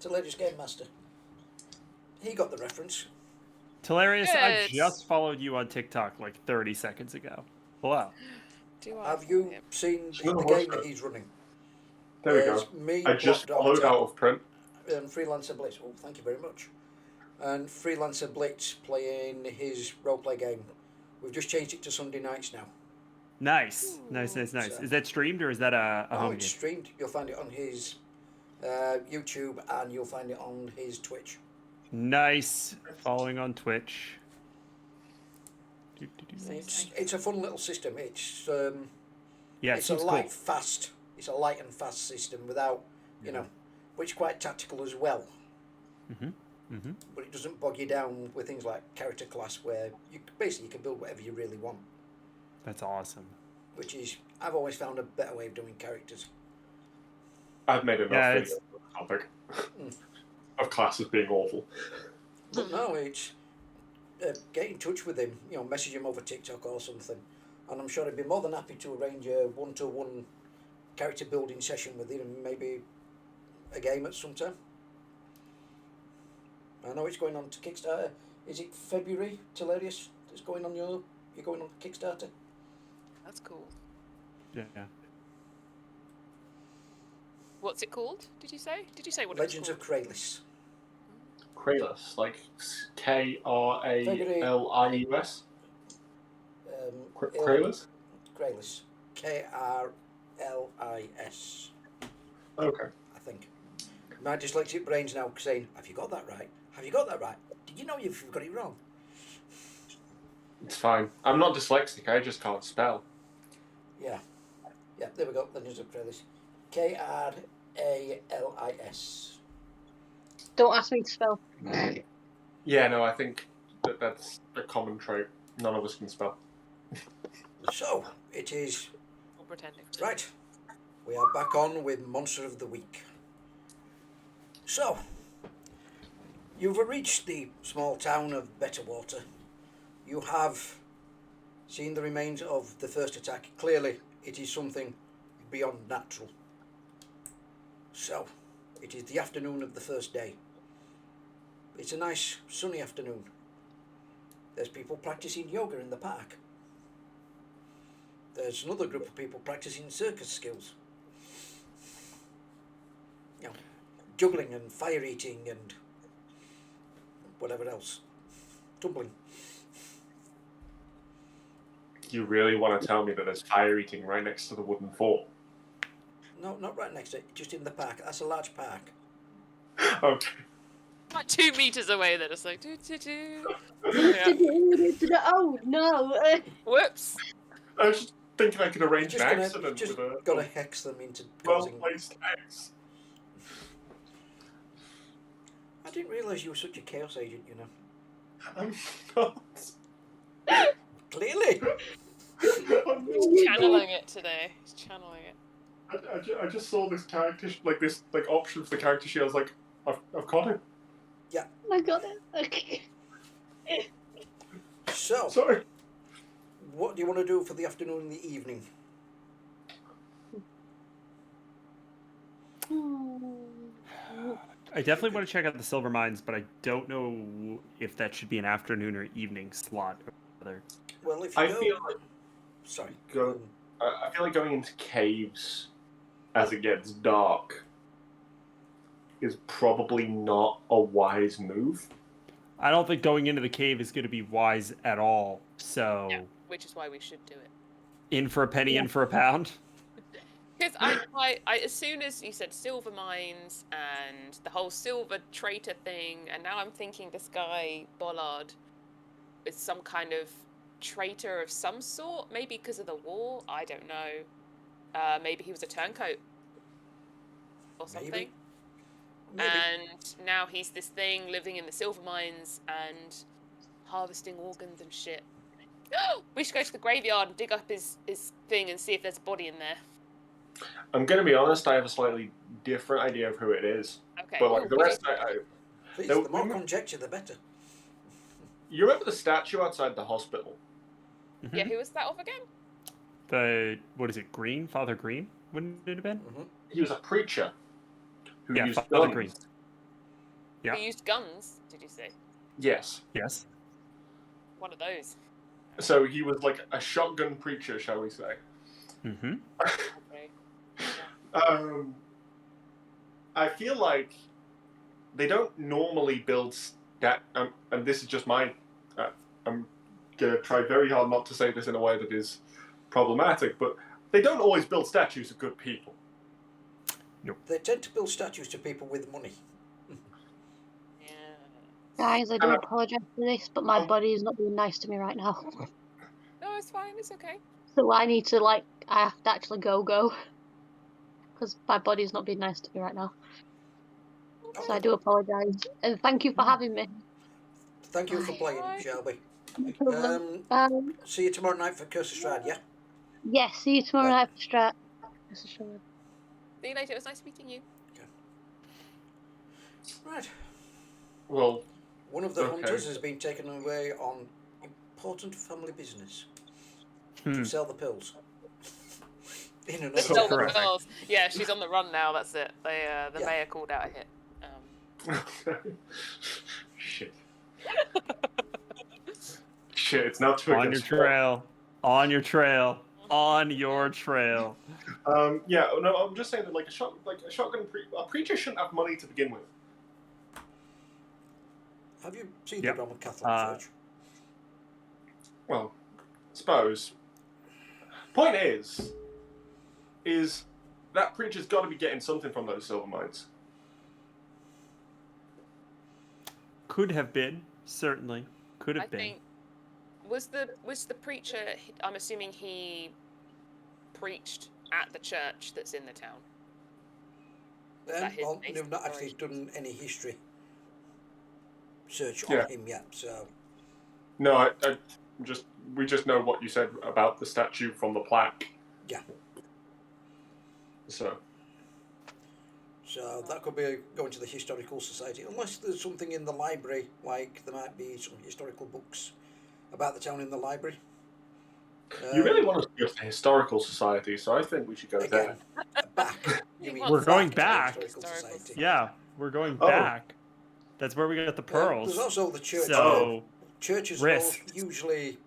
Telarius Game Master. He got the reference. Hilarious, I Good. just followed you on TikTok like 30 seconds ago. Hello. Do I? Have you Yep. seen No, the what's game that that? he's running? There we There's go. Me, I just Black followed Doctor, out of print. and Freelancer Blitz. Oh, thank you very much. And Freelancer Blitz playing his roleplay game. We've just changed it to Sunday nights now. Nice. Nice. So- Is that streamed or is that a Oh, home it's game? streamed. You'll find it on his YouTube and you'll find it on his Twitch. Nice. Following on Twitch. It's a fun little system. It's Yeah, it it's a seems light, cool. fast. It's a light and fast system without, which is quite tactical as well. Mm-hmm. But it doesn't bog you down with things like character class, where you can build whatever you really want. That's awesome. Which is, I've always found a better way of doing characters. I've made enough Yeah, videos on the topic of classes being awful. But no, it's get in touch with him. Message him over TikTok or something, and I'm sure he'd be more than happy to arrange a 1-to-1 character building session with you, and maybe a game at some time. I know it's going on to Kickstarter. Is it February, Telarius? It's going on you're going on Kickstarter? That's cool. Yeah. What's it called? Did you say what Legends it of was called? Kralis. Kralis, like Kralius. Kralis. Kralis. Krlis. Okay. I think. My dyslexic brain's now saying, "Have you got that right? Have you got that right? Did you know you've got it wrong?" It's fine. I'm not dyslexic. I just can't spell. Yeah. Yeah, there we go. Legends of Kralis. Kralis. Don't ask me to spell. Yeah, no, I think that's a common trait. None of us can spell. So, it is. Or pretending to. Right. We are back on with Monster of the Week. So, you've reached the small town of Betterwater. You have seen the remains of the first attack. Clearly, it is something beyond natural. So, it is the afternoon of the first day. It's a nice sunny afternoon. There's people practicing yoga in the park. There's another group of people practicing circus skills. Juggling and fire eating and whatever else. Tumbling. You really want to tell me that there's fire eating right next to the wooden fort? No, not right next to it, just in the park. That's a large park. Okay. Like 2 meters away, they're just like do. Yeah. Oh no! Whoops. I was just thinking I could arrange an You're accident just with a gotta hex them into causing. well-placed X. I didn't realise you were such a chaos agent, you know. I'm not. Clearly. I'm Channeling it today. He's channeling it. I just saw this character, this option for the character sheet. I was like, I've caught it. I got it. Okay. So, Sorry. what do you want to do for the afternoon and the evening? I definitely want to check out the silver mines, but I don't know if that should be an afternoon or evening slot. Or whether. Well, if you I go... feel like Sorry. Go- I feel like going into caves as it gets dark is probably not a wise move. I don't think going into the cave is going to be wise at all. So, Yeah, which is why we should do it. in for a penny, in for a pound. Because I, as soon as you said silver mines and the whole silver traitor thing, and now I'm thinking this guy Bollard is some kind of traitor of some sort, maybe because of the war. I don't know. Maybe he was a turncoat or something. Maybe. And now he's this thing living in the silver mines and harvesting organs and shit. We should go to the graveyard and dig up his thing and see if there's a body in there. I'm gonna be honest, I have a slightly different idea of who it is. Okay. But like the Ooh, rest, Please, No, the more we- conjecture, the better. you remember the statue outside the hospital? Yeah, who was that of again? The, what is it, Green? Father Green? Wouldn't it have been? He was a preacher who Yeah, used Father guns. Green. Yeah. Who used guns, did you say? Yes. Yes. One of those. So he was like a shotgun preacher, shall we say? Mm-hmm. Okay. I feel like they don't normally build and this is just my. I'm gonna try very hard not to say this in a way that is problematic, but they don't always build statues of good people. They tend to build statues to people with money. Yeah. Guys, I do apologise for this, but my body is not being nice to me right now. No, it's fine. It's okay. So I need to, I have to actually go. Because my body's not being nice to me right now. So I do apologise. And thank you for having me. Thank you for playing, Bye. Shelby. No problem. See you tomorrow night for Curse of Strahd, yeah? Yes, see you tomorrow night for Strat. See you later. It was nice meeting you. Right. Well, One of the Okay. hunters has been taken away on important family business. Hmm. To sell the pills. In another So Sell the correct. pills. Yeah, she's on the run now. That's it. The Yeah. mayor called out a hit. shit. Shit, it's now 2 On your against trail. On your trail. On your trail. Yeah, no, I'm just saying that like a preacher shouldn't have money to begin with. Have you seen Yep. the Roman Catholic Church? Well, suppose. Point is that preacher's got to be getting something from those silver mines. Could have been. Certainly. Could have I been. think was the preacher. I'm assuming he preached at the church that's in the town. that his Well, base they've not actually operations? done any history search Yeah. on him yet, so... No, we just know what you said about the statue from the plaque. Yeah. So that could be going to the Historical Society, unless there's something in the library, like there might be some historical books about the town in the library. you really want us to go to the Historical Society, so I think we should go Again, there. back. You mean We're going to the back. Historical Historical Society. Yeah, we're going Oh. back. That's where we got the pearls. There's also the church. So, Churches are risked. usually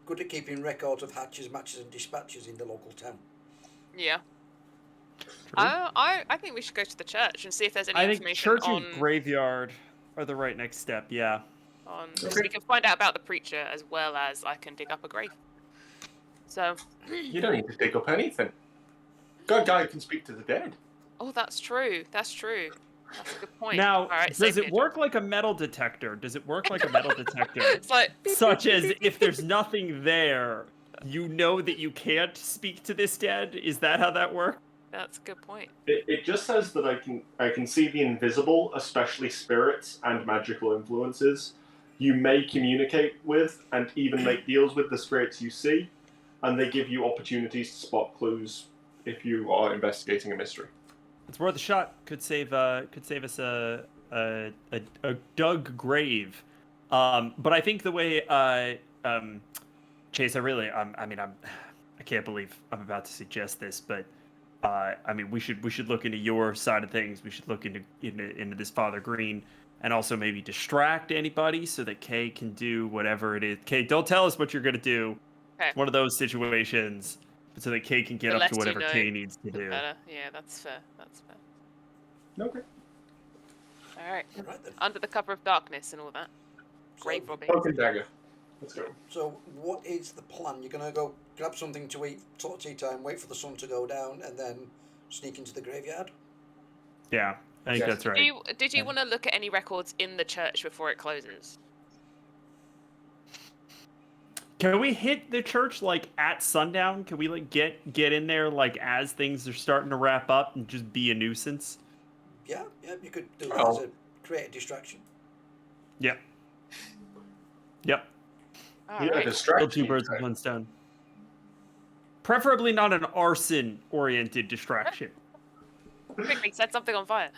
good at keeping records of hatches, matches, and dispatches in the local town. Yeah. I think we should go to the church and see if there's any I think information church on. and graveyard are the right next step. Yeah. So we can find out about the preacher as well as I can dig up a grave. So. You don't need to dig up anything. Got a guy who can speak to the dead. Oh, that's true. That's true. That's a good point. Now, All right, does save me it a work like a metal detector? Does it work like a metal detector? It's like beep, Such beep, as beep, if there's nothing there, you know that you can't speak to this dead? Is that how that works? That's a good point. It just says that I can see the invisible, especially spirits and magical influences. You may communicate with and even make deals with the spirits you see, and they give you opportunities to spot clues if you are investigating a mystery. It's worth a shot. Could save us a dug grave. But I think the way Chase, I can't believe I'm about to suggest this, but I mean, we should look into your side of things. We should look into this Father Green, and also maybe distract anybody so that Kay can do whatever it is. Kay, don't tell us what you're gonna do. Okay. It's one of those situations, so that Kay can get The up less to you whatever know, Kay needs to the do. better. Yeah, that's fair. That's fair. Okay. All right. Right then. Under the cover of darkness and all that. So, Grave robbing. Cloak and dagger. Let's go. So, what is the plan? You're gonna go grab something to eat, sort of tea time, wait for the sun to go down, and then sneak into the graveyard? Yeah, I think Yes. that's right. Did you want to look at any records in the church before it closes? Can we hit the church like at sundown? Can we like get in there like as things are starting to wrap up and just be a nuisance? Yeah, you could do that Oh. as a create a distraction. Yep. Yep. All Yeah, right. Kill distraction. two birds with one stone. Preferably not an arson-oriented distraction. Quickly set something on fire.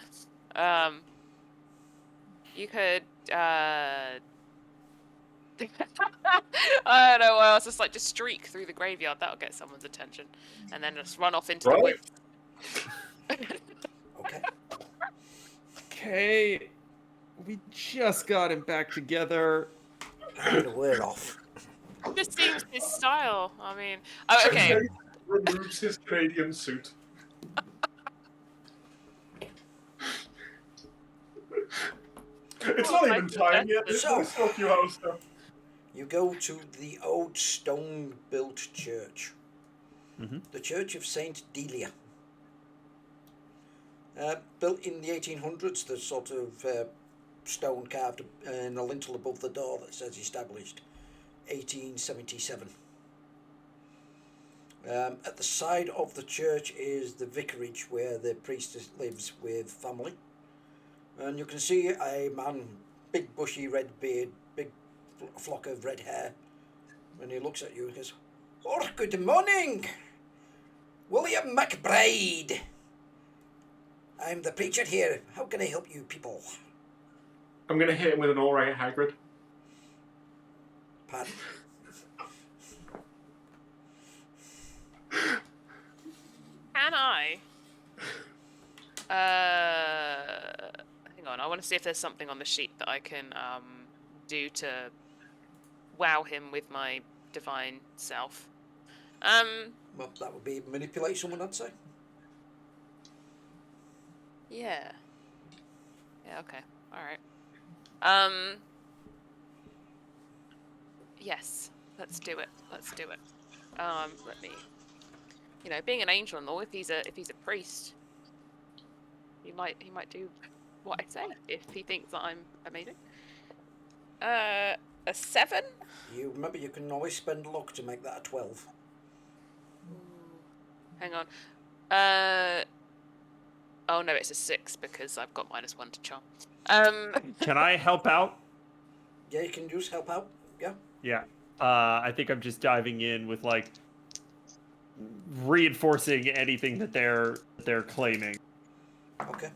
You could. I don't know. Well, it's just like just streak through the graveyard. That'll get someone's attention, and then just run off into the Right. woods. Okay. Okay, we just got him back together. We're off. Just seems his style. I mean, oh, okay. Jay removes his Canadian suit. It's not even time yet. There's So- still a few hours stuff. You go to the old stone-built church. Mhm. The Church of Saint Delia. Built in the 1800s, there's sort of stone carved in a lintel above the door that says established 1877. At the side of the church is the vicarage where the priest lives with family. And you can see a man, big bushy red beard, big flock of red hair. And he looks at you and goes, "Oh, good morning, William McBride. I'm the preacher here. How can I help you people?" I'm gonna hit him with an alright Hagrid. Pardon? Can I? Hang on. I want to see if there's something on the sheet that I can do to wow him with my divine self. Well, that would be manipulate someone, I'd say. Yeah. Yeah. Okay. All right. Yes. Let's do it. Let's do it. Let me. You know, being an angel and all, if he's a priest, he might do what I say if he thinks that I'm amazing. A 7. You remember you can always spend luck to make that a 12. Hang on. Oh no, it's a 6 because I've got -1 to charm. Can I help out? Yeah, you can just help out. Yeah. Yeah. I think I'm just diving in with like reinforcing anything that they're claiming. Okay.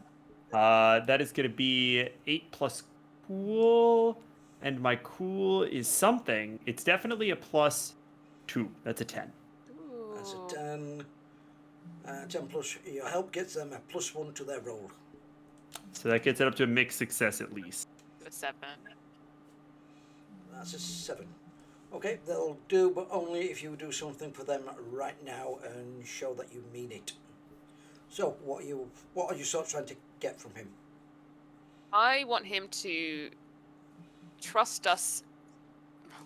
That is going to be 8 plus cool, and my cool is something. It's definitely a +2. That's a 10. That's Ooh. a 10. 10 plus your help gets them a +1 to their roll. So that gets it up to a mixed success at least. A 7. That's a 7. Okay, they'll do, but only if you do something for them right now and show that you mean it. So, what are you sort of trying to get from him? I want him to trust us,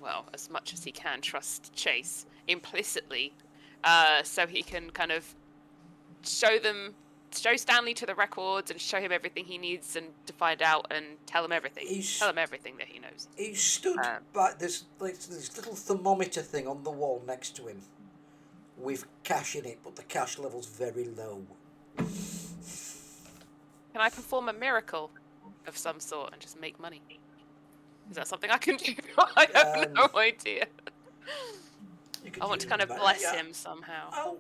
well, as much as he can trust Chase implicitly, so he can kind of show Stanley to the records and show him everything he needs and to find out and tell him everything. Tell him everything that he knows. He stood by this little thermometer thing on the wall next to him with cash in it, but the cash level's very low. Can I perform a miracle of some sort and just make money? Is that something I can do? I have no idea. You could I want to use kind of ma- bless yeah, him somehow. I'll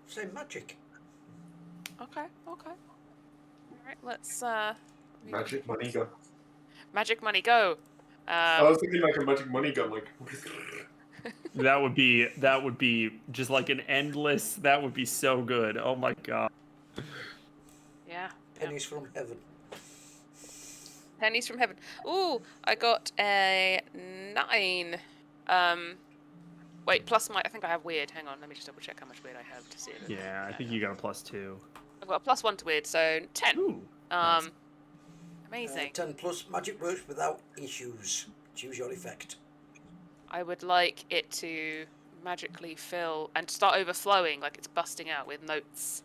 say magic. Okay. Alright, let's Magic money gun. Magic money go. I was thinking like a magic money gun, like. That would be just like an endless. That would be so good. Oh my god. Yeah. Pennies from heaven. Pennies from heaven. Ooh, I got a 9. Wait, plus my. I think I have weird. Hang on, let me just double check how much weird I have to see if it. Yeah, I think you got a +2. I've got a +1 to weird, so 10. Ooh. Nice. Amazing. 10 plus magic works without issues. Choose your effect. I would like it to magically fill and start overflowing, like it's busting out with notes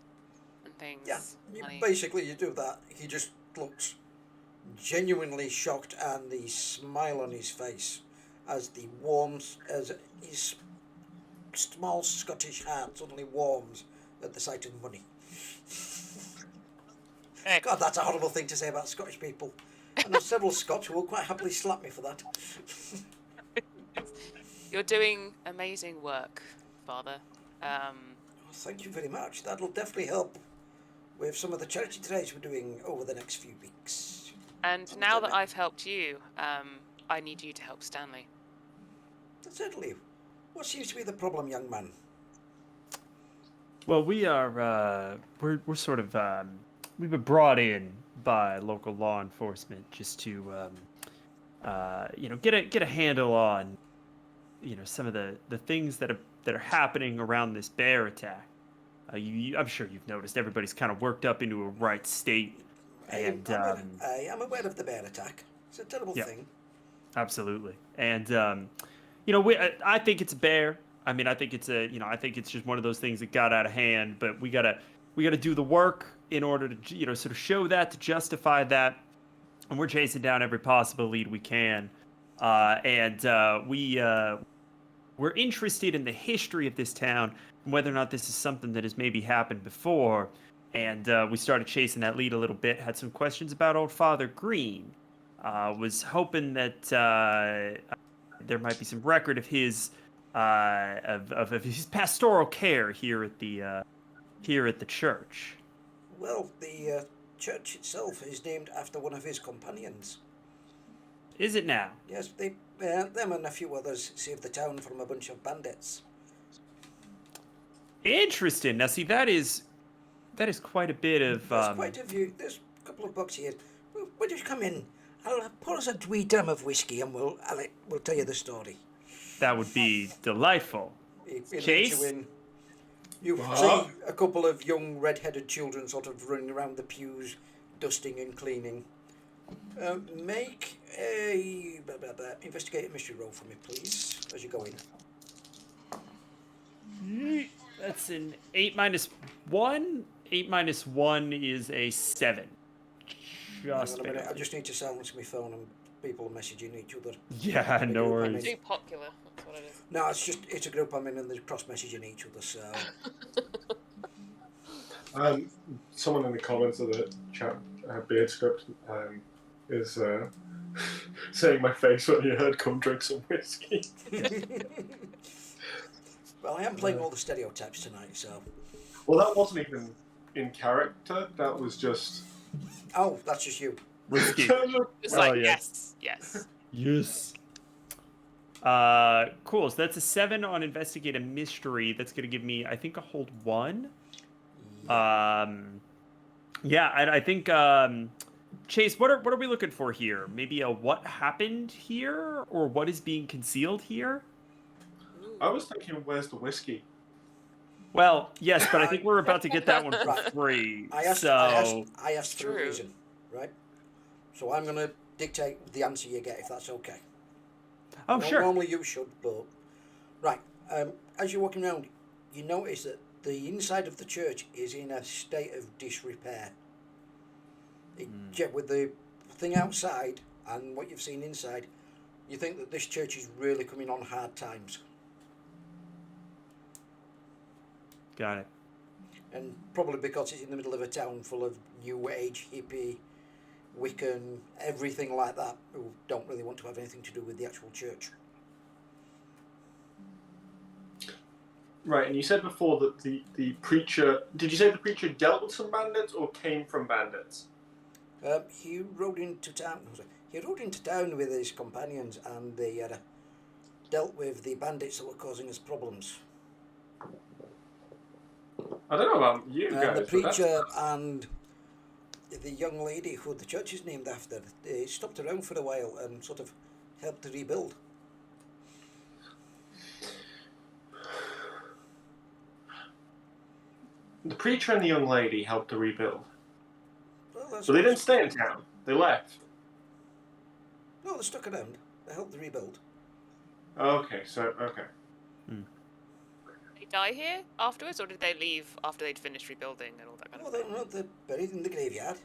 and things. Yeah, Honey. basically you do that. He just looks genuinely shocked, and the smile on his face as his small Scottish heart suddenly warms at the sight of money. Hey. God, that's a horrible thing to say about Scottish people. I know several Scots who will quite happily slap me for that. You're doing amazing work, Father. Thank you very much. That'll definitely help with some of the charity drives we're doing over the next few weeks. And now that I've helped you, I need you to help Stanley. Certainly. What seems to be the problem, young man? Well, we are we're sort of we've been brought in by local law enforcement just to get a handle on some of the things that are happening around this bear attack. I'm sure you've noticed everybody's kind of worked up into a right state, and I am aware of the bear attack. It's a terrible thing. Absolutely, and I think it's a bear. I mean, I think it's I think it's just one of those things that got out of hand. But we gotta do the work in order to sort of show that, to justify that, and we're chasing down every possible lead we can. We're interested in the history of this town and whether or not this is something that has maybe happened before. And we started chasing that lead a little bit. Had some questions about old Father Green. Was hoping that there might be some record of his of his pastoral care here at the church. Well, the church itself is named after one of his companions. Is it now? Yes, them and a few others saved the town from a bunch of bandits. Interesting. Now, see, that is quite a bit of. There's quite a few. There's a couple of books here. Why don't you come in? I'll pour us a wee dram of whiskey, and we'll tell you the story. That would be delightful. Chase? You see a couple of young red-headed children sort of running around the pews, dusting and cleaning. Make a investigate a mystery roll for me, please, as you go in. That's an 8 minus 1. 8 minus 1 is a 7. Just Hang on a minute, I just need to silence my phone and people are messaging each other. Yeah, no worries. Too popular. That's what it is. No, it's a group I'm in and they're cross-messaging each other, so... Someone in the comments of the chat, Beard Script, is saying my face when he heard "come drink some whiskey." Well, I am playing all the stereotypes tonight, so... Well, that wasn't even in character, that was just... Oh, that's just you. Whiskey. It's Oh, like, yes. yes. Yes. Cool. So that's a 7 on investigate a mystery. That's gonna give me, I think, a hold 1. Yeah, I think Chase, what are we looking for here? Maybe a what happened here, or what is being concealed here? I was thinking, where's the whiskey? Well, yes, but I think we're about to get that one for free. I asked for a True. reason, right? So I'm going to dictate the answer you get, if that's okay. Oh, Well, sure. Normally you should, but... Right, as you're walking around, you notice that the inside of the church is in a state of disrepair. With the thing outside and what you've seen inside, you think that this church is really coming on hard times. Got it. And probably because it's in the middle of a town full of new age, hippie, Wiccan, everything like that, who don't really want to have anything to do with the actual church. Right, and you said before that the preacher... Did you say the preacher dealt with some bandits or came from bandits? He rode into town. He rode into town with his companions, and they had dealt with the bandits that were causing us problems. I don't know about you And guys. the but preacher and the young lady who the church is named after, they stopped around for a while and sort of helped to rebuild. the preacher and the young lady helped to rebuild. Well, that's So they what- didn't stay in town. They left. No, they stuck around. They helped to rebuild. Okay, so okay. Did they die here afterwards, or did they leave after they'd finished rebuilding and all that kind Well, of thing? they're buried in the graveyard.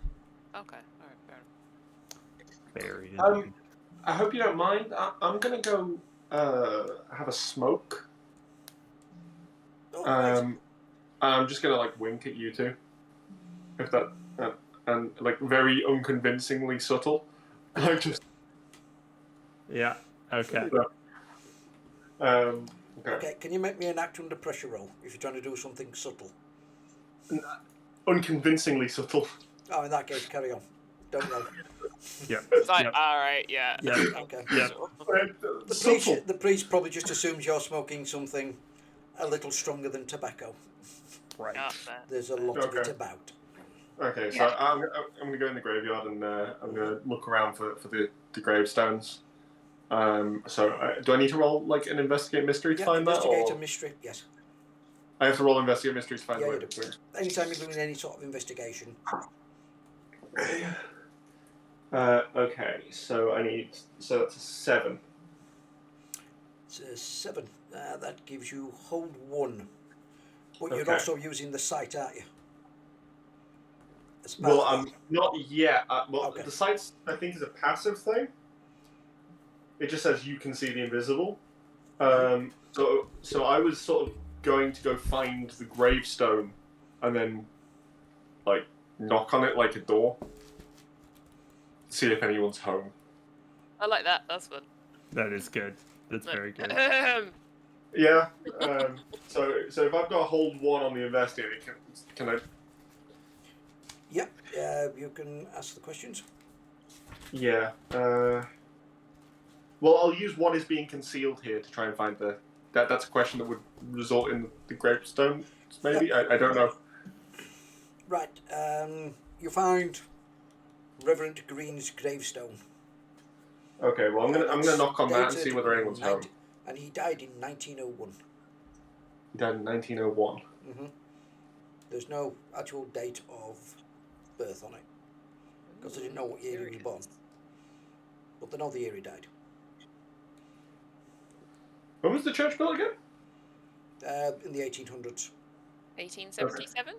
Okay, alright, fair enough. Buried. I hope you don't mind. I'm gonna go have a smoke. Oh, right. I'm just gonna like wink at you two, if that and like very unconvincingly subtle, like just Yeah. Okay. okay. Okay, can you make me an act under pressure roll if you're trying to do something subtle? Unconvincingly subtle. Oh, in that case, carry on. Don't roll. Yeah. It's like, Yep. alright, yeah. Yeah. Okay. Yeah. The priest probably just assumes you're smoking something a little stronger than tobacco. Right. Ah, fair. There's a lot of it Okay. about. Okay, so I'm gonna go in the graveyard and I'm gonna look around for the gravestones. So do I need to roll like an investigate mystery to Yeah, find that, investigate or a mystery, yes. I have to roll investigate mystery to find Yeah, the you way? do. Anytime you're doing any sort of investigation. Okay, so that's a 7. It's a 7. That gives you hold 1. But you're Okay. also using the sight, aren't you? As part Well, of I'm not yet. Okay. The sights I think is a passive thing. It just says you can see the invisible. So I was sort of going to go find the gravestone, and then like knock on it like a door, see if anyone's home. I like that, that's fun. That is good. That's very good. Yeah. So if I've got a hold 1 on the investigate, can I? Yeah, you can ask the questions. Yeah. Well, I'll use what is being concealed here to try and find that's a question that would result in the gravestone. Maybe I don't know. Right, you find Reverend Green's gravestone. Okay. Well, I'm gonna knock on that and see Dated whether anyone's home. And he died in 1901. He died in 1901. There's no actual date of birth on it, because they didn't know what year he was born. But they know the year he died. When was the church built again? In the 1800s. 1877?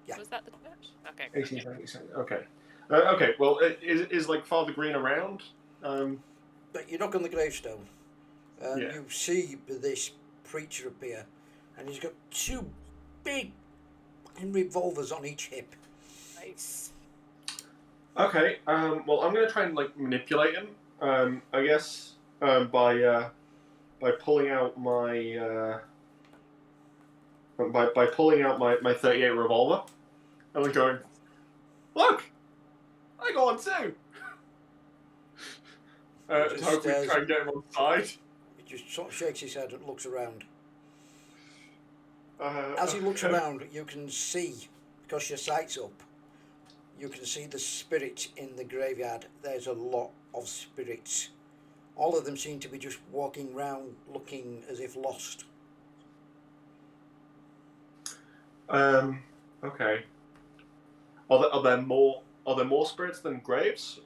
Yeah. Was that the church? Okay. 1877. Okay. Okay. Well, is like Father Green around? But you knock on the gravestone, and Yeah. you see this preacher appear, and he's got 2 big revolvers on each hip. Nice. Okay. Well, I'm gonna try and like manipulate him. I guess by pulling out my by pulling out my 38 revolver, and then going, look, I got one too. Just, Hopefully try and get him on side. He just sort of shakes his head and looks around. As he looks around, you can see, because your sight's up, you can see the spirits in the graveyard. There's a lot of spirits. All of them seem to be just walking round looking as if lost. Okay. Are there more spirits than graves?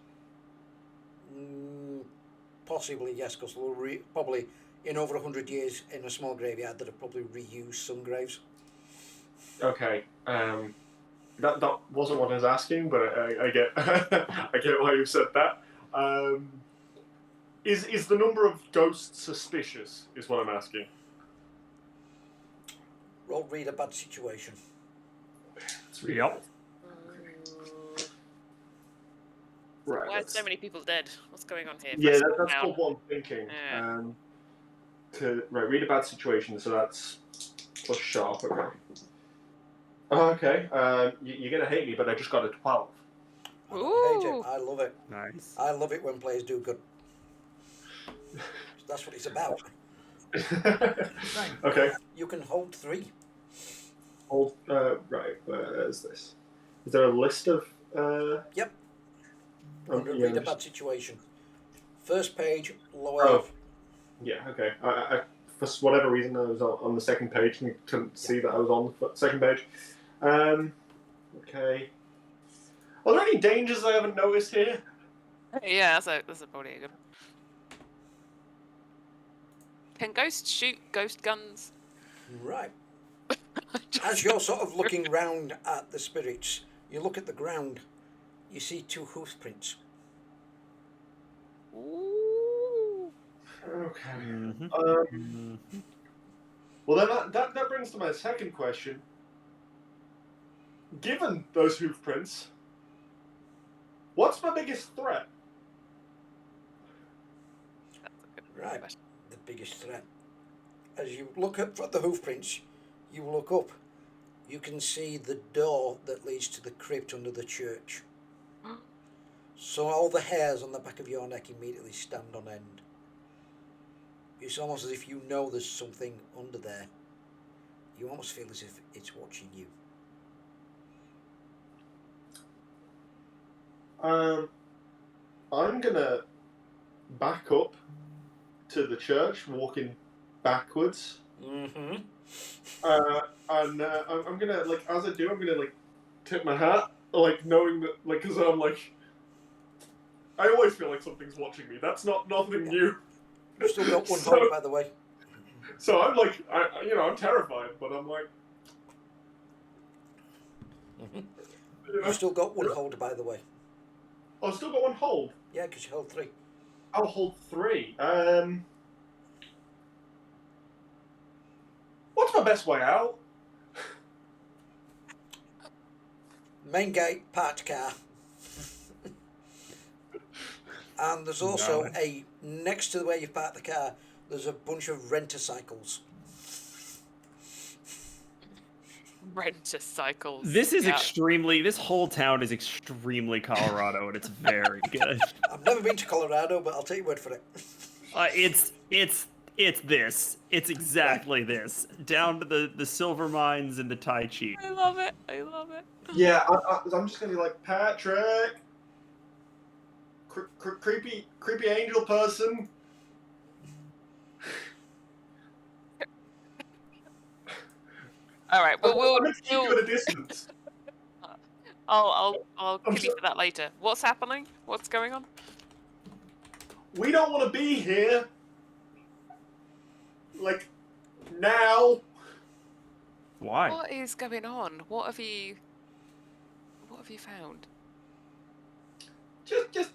Possibly, yes, because they'll probably, in over 100 years, in a small graveyard, they'll probably reuse some graves. Okay. That wasn't what I was asking, but I get I get why you said that. Is the number of ghosts suspicious? Is what I'm asking. Roll read a bad situation. Yep. Right. Why are so many people dead? What's going on here? Yeah, Press that's down. what I'm thinking. Yeah. Read a bad situation, so that's plus sharp. Okay. Okay. You're gonna hate me, but I just got a 12. I hate it. Ooh. I love it. Nice. I love it when players do good. That's what it's about. Okay. You can hold 3. Hold. Right. Where is this? Is there a list of? Yep. Under yeah, read a just- bad situation. First page, lower. Oh. Yeah. Okay. For whatever reason, I was on the second page and couldn't see that I was on the second page. Okay. Are there any dangers I haven't noticed here? Yeah, that's probably a good. Can ghosts shoot ghost guns? Right. As you're sort of looking round at the spirits, you look at the ground. You see 2 hoof prints. Ooh. Okay. Mhm. Well, then that brings to my second question. Given those hoof prints, what's my biggest threat? That's a good Right. question. The biggest threat. As you look up at the hoof prints, you look up. You can see the door that leads to the crypt under the church. So all the hairs on the back of your neck immediately stand on end. It's almost as if you know there's something under there. You almost feel as if it's watching you. I'm gonna back up to the church, walking backwards. Mm-hmm. I'm gonna, like, as I do, I'm gonna, like, tip my hat, like, knowing that, like, because I'm like, I always feel like something's watching me. That's nothing new. You've still got one So- hold, by the way. So I'm like, I'm terrified, but I'm like, Mhm. you know, You've still got one hold, by the way. I've still got one hold. Yeah, because you held 3. I'll hold 3. What's my best way out? Main gate, parked car. And there's also Nice. next to where you've parked the car, there's a bunch of renter-cycles. Renter cycles. This is Yeah. this whole town is extremely Colorado, and it's very good. I've never been to Colorado, but I'll take your word for it. It's this. It's exactly this. Down to the silver mines and the Tai Chi. I love it. I love it. Yeah, I'm just gonna be like, Patrick, creepy angel person. All right. Well, I'm gonna keep you at a distance. I'll I'm kill you for that later. What's happening? What's going on? We don't want to be here. Like, now. Why? What is going on? What have you found? Just,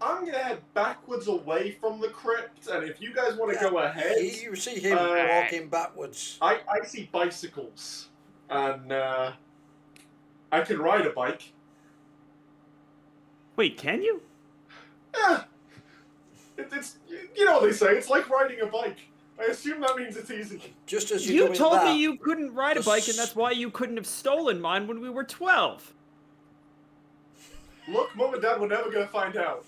I'm gonna head backwards away from the crypt, and if you guys want to Yeah, go ahead, You see him Alright. walking backwards. I see bicycles, and I can ride a bike. Wait, can you? Yeah. It's you know what they say. It's like riding a bike. I assume that means it's easy. Just as you're You doing told that, me you couldn't ride a the bike, and that's why you couldn't have stolen mine when we were 12. Look, Mum and Dad were never gonna find out.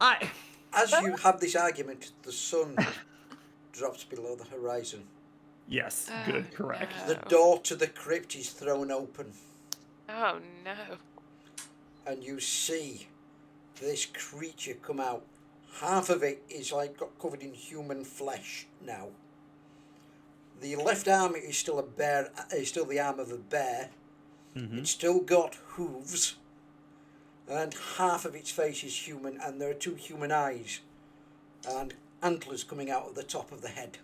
as you have this argument, the sun drops below the horizon. Yes, good, correct. No. The door to the crypt is thrown open, Oh no. and you see this creature come out. Half of it is like got covered in human flesh now. The left arm is still still the arm of a bear. Mhm. It's still got hooves, and half of its face is human, and there are 2 human eyes and antlers coming out of the top of the head.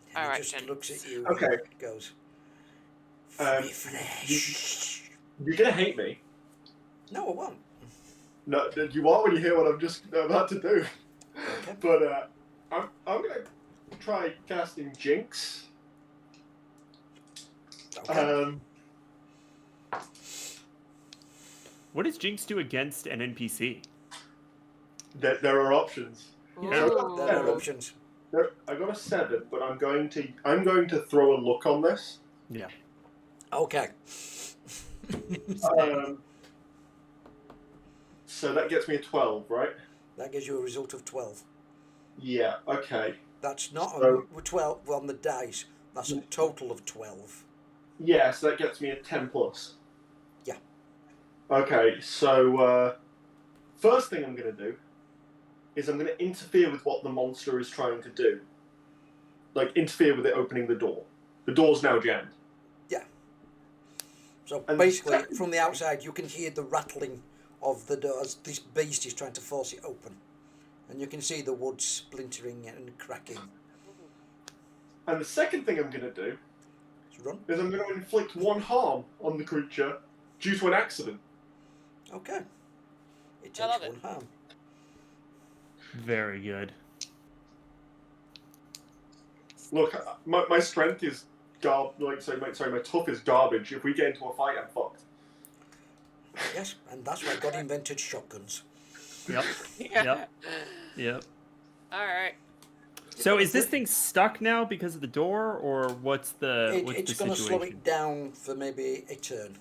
And All it right, just gents. looks at you Okay. and goes, Um, refresh. You're gonna hate me. No, I won't. No, you are when you hear what I'm just about to do. Okay. But I'm gonna try casting Jinx. Okay. What does Jinx do against an NPC? There are options. there are Ooh. options. I got a 7, but I'm going to throw a look on this. Yeah. Okay. So that gets me a 12, right? That gives you a result of 12. Yeah. Okay. That's not So- on 12 on the dice. That's a total of 12. Yeah. So that gets me a 10 plus. Yeah. Okay. So first thing I'm going to do is I'm going to interfere with what the monster is trying to do. Like interfere with it opening the door. The door's now jammed. So And basically, second from the thing- outside, you can hear the rattling of the door as this beast is trying to force it open. And you can see the wood splintering and cracking. And the second thing I'm going to do So run. is I'm going to inflict 1 harm on the creature due to an accident. Okay. It I love takes it. 1 harm. Very good. Look, my strength is my tough is garbage. If we get into a fight, I'm fucked. Yes, and that's why God invented shotguns. Yep. Yeah. Yep. All right. So is this thing stuck now because of the door, or what's the It's the going to slow situation? it down for maybe a turn.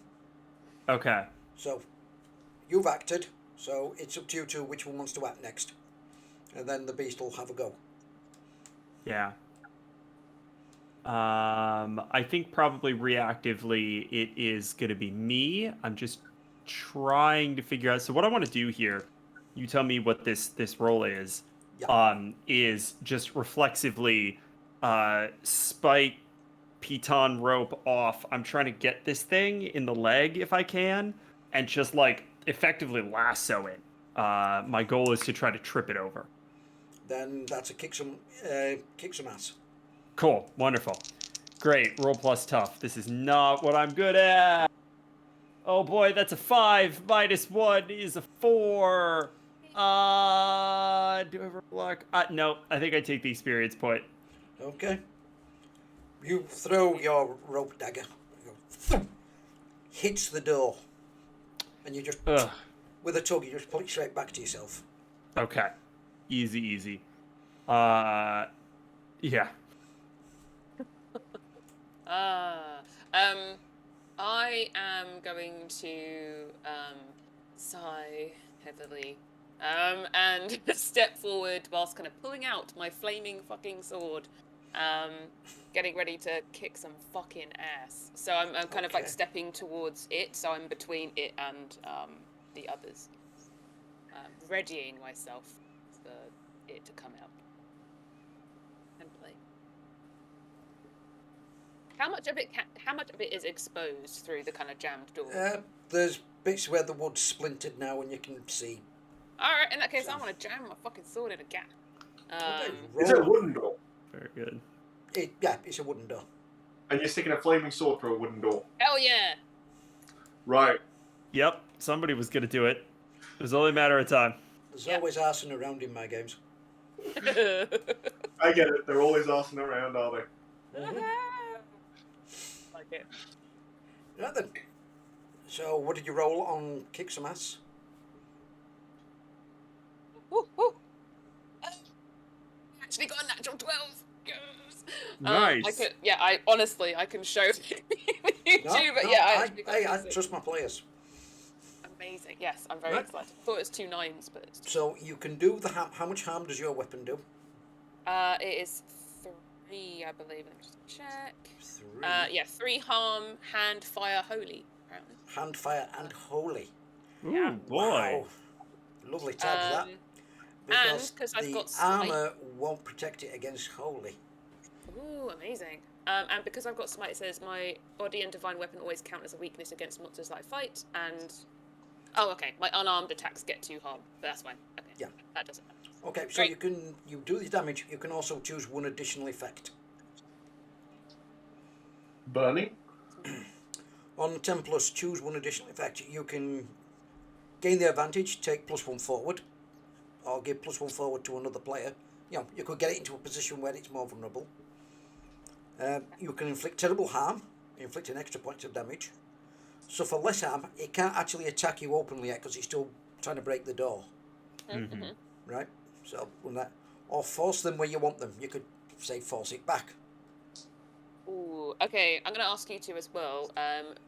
Okay. So you've acted, so it's up to you two which one wants to act next. And then the beast will have a go. Yeah. I think probably reactively it is going to be me. I'm just trying to figure out. So what I want to do here, you tell me what this roll is. Yeah. Is just reflexively spike piton rope off. I'm trying to get this thing in the leg if I can, and just like effectively lasso it. My goal is to try to trip it over. Then that's a kick some ass. Cool. Wonderful. Great. Roll plus tough. This is not what I'm good at. Oh boy, that's a 5. Minus 1 is a 4. Do I have luck? No, I think I take the experience point. Okay. You throw your rope dagger. You go, thump, hits the door. And you just, Ugh. with a tug, you just pull it straight back to yourself. Okay. Easy. Yeah. I am going to sigh heavily and step forward whilst kind of pulling out my flaming fucking sword, getting ready to kick some fucking ass. So I'm kind of like Okay. stepping towards it, so I'm between it and the others, readying myself for it to come out and play. How much of it is exposed through the kind of jammed door? There's bits where the wood's splintered now and you can see. Alright, in that case, I want to jam my fucking sword in a gap. Okay, Is it a roll. wooden door? Very good. Yeah, it's a wooden door. And you're sticking a flaming sword through a wooden door? Hell yeah! Right. Yep. Somebody was gonna do it. It was only a matter of time. There's Yeah. always arson around in my games. I get it. They're always arsing around, are they? Like it. Right then. So, what did you roll on kick some ass? Woo, woo. Actually got a natural 12. Yes. Nice. I honestly, I can show you No, too, but no, yeah, I actually got I a trust my players. Amazing. Yes, I'm very Right. excited. I thought it was 2 9s, but it's So you can do the how much harm does your weapon do? it is 3, I believe. Let me just check. 3. Yeah, 3 harm, hand, fire, holy. Apparently. Hand, fire, and holy. Ooh, Yeah. boy. Wow. Lovely tag that. Because 'cause I've the got smite- armor won't protect it against holy. Ooh, amazing. And because I've got smite, it says my body and divine weapon always count as a weakness against monsters like fight. And okay, my unarmed attacks get 2 harm, but that's fine. Okay, Yeah. that doesn't matter. Okay, so Great. you do the damage. You can also choose one additional effect. Burning? On 10 plus, choose one additional effect. You can gain the advantage, take +1 forward, or give +1 forward to another player. You could get it into a position where it's more vulnerable. You can inflict terrible harm, inflict an extra point of damage. Suffer less harm. It can't actually attack you openly yet because it's still trying to break the door, Mm-hmm. right? So, when that, or force them where you want them. You could say force it back. Ooh, okay, I'm going to ask you two as well.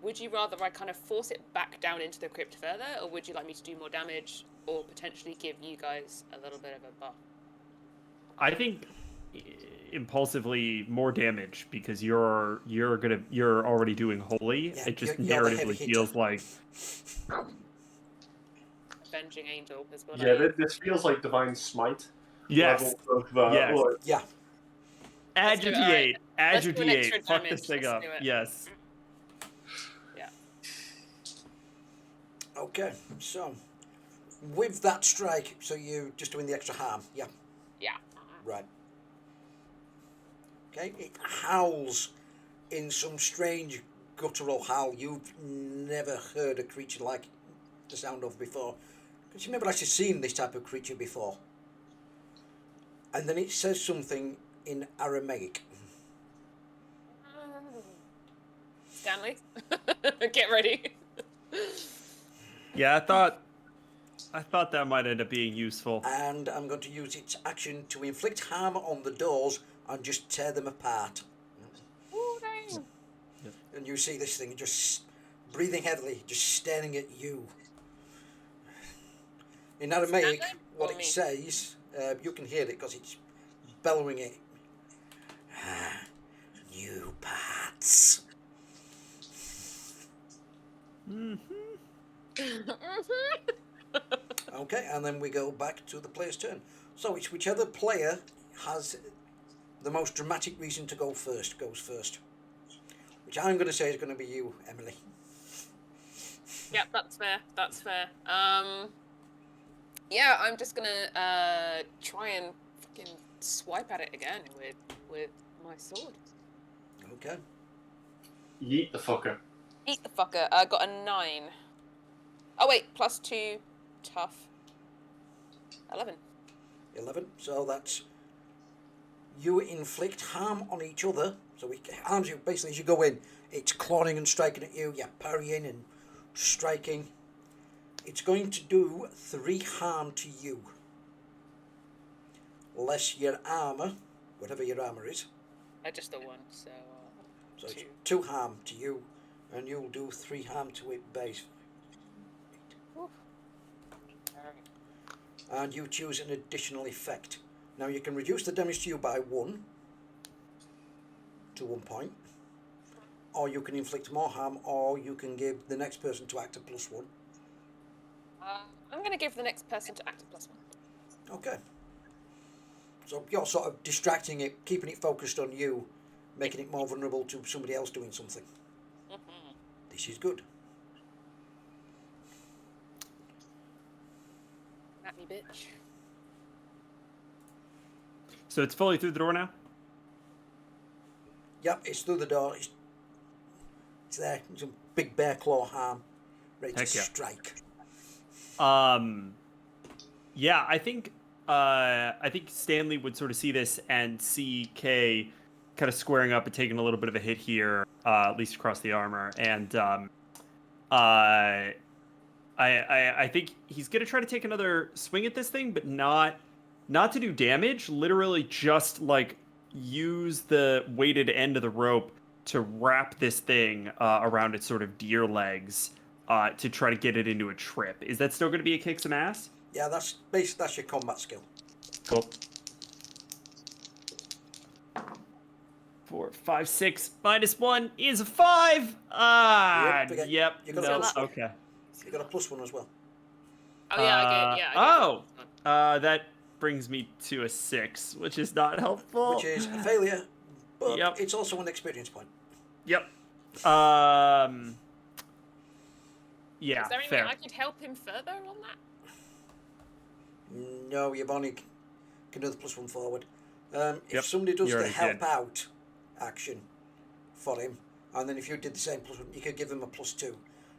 Would you rather I kind of force it back down into the crypt further, or would you like me to do more damage, or potentially give you guys a little bit of a buff? I think impulsively more damage because you're already doing holy. Yeah, It just you're the heavy narratively hitter. feels like Avenging Angel is what Yeah, I. this feels like Divine Smite yes, level of yes. like, Yeah. Let's do it, alright. Let's do an extra Fuck damage, this thing let's up. do it. Yes. Yeah. Okay. So, with that strike, so you just doing the extra harm. Yeah. Yeah. Right. Okay. It howls in some strange guttural howl you've never heard a creature like the sound of before. Because you never actually seen this type of creature before. And then it says something in Aramaic. Stanley, get ready. Yeah, I thought that might end up being useful. And I'm going to use its action to inflict harm on the doors and just tear them apart. Ooh, dang. And you see this thing just breathing heavily, just staring at you. In Aramaic, Stanley what or it me? says, you can hear it because it's bellowing it. New parts. Okay, and then we go back to the player's turn. So it's whichever player has the most dramatic reason to go first goes first. Which I'm going to say is going to be you, Emily. Yep, that's fair. That's fair. Yeah, I'm just gonna try and fucking swipe at it again with my sword. Okay. yeet the fucker. Eat the fucker. I got a 9. Oh wait, +2, tough. 11. 11. So that's you inflict harm on each other. So it harms you basically as you go in. It's clawing and striking at you. You're parrying and striking. It's going to do 3 harm to you. Less your armor, whatever your armor is. I just the 1, so. So it's 2. 2 harm to you, and you'll do 3 harm to it base. Alright. And you choose an additional effect. Now you can reduce the damage to you by 1 to 1 point, or you can inflict more harm, or you can give the next person to act a +1. I'm gonna give the next person to act a +1. Okay. So you're sort of distracting it, keeping it focused on you, making it more vulnerable to somebody else doing something. Mm-hmm. This is good. At me, bitch. So it's fully through the door now? Yep, it's through the door. It's there. It's a big bear claw harm, ready Heck to yeah. strike. Yeah, I think Stanley would sort of see this and see Kay kind of squaring up and taking a little bit of a hit here, at least across the armor, and I think he's gonna try to take another swing at this thing, but not to do damage. Literally, just like use the weighted end of the rope to wrap this thing around its sort of deer legs to try to get it into a trip. Is that still going to be a kick some ass? Yeah, that's your combat skill. Cool. 4, 5, 6 -1 is a 5. Ah, Yep, yep. you got No, a +1. okay. You got a +1 as well. Oh yeah, I get. Yeah. That brings me to a 6, which is not helpful. Which is a failure, but Yep. it's also an experience point. Yep. Yeah, Is there any fair. way I could help him further on that? No, you've only can do the +1 forward. If Yep, somebody does you the already help did. out action for him, and then if you did the same +1, you could give him a +2.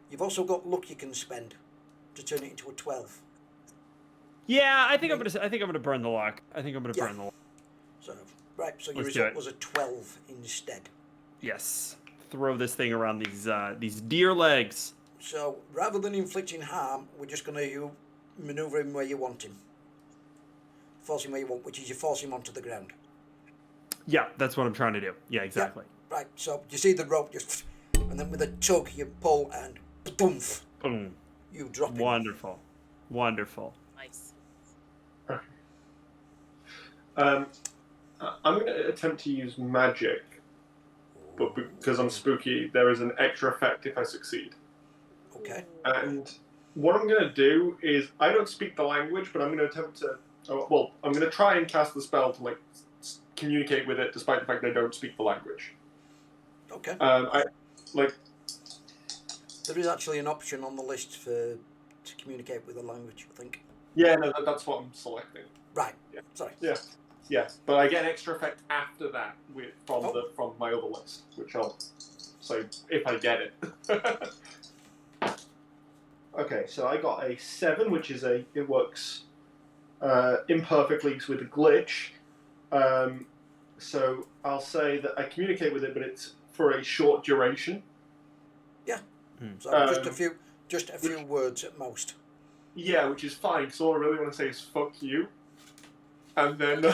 You've also got luck you can spend to turn it into a 12. Yeah, I think I'm gonna burn the luck. I think I'm gonna Yeah. burn the luck. So right, so your Let's do result it. was a 12 instead. Yes. Throw this thing around these deer legs. So rather than inflicting harm, we're just going to maneuver him where you want him. Force him where you want, which is you force him onto the ground. Yeah, that's what I'm trying to do. Yeah, exactly. Right, so you see the rope just, and then with a tug you pull and boom, Boom. you drop him. Wonderful. Wonderful. Nice. I'm going to attempt to use magic, but because I'm spooky, there is an extra effect if I succeed. Okay. And what I'm going to do is, I don't speak the language, but I'm going to attempt to. Well, I'm going to try and cast the spell to like communicate with it, despite the fact they don't speak the language. Okay. I like. There is actually an option on the list to communicate with the language, I think. Yeah, no, that's what I'm selecting. Right. Yeah. Sorry. Yeah, but I get an extra effect after that from Oh. from my other list, which I'll say if I get it. Okay, so I got a 7, which is it works imperfectly with a glitch. So I'll say that I communicate with it, but it's for a short duration. So just a few words at most. Yeah, which is fine. So all I really want to say is "fuck you," and then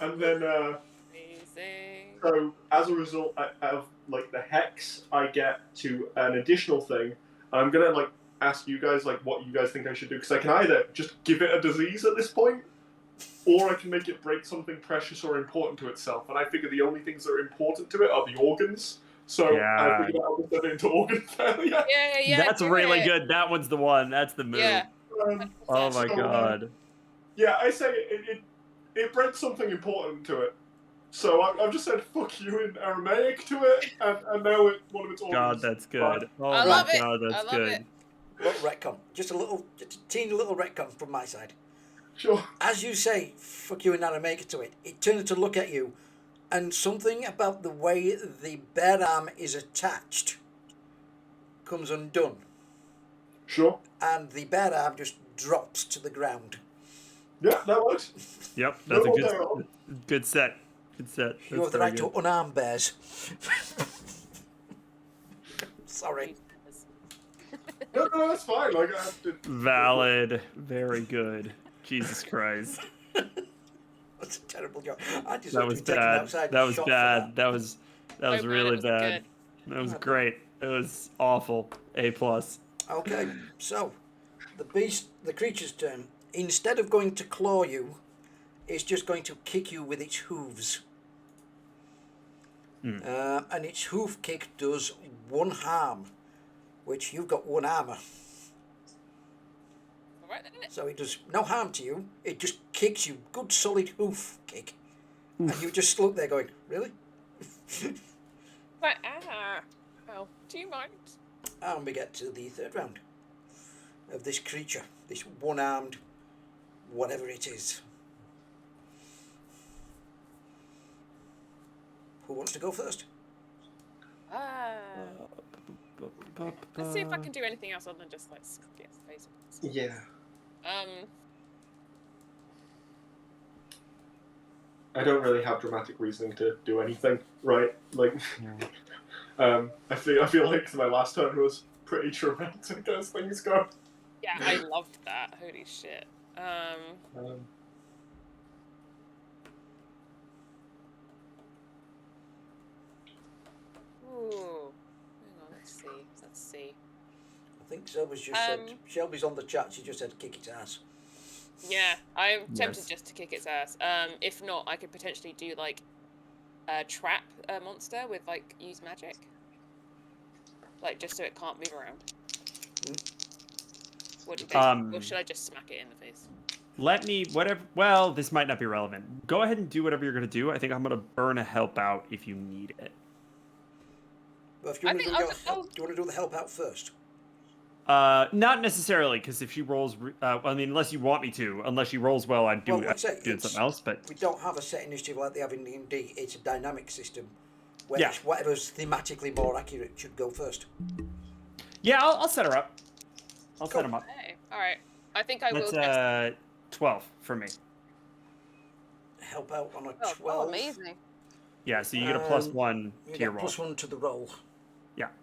Amazing. so as a result of like the hex, I get to an additional thing. I'm gonna like ask you guys like what you guys think I should do, because I can either just give it a disease at this point, or I can make it break something precious or important to itself. And I figure the only things that are important to it are the organs. So I figured out how to turn it into organ failure. Yeah. That's do really it. good. That one's the one. That's the move. Yeah. Oh my So, god. Yeah, I say it breaks something important to it. So I've just said "fuck you" in Aramaic to it, and now one of its organs. God, that's good. Oh I my love it. god, I that's love good. it. Little retcon. Just a teeny little retcon from my side. Sure. As you say, fuck you and Aramaic to it, it turns to look at you, and something about the way the bear arm is attached comes undone, Sure. and the bear arm just drops to the ground. Yeah, that works. Yep, that's No, a no. good set. Good set. You have the right to unarm bears. Sorry. No, that's fine. Like I did. Valid. Very good. Jesus Christ. That's a terrible joke. I just That was bad. That was bad. That was Oh, man, really it was bad. good. That was great. It was awful. A+. Okay, so the creature's turn. Instead of going to claw you, it's just going to kick you with its hooves. And its hoof kick does 1 harm, which you've got 1 armor. Alright then. So it does no harm to you. It just kicks you, good solid hoof kick. And you just look there going, really? Right, well, do you mind? And we get to the 3rd round of this creature, this one-armed whatever it is. Who wants to go first? Let's see if I can do anything else other than just like smack it in the face. Yeah. I don't really have dramatic reasoning to do anything, right? Like, I feel like my last turn was pretty dramatic as things go. Yeah, I loved that. Holy shit. Ooh. Hang on, let's see. I think Shelby's just said, Shelby's on the chat, she just said kick its ass. Yeah, I'm tempted Yes. just to kick its ass. If not, I could potentially do like trap a monster with like use magic. Like just so it can't move around. What do you think? Or should I just smack it in the face? Let me, whatever, well, this might not be relevant. Go ahead and do whatever you're going to do. I think I'm going to burn a help out if you need it. Well, if you want to do, do you want to do the help out first? Not necessarily, because if she rolls, I mean, unless you want me to, unless she rolls well, I'd do, Well, like I say, do something else, but... We don't have a set initiative like they have in D&D. It's a dynamic system, where Yeah. it's whatever's thematically more accurate should go first. Yeah, I'll set her up. I'll set him up. Okay, alright. I think I will That's, test. 12 for me. Help out on a 12. Oh, amazing. Yeah, so you get a +1 You to your get roll. +1 to the roll.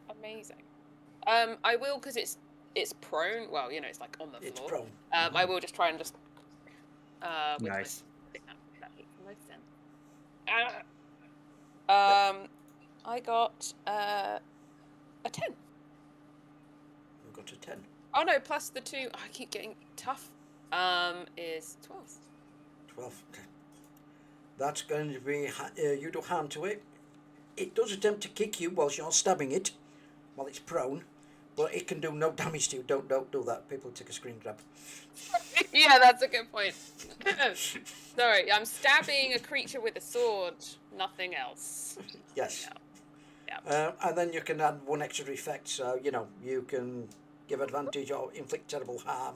Amazing. I will, because it's prone. Well, you know, it's like on the It's floor. prone. I will just try and just. With Nice. My, that makes the most sense. I got a 10. We've got a 10. Oh no, plus the 2. I keep getting tough. Is 12. 12. Okay. That's going to be you do harm to it. It does attempt to kick you whilst you're stabbing it, while it's prone, but it can do no damage to you. Don't do that. People take a screen grab. Yeah, that's a good point. Sorry, I'm stabbing a creature with a sword, nothing else. Yes. Yeah. And then you can add one extra effect, so you can give advantage or inflict terrible harm.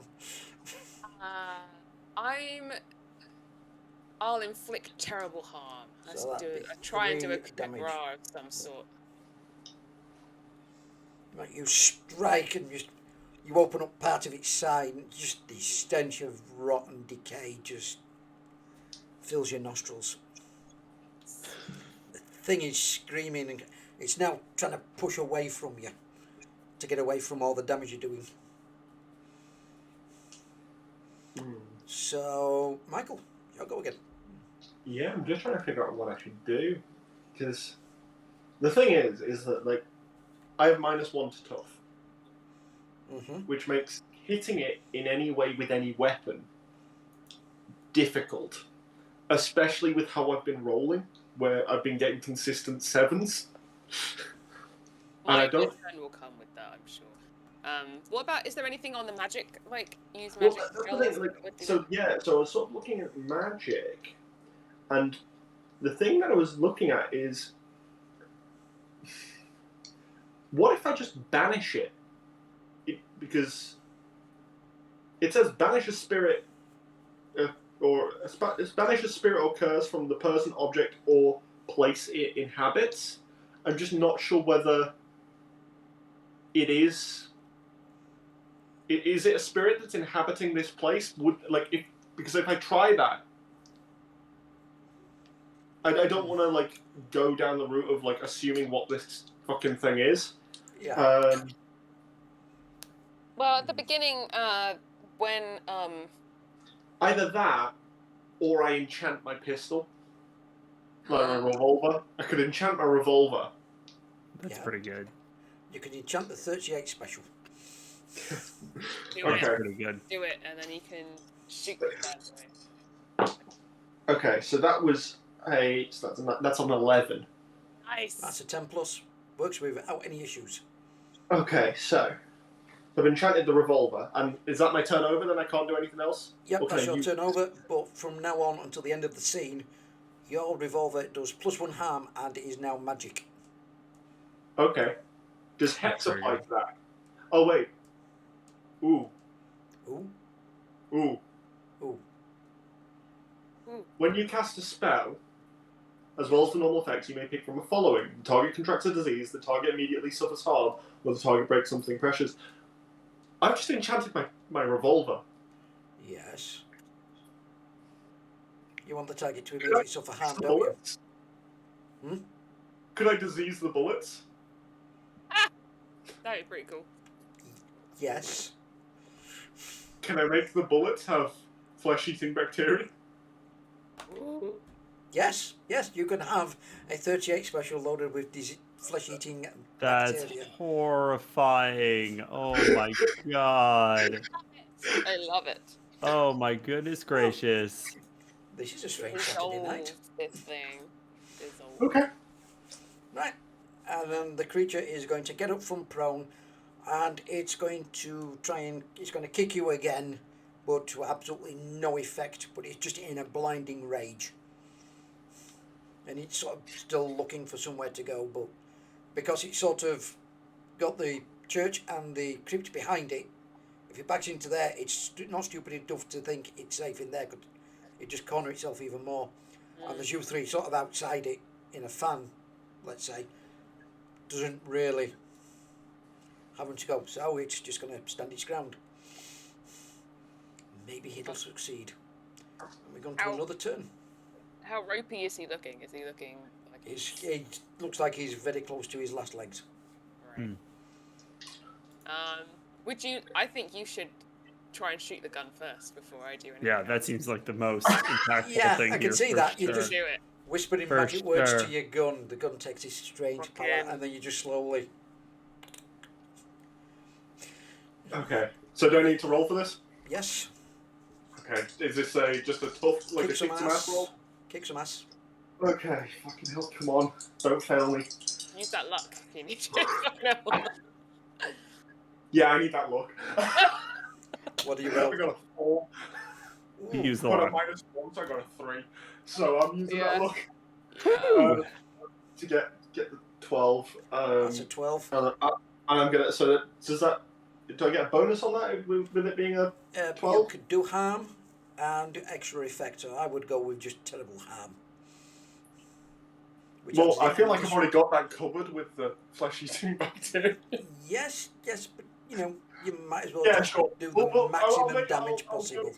I'll inflict terrible harm. Let's So do that'd it. be Try and do a 3 quick damage. roar of some sort. Like you strike and you open up part of its side, and just the stench of rotten decay just fills your nostrils. The thing is screaming, and it's now trying to push away from you to get away from all the damage you're doing. So, Michael, you'll go again. Yeah, I'm just trying to figure out what I should do, because the thing is that like I have -1 to tough, which makes hitting it in any way with any weapon difficult, especially with how I've been rolling, where I've been getting consistent 7s. My I don't- turn will come with that, I'm sure. What about? Is there anything on the magic? Like use Well, magic that's the spells? thing, like, so I was sort of looking at magic, and the thing that I was looking at is, what if I just banish it? Because it says banish a spirit, banish a spirit or curse from the person, object, or place it inhabits. I'm just not sure whether it is. Is it a spirit that's inhabiting this place? Because if I try that, I don't want to like go down the route of like assuming what this fucking thing is. Yeah. Well, at the beginning, when Either that, or I enchant my pistol, like my revolver. I could enchant my revolver. That's Yeah. pretty good. You can enchant the 38 special. do Okay. That's pretty good. it, do it, and then you can shoot the bad boy. Okay, so that was that's on 11. Nice. That's a 10 plus. Works without any issues. Okay, so I've enchanted the revolver, and is that my turn over? Then I can't do anything else. Yep, Okay, that's your turn over, but from now on until the end of the scene, your revolver does +1 harm and it is now magic. Okay. Does Hex That's very apply good. to that? Oh wait. Ooh. Ooh, Ooh. ooh. When you cast a spell, as well as the normal effects, you may pick from the following: the target contracts a disease, the target immediately suffers harm, or the target breaks something precious. I've just enchanted my revolver. Yes. You want the target to Could immediately I suffer disease harm, the don't you? bullets? Hmm? Could I disease the bullets? That is pretty cool. Yes. Can I make the bullets have flesh-eating bacteria? Yes, you can have a 38 special loaded with flesh-eating That's bacteria. horrifying. Oh my god. I love it. Oh my goodness gracious. This is a strange It's Saturday old, night. this thing. It's old. Okay. Right. And then the creature is going to get up from prone, and it's going to it's going to kick you again, but to absolutely no effect, but it's just in a blinding rage. And it's sort of still looking for somewhere to go, but because it's sort of got the church and the crypt behind it, if it backs into there, it's not stupid enough to think it's safe in there, because it just corner itself even more. And there's you three sort of outside it in a fan, let's say, doesn't really have to go, so it's just going to stand its ground. Maybe it'll succeed. And we're going to Ow. another turn. How ropey is he looking? Is he looking like It looks like he's very close to his last legs. Right. Would you? I think you should try and shoot the gun first before I do anything. Yeah, that seems like the most impactful Yeah, thing I can here, see for that. You sure. just do it. whispering For magic words sure. to your gun. The gun takes this strange power, Fucking- and then you just slowly. Okay. So do I need to roll for this? Yes. Okay. Is this just a tough, like Kick a some kick some ass ass. roll? Kick some ass. Okay, fucking hell, come on. Don't fail me. Use that luck if you need to. Yeah, I need that luck. What do you I roll? got a 4. You use the But a luck. -1, so I got a 3. So I'm using that Yeah. luck Woo! to get the 12. That's a 12. And I'm gonna. So does that? Do I get a bonus on that with it being a? You 12? could do harm and extra effect, so I would go with just terrible harm. Which Well, adds I the feel like I've addition- already got that covered with the flesh-eating bacteria. Yes, but you might as well Yeah, just sure. do the Well, I'll maximum make- damage I'll possible.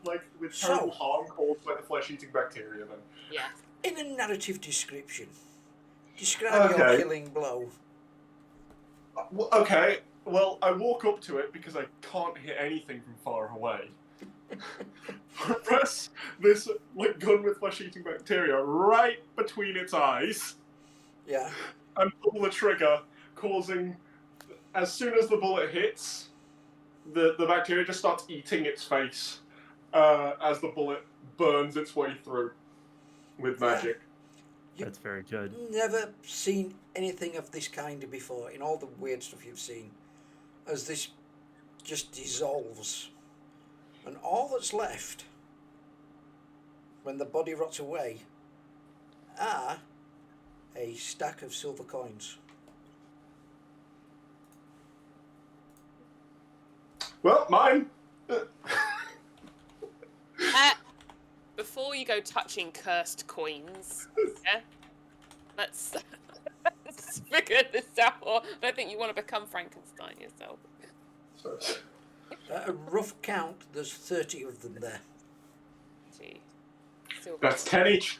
go with So- terrible harm caused by the flesh-eating bacteria. Then. Yeah. In a narrative description, describe your Okay. killing blow. Okay. Well, I walk up to it because I can't hit anything from far away. I press this gun with flesh-eating bacteria right between its eyes Yeah. and pull the trigger, causing, as soon as the bullet hits, the bacteria just starts eating its face as the bullet burns its way through with magic. That's very good. Never seen anything of this kind before in all the weird stuff you've seen, as this just dissolves, and all that's left when the body rots away are a stack of silver coins. Well, mine. Before you go touching cursed coins, yeah, let's figure this out. Or I don't think you want to become Frankenstein yourself. At a rough count, there's 30 of them there. Gee. Silver. That's 10 each.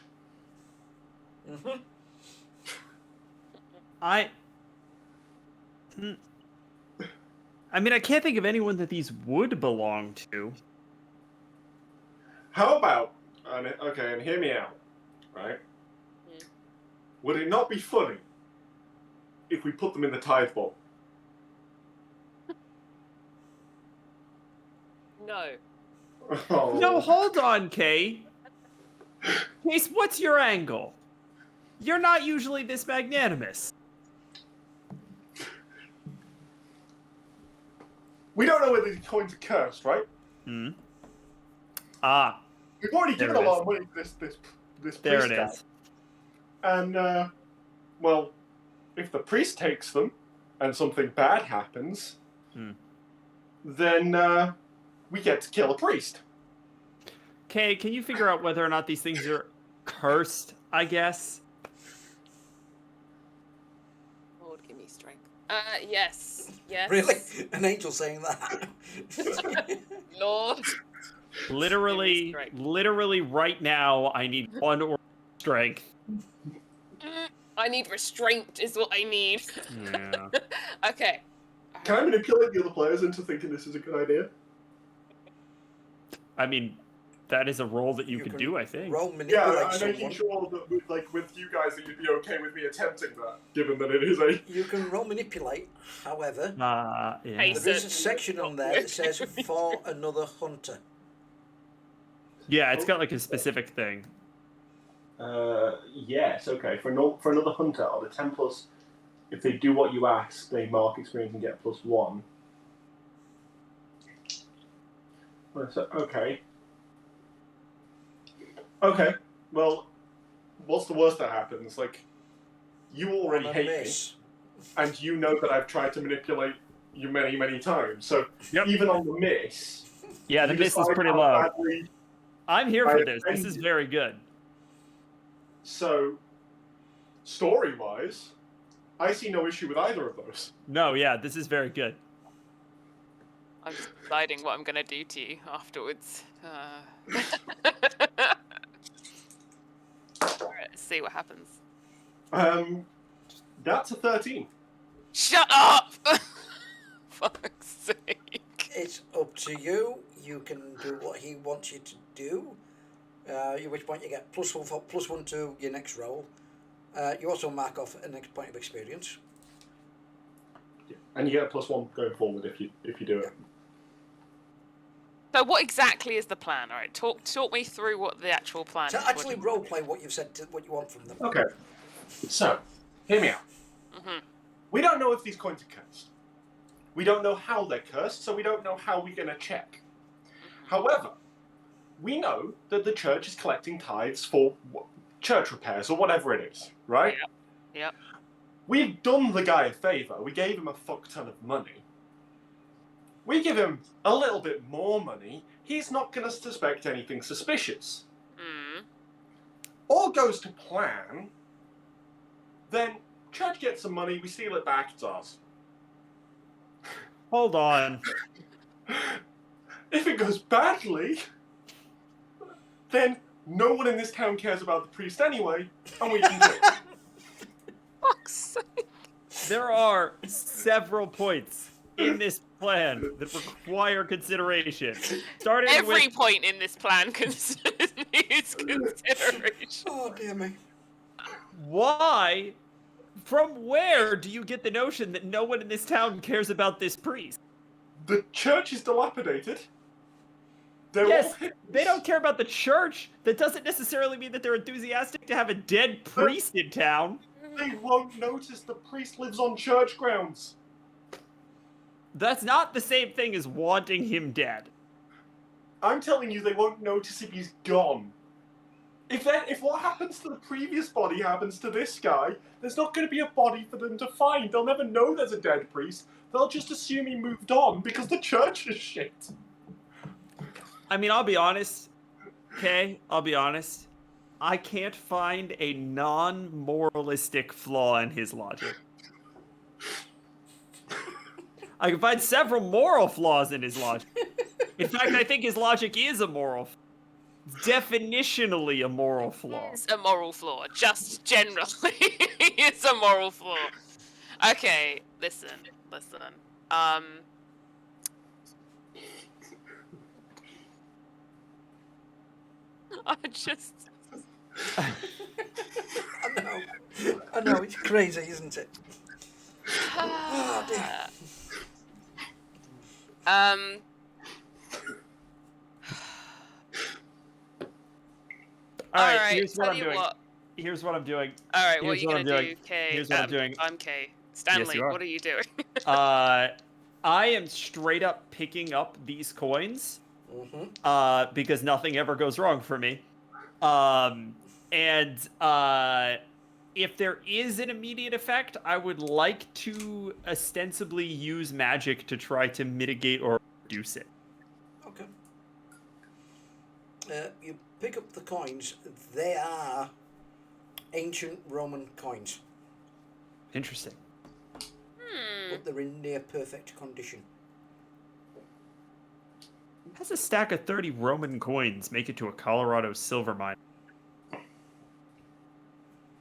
Mm-hmm. I mean, I can't think of anyone that these would belong to. How about, and hear me out, right? Hmm. Would it not be funny if we put them in the tithe bowl? No. Oh. No, hold on, Kay. Case, what's your angle? You're not usually this magnanimous. We don't know whether these coins are cursed, right? Hmm. Ah, We've already There given it a lot is. of money to this there priest it guy. is. And, well, if the priest takes them and something bad happens, Hmm. then we get to kill a priest. Kay, can you figure out whether or not these things are cursed, I guess? Lord, give me strength. Yes. Yes. Really? An angel saying that? Lord. Literally, strength. literally right now, I need 1 or strength. I need restraint is what I need. Yeah. Okay. Can I manipulate the other players into thinking this is a good idea? I mean, that is a role that you You could can do, I think. Roll Yeah, manipulate I'm making someone. sure that with you guys that you'd be okay with me attempting that, given that it is a. You can roll manipulate, however, Yeah. Hey, there is a certainly section not on there that with says me. for another hunter. Yeah, it's got like a specific thing. Yes, okay. For another hunter, are the 10 plus, if they do what you ask, they mark experience and get +1. So, okay. Okay. Well, what's the worst that happens? Like, you already On a hate miss. me, and you know that I've tried to manipulate you many, many times. So Yep. even on the miss, Yeah, the you miss is decide pretty how low. badly- I'm here I for this. This is offended. very good. So, story-wise, I see no issue with either of those. No, yeah, this is very good. I'm just deciding what I'm gonna do to you afterwards. Alright, let's see what happens. That's a 13. Shut up! Fuck's sake. It's up to you. You can do what he wants you to do. At which point you get +1 to your next roll. You also mark off a next point of experience. And you get a +1 going forward if you do it. So what exactly is the plan? All right, talk me through what the actual plan To is. actually roleplay what you've said, what you want from them. Okay. So, hear me out. Mm-hmm. We don't know if these coins are cursed. We don't know how they're cursed, so we don't know how we're going to check. However, we know that the church is collecting tithes for church repairs or whatever it is, right? Yep. We've done the guy a favor. We gave him a fuck ton of money. We give him a little bit more money, he's not going to suspect anything suspicious. Mm. All goes to plan, then church gets some money, we steal it back, it's ours. Hold on. If it goes badly, then no one in this town cares about the priest anyway, and we can do it. Fuck's sake. There are several points in this plan that require consideration. Starting Every with point in this plan needs consideration. Oh, dear me. why, from where do you get the notion that no one in this town cares about this priest? The church is dilapidated. They're Yes, all hippies. they don't care about the church. That doesn't necessarily mean that they're enthusiastic to have a dead priest in town. They won't notice the priest lives on church grounds. That's not the same thing as wanting him dead. I'm telling you, they won't notice if he's gone. If what happens to the previous body happens to this guy, there's not going to be a body for them to find. They'll never know there's a dead priest. They'll just assume he moved on because the church is shit. I mean, I'll be honest. Okay, I'll be honest. I can't find a non-moralistic flaw in his logic. I can find several moral flaws in his logic. In fact, I think his logic is a moral, definitionally a moral flaw. It's a moral flaw, just generally. It's a moral flaw. Okay, listen. I just... I know, it's crazy, isn't it? Oh, dear. Alright, Alright, here's what tell I'm you doing. what. Here's what I'm doing. Alright, what are Here's you what gonna I'm do, doing. Kay? Here's what I'm doing. I'm Kay. Stanley, you are. what are you doing? I am straight up picking up these coins. Because nothing ever goes wrong for me. If there is an immediate effect, I would like to ostensibly use magic to try to mitigate or reduce it. Okay. You pick up the coins. They are ancient Roman coins, Interesting. but they're in near perfect condition. How's a stack of 30 Roman coins make it to a Colorado silver mine?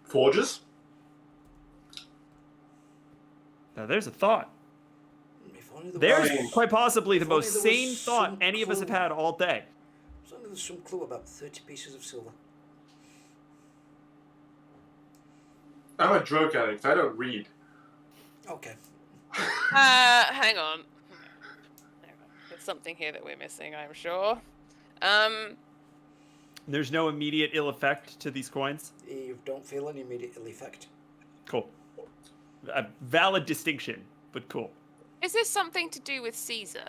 Forges? Now, there's a thought. If only there There's was, quite possibly the if only most there sane was thought some any of us have clue. had all day. if only there was some clue about 30 pieces of silver. I'm a drug addict. I don't read. Okay. Hang on. There's something here that we're missing, I'm sure. There's no immediate ill effect to these coins. You don't feel any immediate ill effect. Cool. A valid distinction, but cool. Is this something to do with Caesar?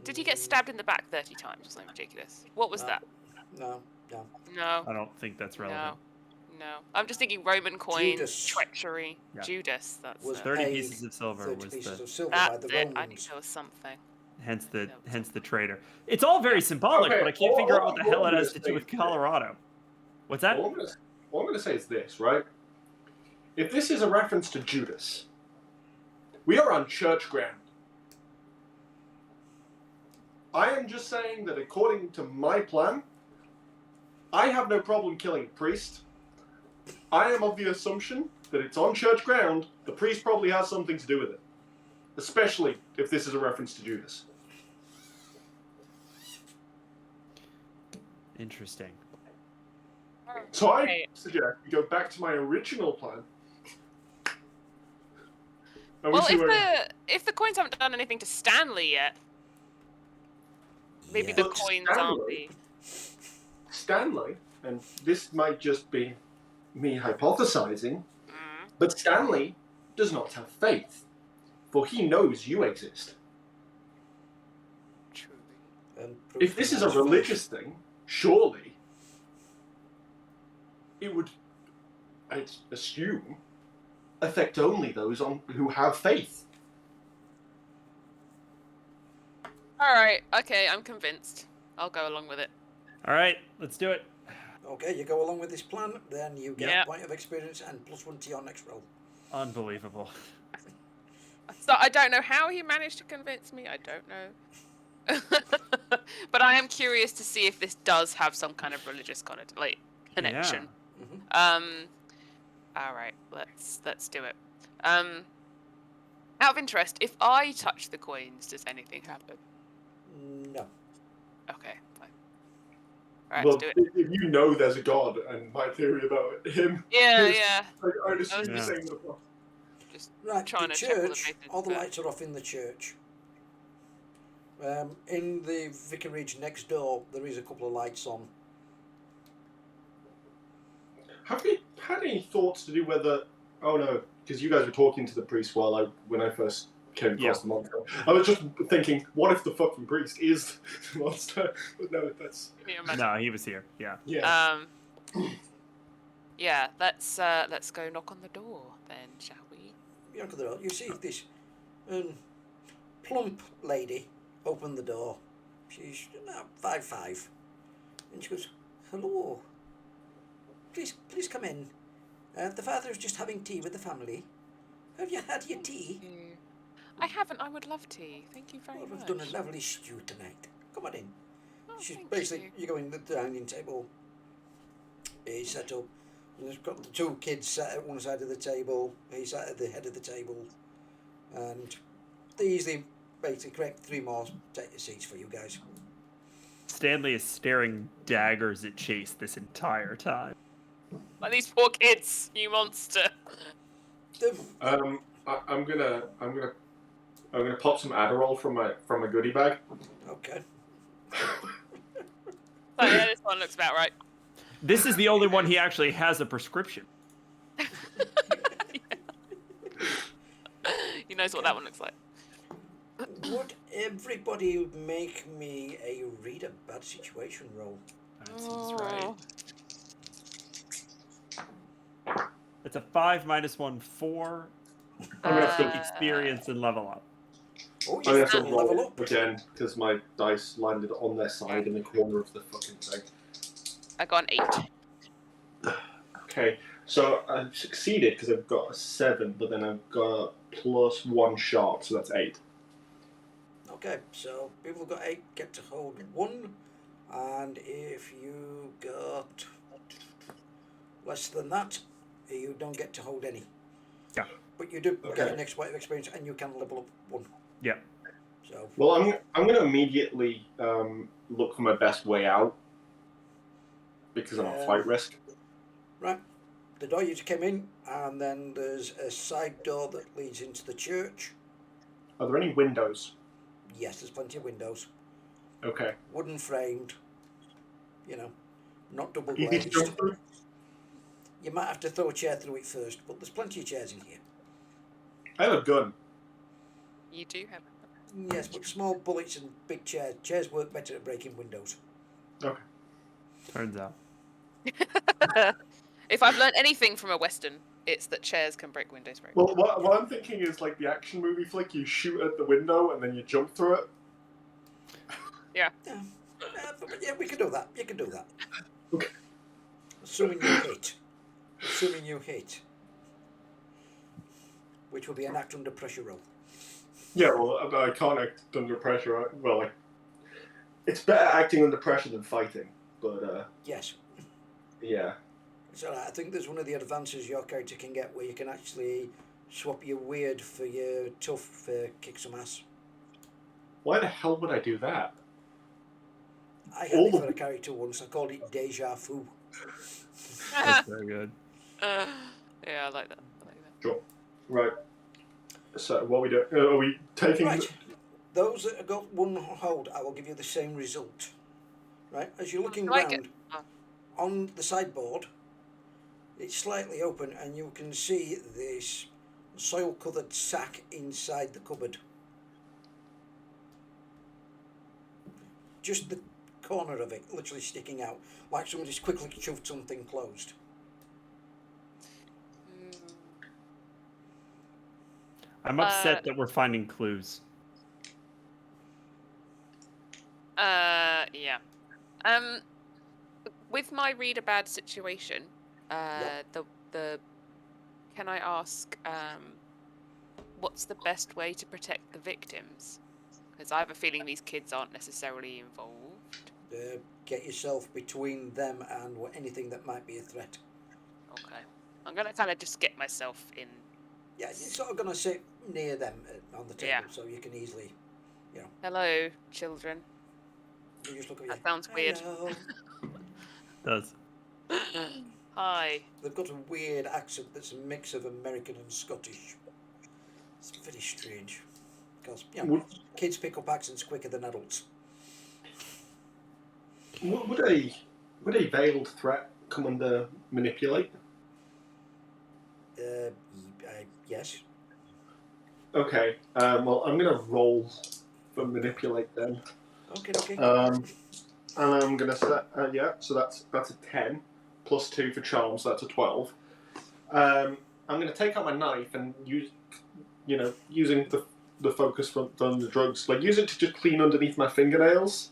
Did he get stabbed in the back 30 times or something ridiculous? What was that? No. No. I don't think that's relevant. No. I'm just thinking Roman coins, Judas. treachery. Yeah. Judas, that's Was it. 30 paid pieces of silver 30 was pieces the of silver by That's the it. I knew Romans. there was something. hence the traitor. It's all very symbolic, Okay, but I can't figure out what the hell it has to do with say- Colorado. What's that? All I'm going to say is this, right? If this is a reference to Judas, we are on church ground. I am just saying that according to my plan, I have no problem killing a priest. I am of the assumption that it's on church ground, the priest probably has something to do with it. Especially if this is a reference to Judas. Interesting. So I Okay. suggest we go back to my original plan. And we Well, see where- if the coins haven't done anything to Stanley yet, Maybe Yeah. the But coins aren't the. Stanley, and this might just be me hypothesizing, Mm. but Stanley does not have faith, for he knows you exist. Truly. And If this is a proof in religious thing, surely it would, I'd assume, affect only those who have faith. All right. Okay, I'm convinced. I'll go along with it. All right, let's do it. Okay, you go along with this plan, then you get Yeah. a point of experience and +1 to your next roll. Unbelievable. So I don't know how he managed to convince me. I don't know. But I am curious to see if this does have some kind of religious connection. Mhm. All right. Let's do it. Out of interest, if I touch the coins, does anything happen? No. Okay. Fine. All right, Well, let's do it. if you know there's a god, and my theory about him, Yeah, is, yeah. I'd assume Yeah. the same would apply. Just Right, trying the to check all the church, bases all the first. lights are off in the church. In the vicarage next door, there is a couple of lights on. Have you had any thoughts to do whether? Oh no, because you guys were talking to the priest when I first came across the monster. I was just thinking, what if the fucking priest is the monster? But no, that's Can you imagine? No, he was here. Yeah. yeah. Yeah. Let's go knock on the door then, shall we? You knock on the door, you see this plump lady open the door. She's about 5'5", and she goes, "Hello. Please come in. The father is just having tea with the family. Have you had your tea? I haven't. I would love tea. Thank you very Well, we've much. done a lovely stew tonight. Come on in." Oh, She's thank basically, you. you go in the dining table. He's set up. And there's got the two kids sat at one side of the table. He's sat at the head of the table, and they easily basically create 3 more seats for you guys. Stanley is staring daggers at Chase this entire time. Like these poor kids, you monster. The- I'm gonna pop some Adderall from my goodie bag. okay. So yeah, this one looks about right. This is the only one he actually has a prescription. He knows what that one looks like. Would everybody make me a read a bad situation roll? That seems right. Oh. It's a 5 minus 1, 4. I'm gonna have to, Experience and level up. Oh, I'm gonna you have to can level roll up. again because my dice landed on their side in the corner of the fucking thing. I got an 8. Okay, so I've succeeded because I've got a 7, but then I've got +1 sharp, so that's 8. Okay, so people who got 8 get to hold 1, and if you got less than that, you don't get to hold any. Yeah. But you do Okay. get an extra point of experience, and you can level up 1. Yeah. So Well, I'm going to immediately look for my best way out because I'm at flight risk. right, the door you just came in, and then there's a side door that leads into the church. Are there any windows? Yes, there's plenty of windows, Okay. wooden framed. You know, not double Easy to glazed. jump through? You might have to throw a chair through it first, but there's plenty of chairs in here. I have a gun. You do have. Yes, but small bullets and big chairs. Chairs work better at breaking windows. Okay. Turns out. If I've learned anything from a Western, it's that chairs can break windows very well. Well, what I'm thinking is like the action movie flick. You shoot at the window and then you jump through it. But yeah, we can do that. You can do that. Okay. Assuming you hit. Assuming you hit. Which will be an act under pressure roll. Yeah, well, I can't act under pressure. Well, it's better acting under pressure than fighting. But Yes. yeah. So I think there's one of the advances your character can get where you can actually swap your weird for your tough for kick some ass. Why the hell would I do that? I had it for a character once. I called it Deja Vu. That's very good. Yeah, I like that. Right. So what we do? Are we taking? Right. Those that have got one hold, I will give you the same result. Right? As you're looking Do I get- round, on the sideboard, it's slightly open and you can see this soil-covered sack inside the cupboard. Just the corner of it, literally sticking out, like somebody's quickly shoved something closed. I'm upset that we're finding clues. Yeah. With my read a bad situation, the can I ask what's the best way to protect the victims? Because I have a feeling these kids aren't necessarily involved. Get yourself between them and anything that might be a threat. Okay. I'm gonna kind of just get myself in. Yeah, you're sort of going to sit near them on the table, Yeah. so you can easily, Hello, children. you just look at That you. sounds weird. Hello. Does. Hi. They've got a weird accent that's a mix of American and Scottish. It's very strange. Because, kids pick up accents quicker than adults. Would a veiled threat come under manipulate? Yes. Okay. Well, I'm gonna roll for manipulate then. Okay. And I'm gonna set so that's a 10 plus 2 for charm, so that's a 12. I'm gonna take out my knife and using the focus from the drugs, like use it to just clean underneath my fingernails.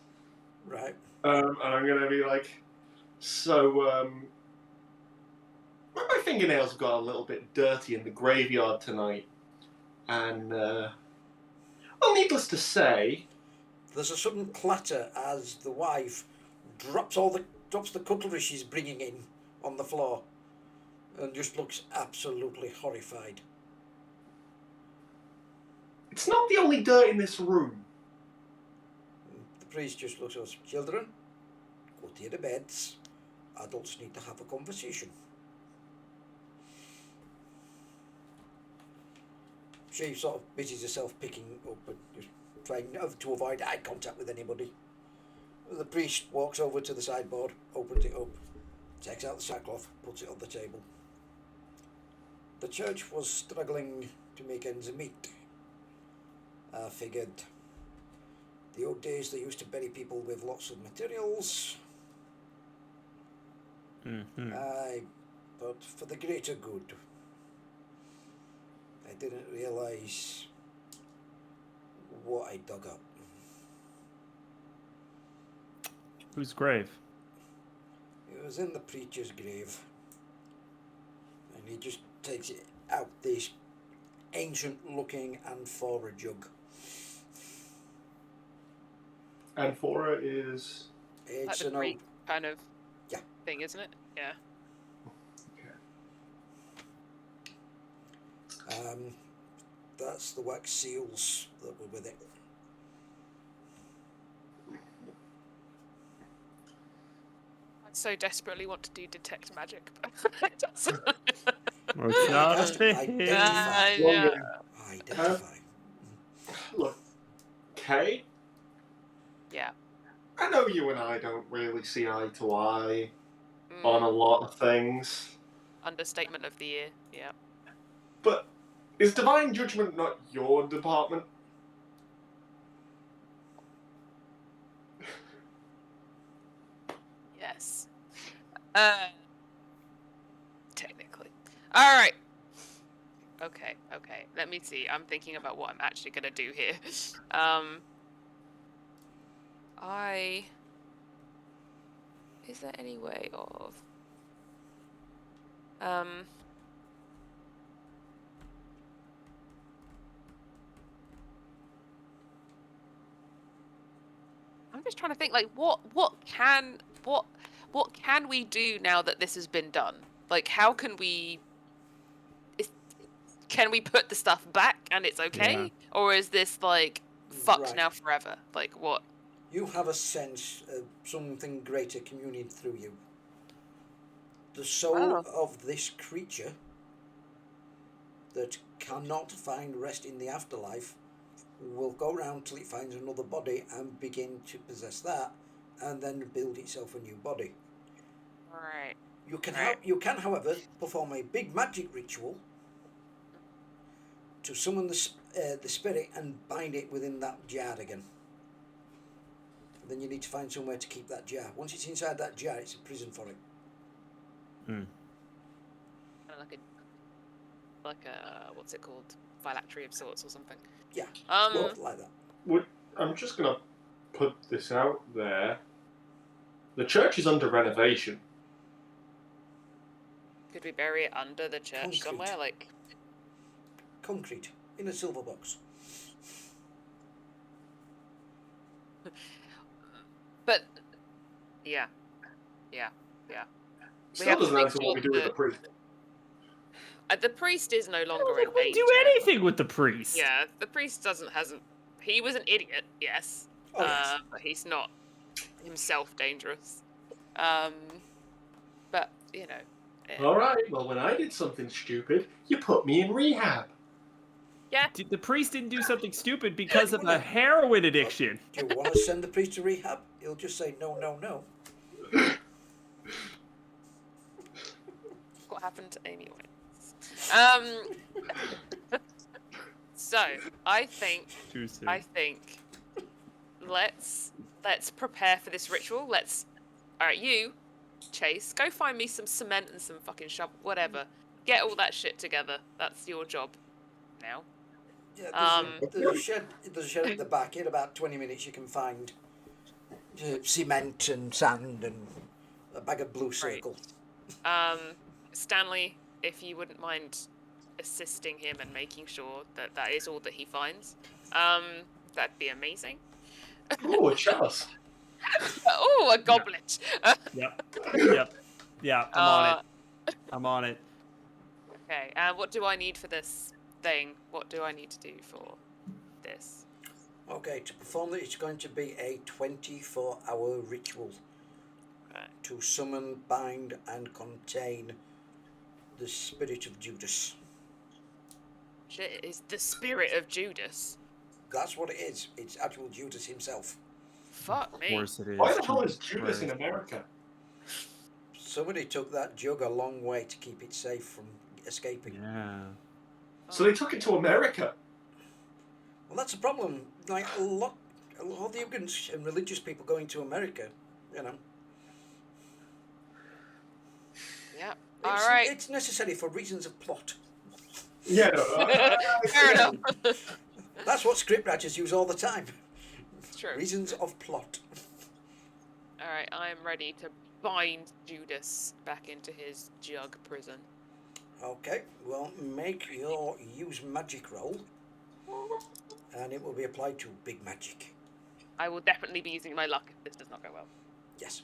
Right. And I'm gonna be like, so my fingernails got a little bit dirty in the graveyard tonight, and well, needless to say, There's a sudden clatter as the wife drops the cutlery she's bringing in on the floor, and just looks absolutely horrified. it's not the only dirt in this room. The priest just looks at us. Children, go to your beds. Adults need to have a conversation. She sort of busies herself picking up and just trying to avoid eye contact with anybody. The priest walks over to the sideboard, opens it up, takes out the sackcloth, puts it on the table. The church was struggling to make ends meet. I figured the old days they used to bury people with lots of materials. But for the greater good. I didn't realise what I dug up. Whose grave? It was in the preacher's grave. And he just takes it out this ancient looking amphora jug. Amphora is... Like It's the an old... Greek kind of Yeah. thing, isn't it? Yeah. That's the wax seals that were with it. I so desperately want to do detect magic, but it doesn't. Well, it's not Has a to thing. identify. Yeah. Identify. Look, Kay, Yeah. I know you and I don't really see eye to eye Mm. on a lot of things, Understatement of the year. Yeah. but is divine judgment not your department? Yes. Technically. All right. Okay. Let me see. I'm thinking about what I'm actually gonna do here. Is there any way of I'm just trying to think, like, what can we do now that this has been done? Like, how can we can we put the stuff back and it's okay? Yeah. Or is this like fucked Right. now forever? Like what? You have a sense of something greater communing through you. The soul of this creature that cannot find rest in the afterlife will go around till it finds another body and begin to possess that, and then build itself a new body. Right. You can, Right. you can, however, perform a big magic ritual to summon the spirit and bind it within that jar again. Then you need to find somewhere to keep that jar. Once it's inside that jar, it's a prison for it. Hmm. Like a what's it called? Phylactery of sorts or something. Yeah. Well, Like that. I'm just gonna put this out there. The church is under renovation. Could we bury it under the church Concrete. somewhere? Like, Concrete in a silver box. but yeah. We Still have to doesn't make answer sure what we do with the that- priest. The priest is no longer We in can danger. do anything with the priest. Yeah, the priest hasn't. He was an idiot, yes. Oh, yes. But he's not himself dangerous. But you know. Yeah. All right. Well, when I did something stupid, you put me in rehab. Yeah. The priest didn't do something stupid because of a heroin addiction. Do you want to send the priest to rehab? He'll just say no, no, no. What happened to Amy Winehouse? So I think Too soon. let's prepare for this ritual. Alright, you, Chase, go find me some cement and some fucking shovel, whatever. Get all that shit together. That's your job now. Yeah, there's a shed at the back. In about 20 minutes, you can find cement and sand and a bag of blue circle. Stanley, if you wouldn't mind assisting him and making sure that that is all that he finds, that'd be amazing. Oh, a chalice. Oh, a goblet. Yep. Yeah, I'm on it. I'm on it. Okay, and what do I need for this thing? What do I need to do for this? Okay, to perform it, it's going to be a 24-hour ritual Okay. to summon, bind, and contain the spirit of Judas. Shit, it is the spirit of Judas. That's what it is. It's actual Judas himself. Fuck Of me. course it is. Why the hell is Jesus Judas in Christ. America? Somebody took that jug a long way to keep it safe from escaping. Yeah. So they took it to America. Well, that's a problem. Like a lot of the immigrants and religious people going to America, you know. Yeah. It's, All right. It's necessary for reasons of plot. Yeah, no. Fair enough. That's what scriptwriters use all the time. It's true. Reasons of plot. All right, I am ready to bind Judas back into his jug prison. Okay, well, make your use magic roll, and it will be applied to big magic. I will definitely be using my luck if this does not go well. Yes.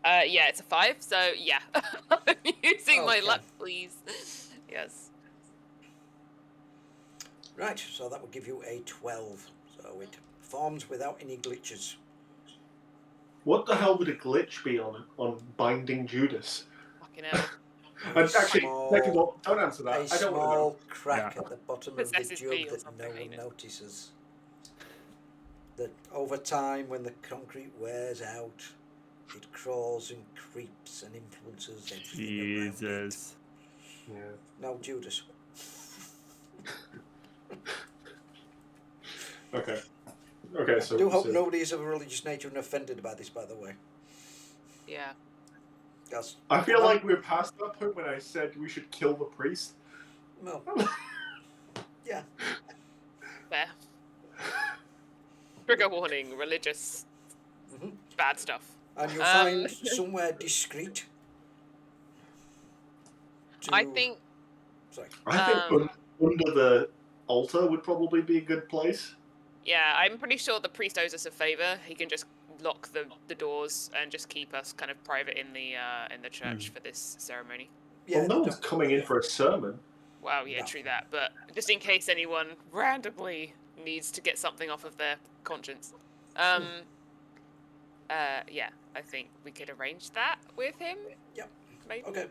Yeah, it's a 5, so yeah. I'm using my Okay. luck, please. Yes. Right, so that will give you a 12. So it performs without any glitches. What the hell would a glitch be on binding Judas? Fucking hell. And A actually, small- second of all, don't answer that. A I don't want to know. small crack Yeah. at the bottom of the Possesses me jug or that something, no one ain't it? notices. That over time, when the concrete wears out, it crawls and creeps and influences everything around it. Jesus. Yeah. No, Judas. Okay. Okay, so. I do hope so- nobody is of a religious nature and offended by this, by the way. Yeah. That's, I feel like we're past that point when I said we should kill the priest. well, yeah. Fair. Trigger warning, religious Mhm. bad stuff. And you'll Um, find somewhere discreet. I to- think I think under the altar would probably be a good place. yeah, I'm pretty sure the priest owes us a favor. He can just lock the doors and just keep us kind of private in the church for this ceremony. Yeah, Well, no one's don't- coming in for a sermon. Wow, yeah, No. true that. But just in case anyone randomly needs to get something off of their conscience. Yeah, I think we could arrange that with him. Yep. Maybe. Okay.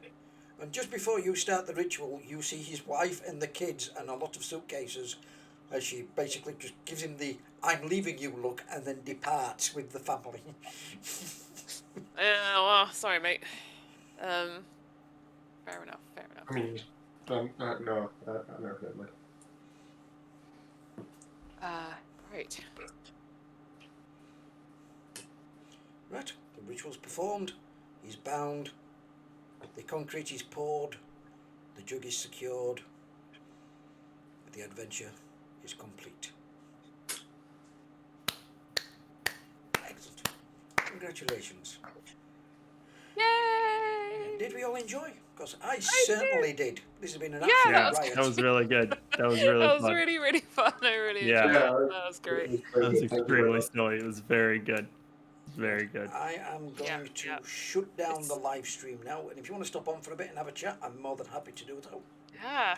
And just before you start the ritual, you see his wife and the kids and a lot of suitcases as she basically just gives him the "I'm leaving you" look, and then departs with the family. Yeah, well, sorry, mate. Fair enough. Fair enough. I mean, no, never mind. Right. Right, the ritual's performed. He's bound. The concrete is poured. The jug is secured. The adventure is complete. Excellent. Congratulations. Yay! Did we all enjoy? Because I certainly did. This has been an Yeah, absolute that was riot. That was really good. That was really That was fun. really, really fun. I really Yeah. enjoyed it. Yeah, That was great. That was extremely silly. It was very good. Very good. I am going to yeah. shut down It's- the live stream now, and if you want to stop on for a bit and have a chat, I'm more than happy to do so. Yeah.